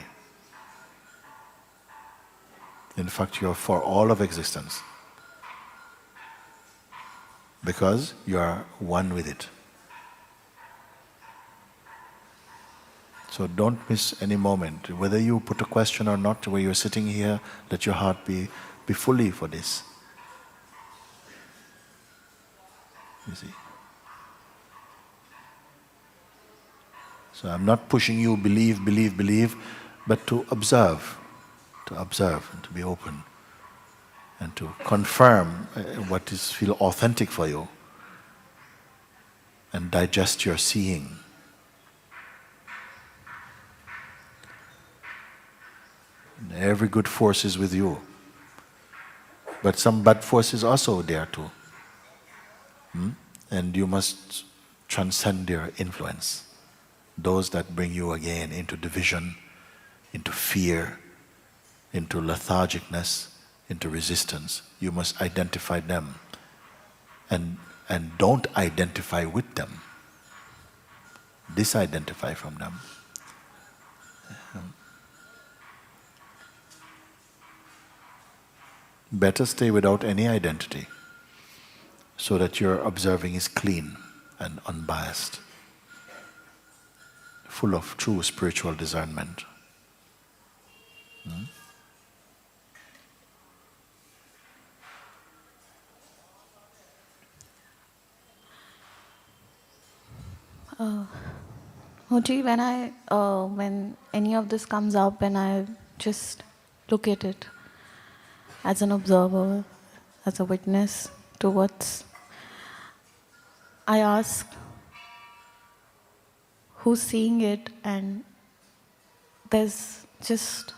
In fact, you are for all of existence. Because you are one with it. So don't miss any moment. Whether you put a question or not, where you're sitting here, let your heart be fully for this. You see. So I'm not pushing you, believe, believe, believe, but to observe and to be open. And to confirm what is feel authentic for you, and digest your seeing. And every good force is with you, but some bad force is also there too. And you must transcend their influence. Those that bring you again into division, into fear, into lethargicness, into resistance. You must identify them and don't identify with them. Disidentify from them. Better stay without any identity so that your observing is clean and unbiased, full of true spiritual discernment. Moji, when any of this comes up and I just look at it as an observer, as a witness to I ask, who's seeing it? And there's just,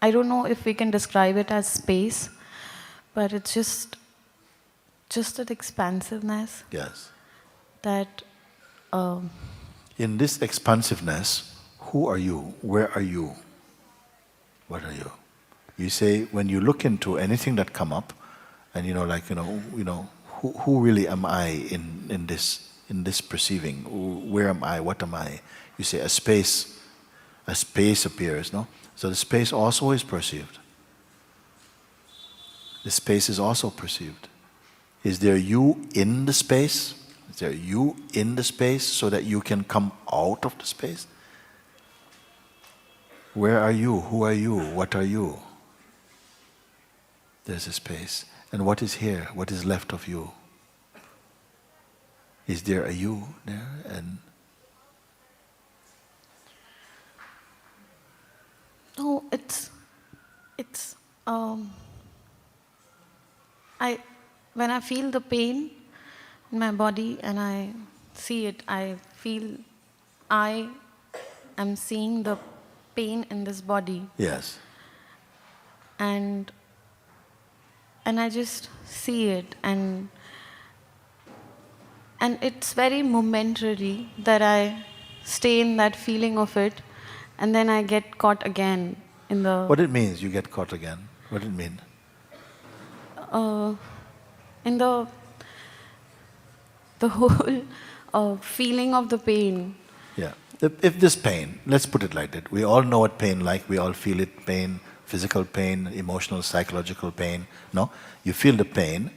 I don't know if we can describe it as space, but it's just an expansiveness. Yes. That in this expansiveness, who are you? Where are you? What are you? You say, when you look into anything that come up, and who really am I in this perceiving? Where am I? What am I? You say a space appears, no? So the space also is perceived. The space is also perceived. Is there you in the space? Is there you in the space so that you can come out of the space? Where are you? Who are you? What are you? There's a space. And what is here? What is left of you? Is there a you there? And it's when I feel the pain in my body and I see it, I feel I am seeing the pain in this body. Yes. And I just see it, and it's very momentary that I stay in that feeling of it, and then I get caught again in the What it means, you get caught again? What did it mean? in the whole feeling of the pain. Yeah. If this pain, let's put it like that. We all know what pain like. We all feel it, pain, physical pain, emotional, psychological pain. No? You feel the pain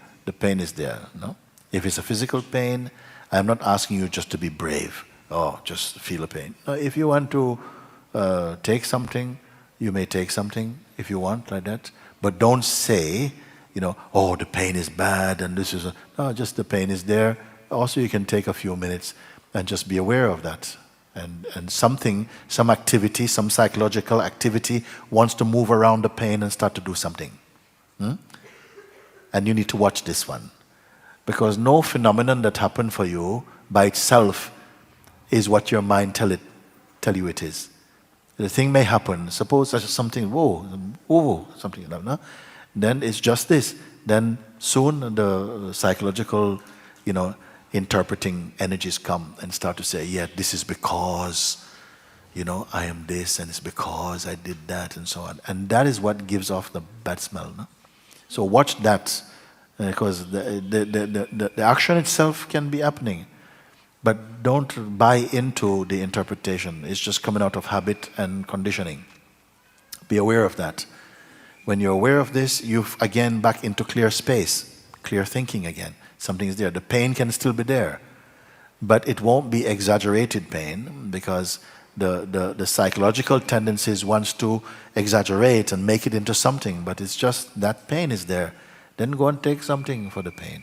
is there. No? If it's a physical pain, I'm not asking you just to be brave. Oh, just feel the pain. No, if you want to take something, you may take something if you want, like that. But don't say, oh, the pain is bad and this is no, just the pain is there. Also, you can take a few minutes and just be aware of that. And some activity, some psychological activity wants to move around the pain and start to do something. And you need to watch this one. Because no phenomenon that happened for you by itself is what your mind tell you it is. The thing may happen. Suppose there's something, whoa, something like that. No? Then it's just this. Then soon the psychological, interpreting energies come and start to say, yeah, this is because, I am this, and it's because I did that, and so on. And that is what gives off the bad smell. No? So watch that, because the action itself can be happening. But don't buy into the interpretation. It's just coming out of habit and conditioning. Be aware of that. When you're aware of this, you're again back into clear space, clear thinking again. Something is there. The pain can still be there, but it won't be exaggerated pain, because the psychological tendencies wants to exaggerate and make it into something, but it's just that pain is there. Then go and take something for the pain.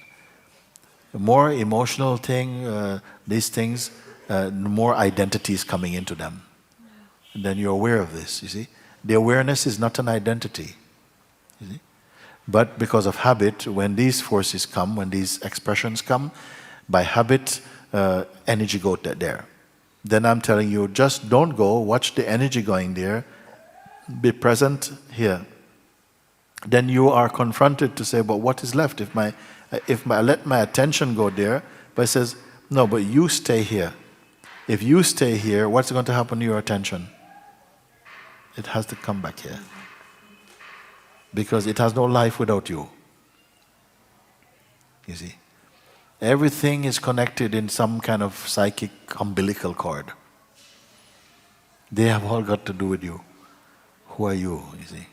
The more emotional thing, these things, the more identity is coming into them. And then you're aware of this, you see. The awareness is not an identity, you see. But because of habit, when these forces come, when these expressions come, by habit, energy goes there. Then I'm telling you, just don't go, watch the energy going there, be present here. Then you are confronted to say, but what is left? If I let my attention go there, but it says, no, but you stay here. If you stay here, what's going to happen to your attention? It has to come back here. Because it has no life without you. You see? Everything is connected in some kind of psychic umbilical cord. They have all got to do with you. Who are you see?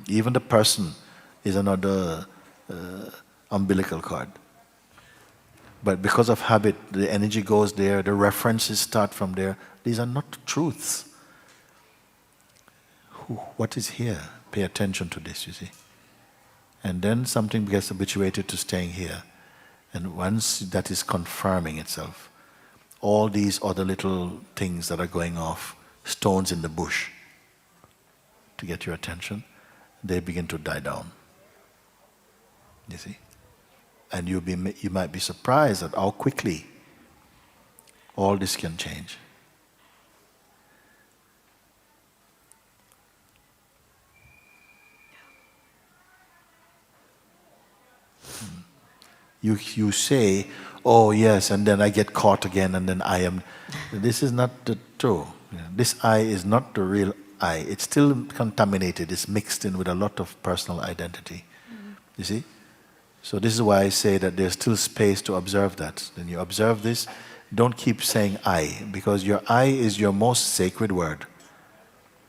Even the person is another umbilical cord. But because of habit, the energy goes there, the references start from there. These are not truths. What is here? Pay attention to this, you see. And then something gets habituated to staying here. And once that is confirming itself, all these other little things that are going off, stones in the bush, to get your attention, they begin to die down. You see? And you might be surprised at how quickly all this can change. You say, oh yes, and then I get caught again, and then I am. This is not the true. This I is not the real I. It's still contaminated. It's mixed in with a lot of personal identity. You see? So this is why I say that there's still space to observe that. When you observe this, don't keep saying I, because your I is your most sacred word.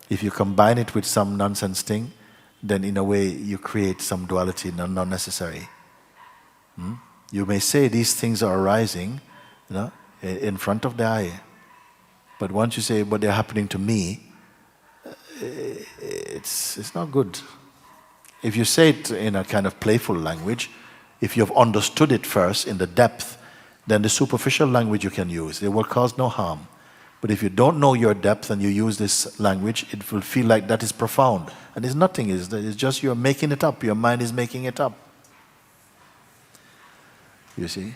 If you combine it with some nonsense thing, then in a way you create some duality not necessary. You may say these things are arising, in front of the I. But once you say, but they're happening to me, it's not good. If you say it in a kind of playful language, if you have understood it first in the depth, then the superficial language you can use. It will cause no harm. But if you don't know your depth and you use this language, it will feel like that is profound. And it's nothing, it's just you're making it up. Your mind is making it up. You see?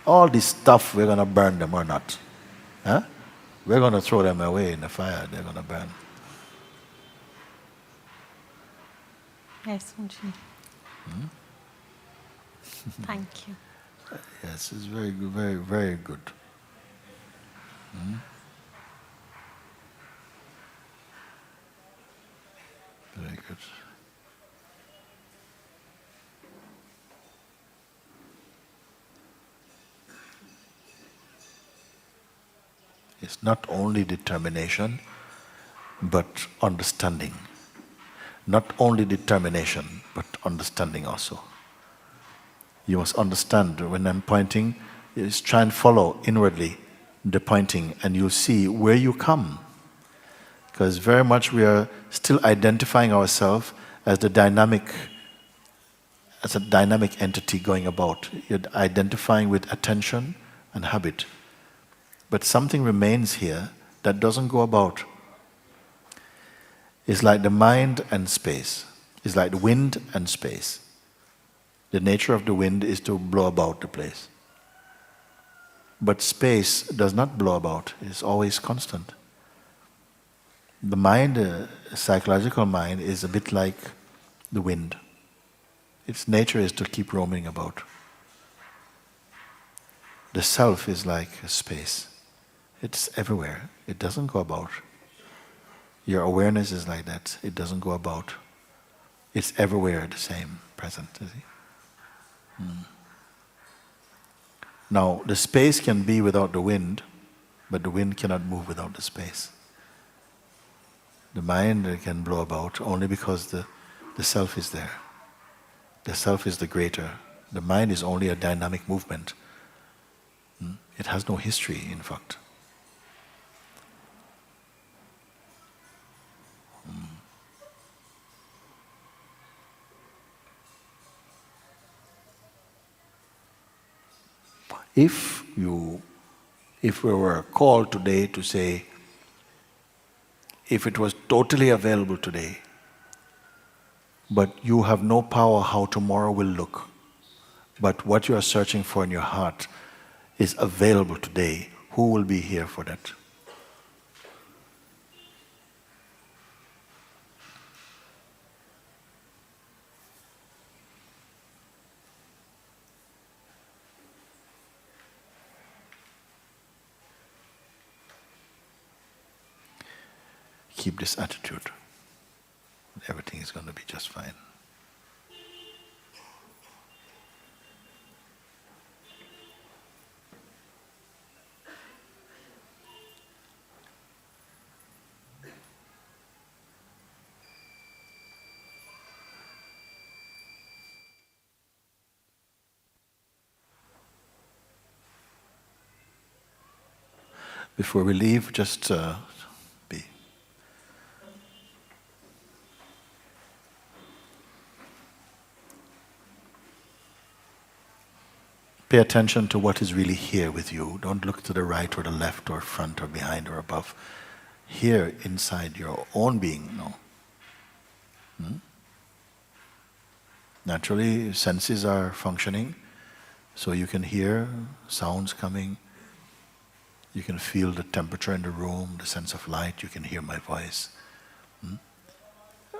All this stuff, we're going to burn them or not. Huh? We're going to throw them away in the fire. They're going to burn. Yes, Swamiji. Thank you. Yes, it's very good, very, very good. Very good. It's not only determination, but understanding. Not only determination, but understanding also. You must understand when I'm pointing, is try and follow inwardly the pointing, and you'll see where you come. Because very much we are still identifying ourselves as a dynamic entity going about. You're identifying with attention and habit. But something remains here that doesn't go about. It's like the mind and space. It's like the wind and space. The nature of the wind is to blow about the place. But space does not blow about, it's always constant. The mind, psychological mind, is a bit like the wind. Its nature is to keep roaming about. The self is like a space. It's everywhere. It doesn't go about. Your awareness is like that. It doesn't go about. It's everywhere the same, present. You see? Now, the space can be without the wind, but the wind cannot move without the space. The mind can blow about only because the self is there. The self is the greater. The mind is only a dynamic movement. It has no history, in fact. If we were called today to say, if it was totally available today, but you have no power how tomorrow will look, but what you are searching for in your heart is available today, who will be here for that? Keep this attitude. Everything is going to be just fine. Before we leave, just be. Pay attention to what is really here with you. Don't look to the right or the left or front or behind or above. Here inside your own being, no. Naturally, senses are functioning, so you can hear sounds coming. You can feel the temperature in the room, the sense of light. You can hear my voice.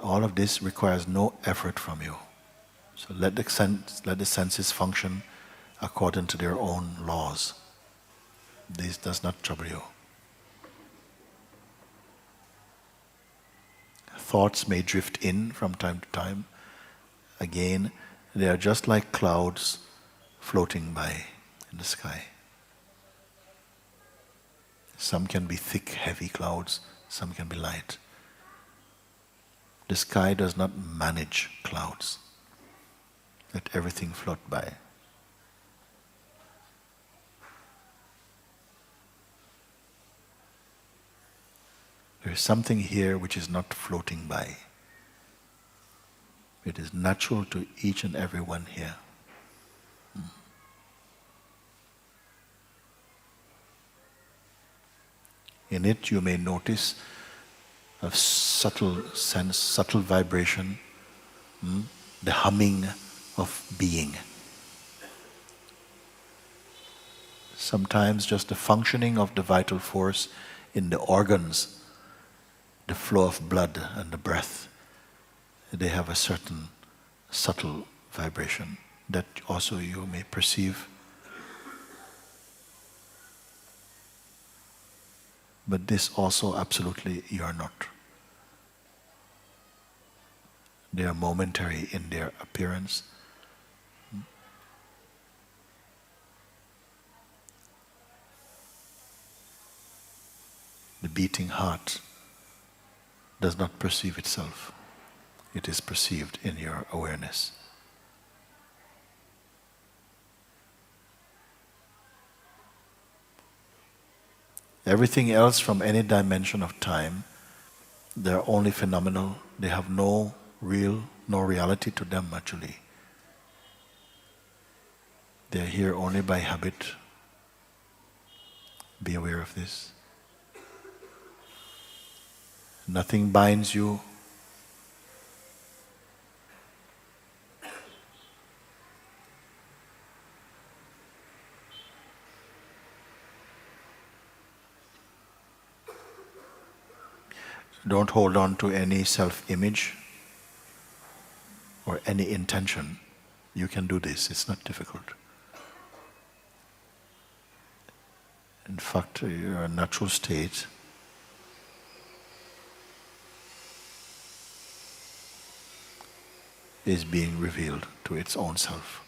All of this requires no effort from you. So let the senses function according to their own laws. This does not trouble you. Thoughts may drift in from time to time. Again, they are just like clouds floating by in the sky. Some can be thick, heavy clouds, some can be light. The sky does not manage clouds. Let everything float by. There is something here which is not floating by. It is natural to each and every one here. In it you may notice a subtle sense, subtle vibration, the humming of being. Sometimes just the functioning of the vital force in the organs, the flow of blood and the breath, they have a certain subtle vibration that also you may perceive. But this also absolutely you are not. They are momentary in their appearance. The beating heart does not perceive itself. It is perceived in your awareness. Everything else from any dimension of time, they are only phenomenal. They have no reality to them actually. They are here only by habit. Be aware of this. Nothing binds you. Don't hold on to any self-image or any intention. You can do this, it's not difficult. In fact, your natural state is being revealed to its own self.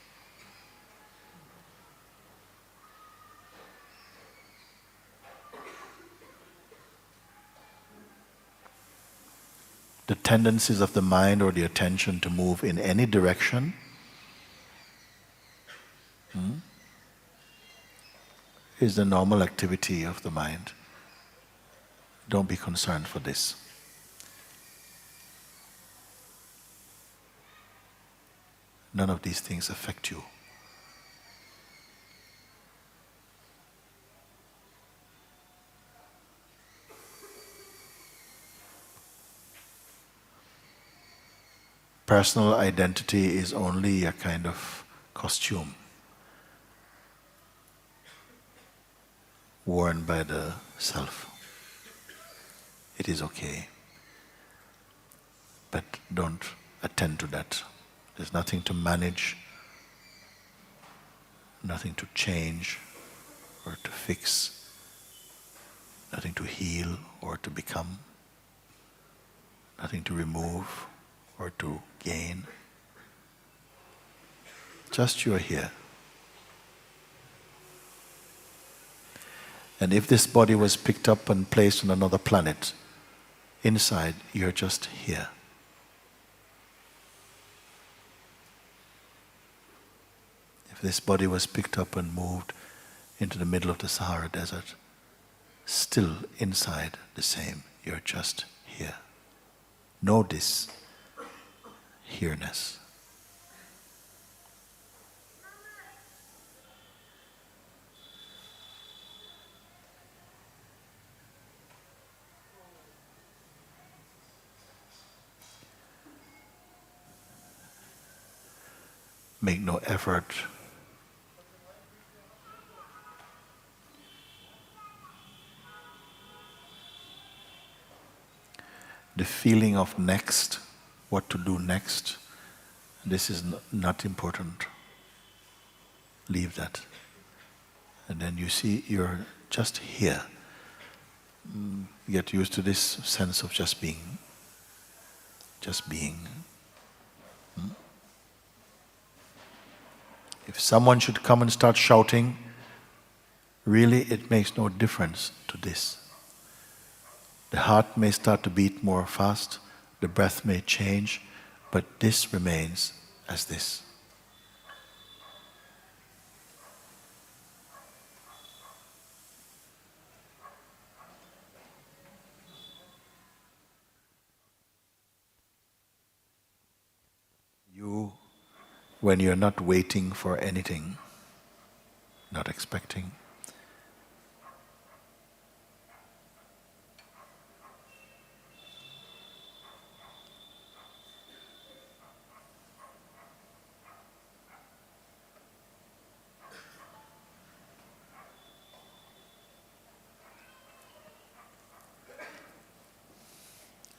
The tendencies of the mind or the attention to move in any direction is the normal activity of the mind. Don't be concerned for this. None of these things affect you. Personal identity is only a kind of costume worn by the self. It is okay, but don't attend to that. There's nothing to manage, nothing to change or to fix, nothing to heal or to become, nothing to remove or to gain. Just you are here. And if this body was picked up and placed on another planet, inside you're just here. If this body was picked up and moved into the middle of the Sahara Desert, still inside the same, you're just here. Know this here-ness. Make no effort. The feeling of next, what to do next, this is not important. Leave that. And then you see you're just here. Get used to this sense of just being. Just being. If someone should come and start shouting, really it makes no difference to this. The heart may start to beat more fast, the breath may change, but this remains as this. You, when you're not waiting for anything, not expecting,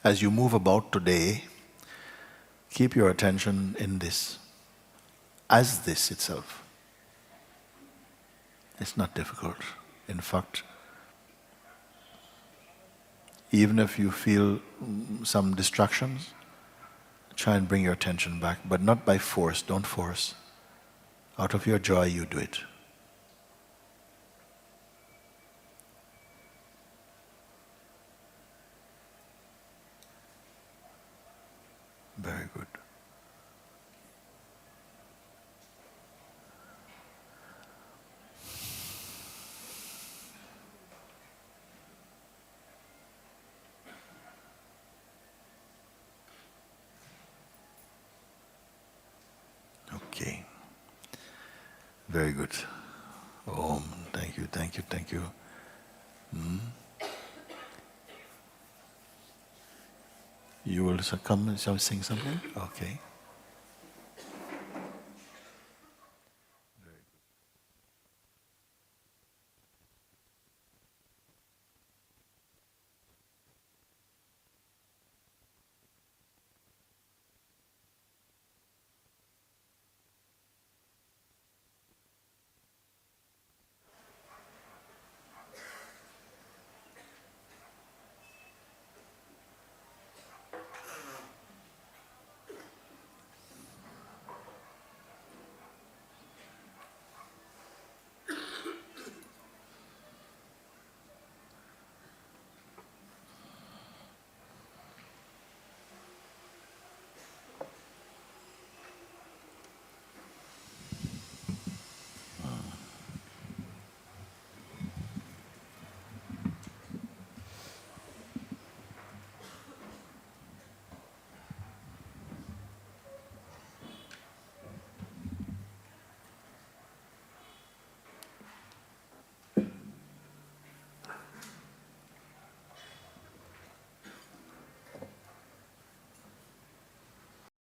as you move about today, keep your attention in this, as this itself. It's not difficult. In fact, even if you feel some distractions, try and bring your attention back, but not by force. Don't force. Out of your joy, you do it. Very good. Okay. Very good. Om. Thank you, thank you, thank you. You will come and sing something? Okay.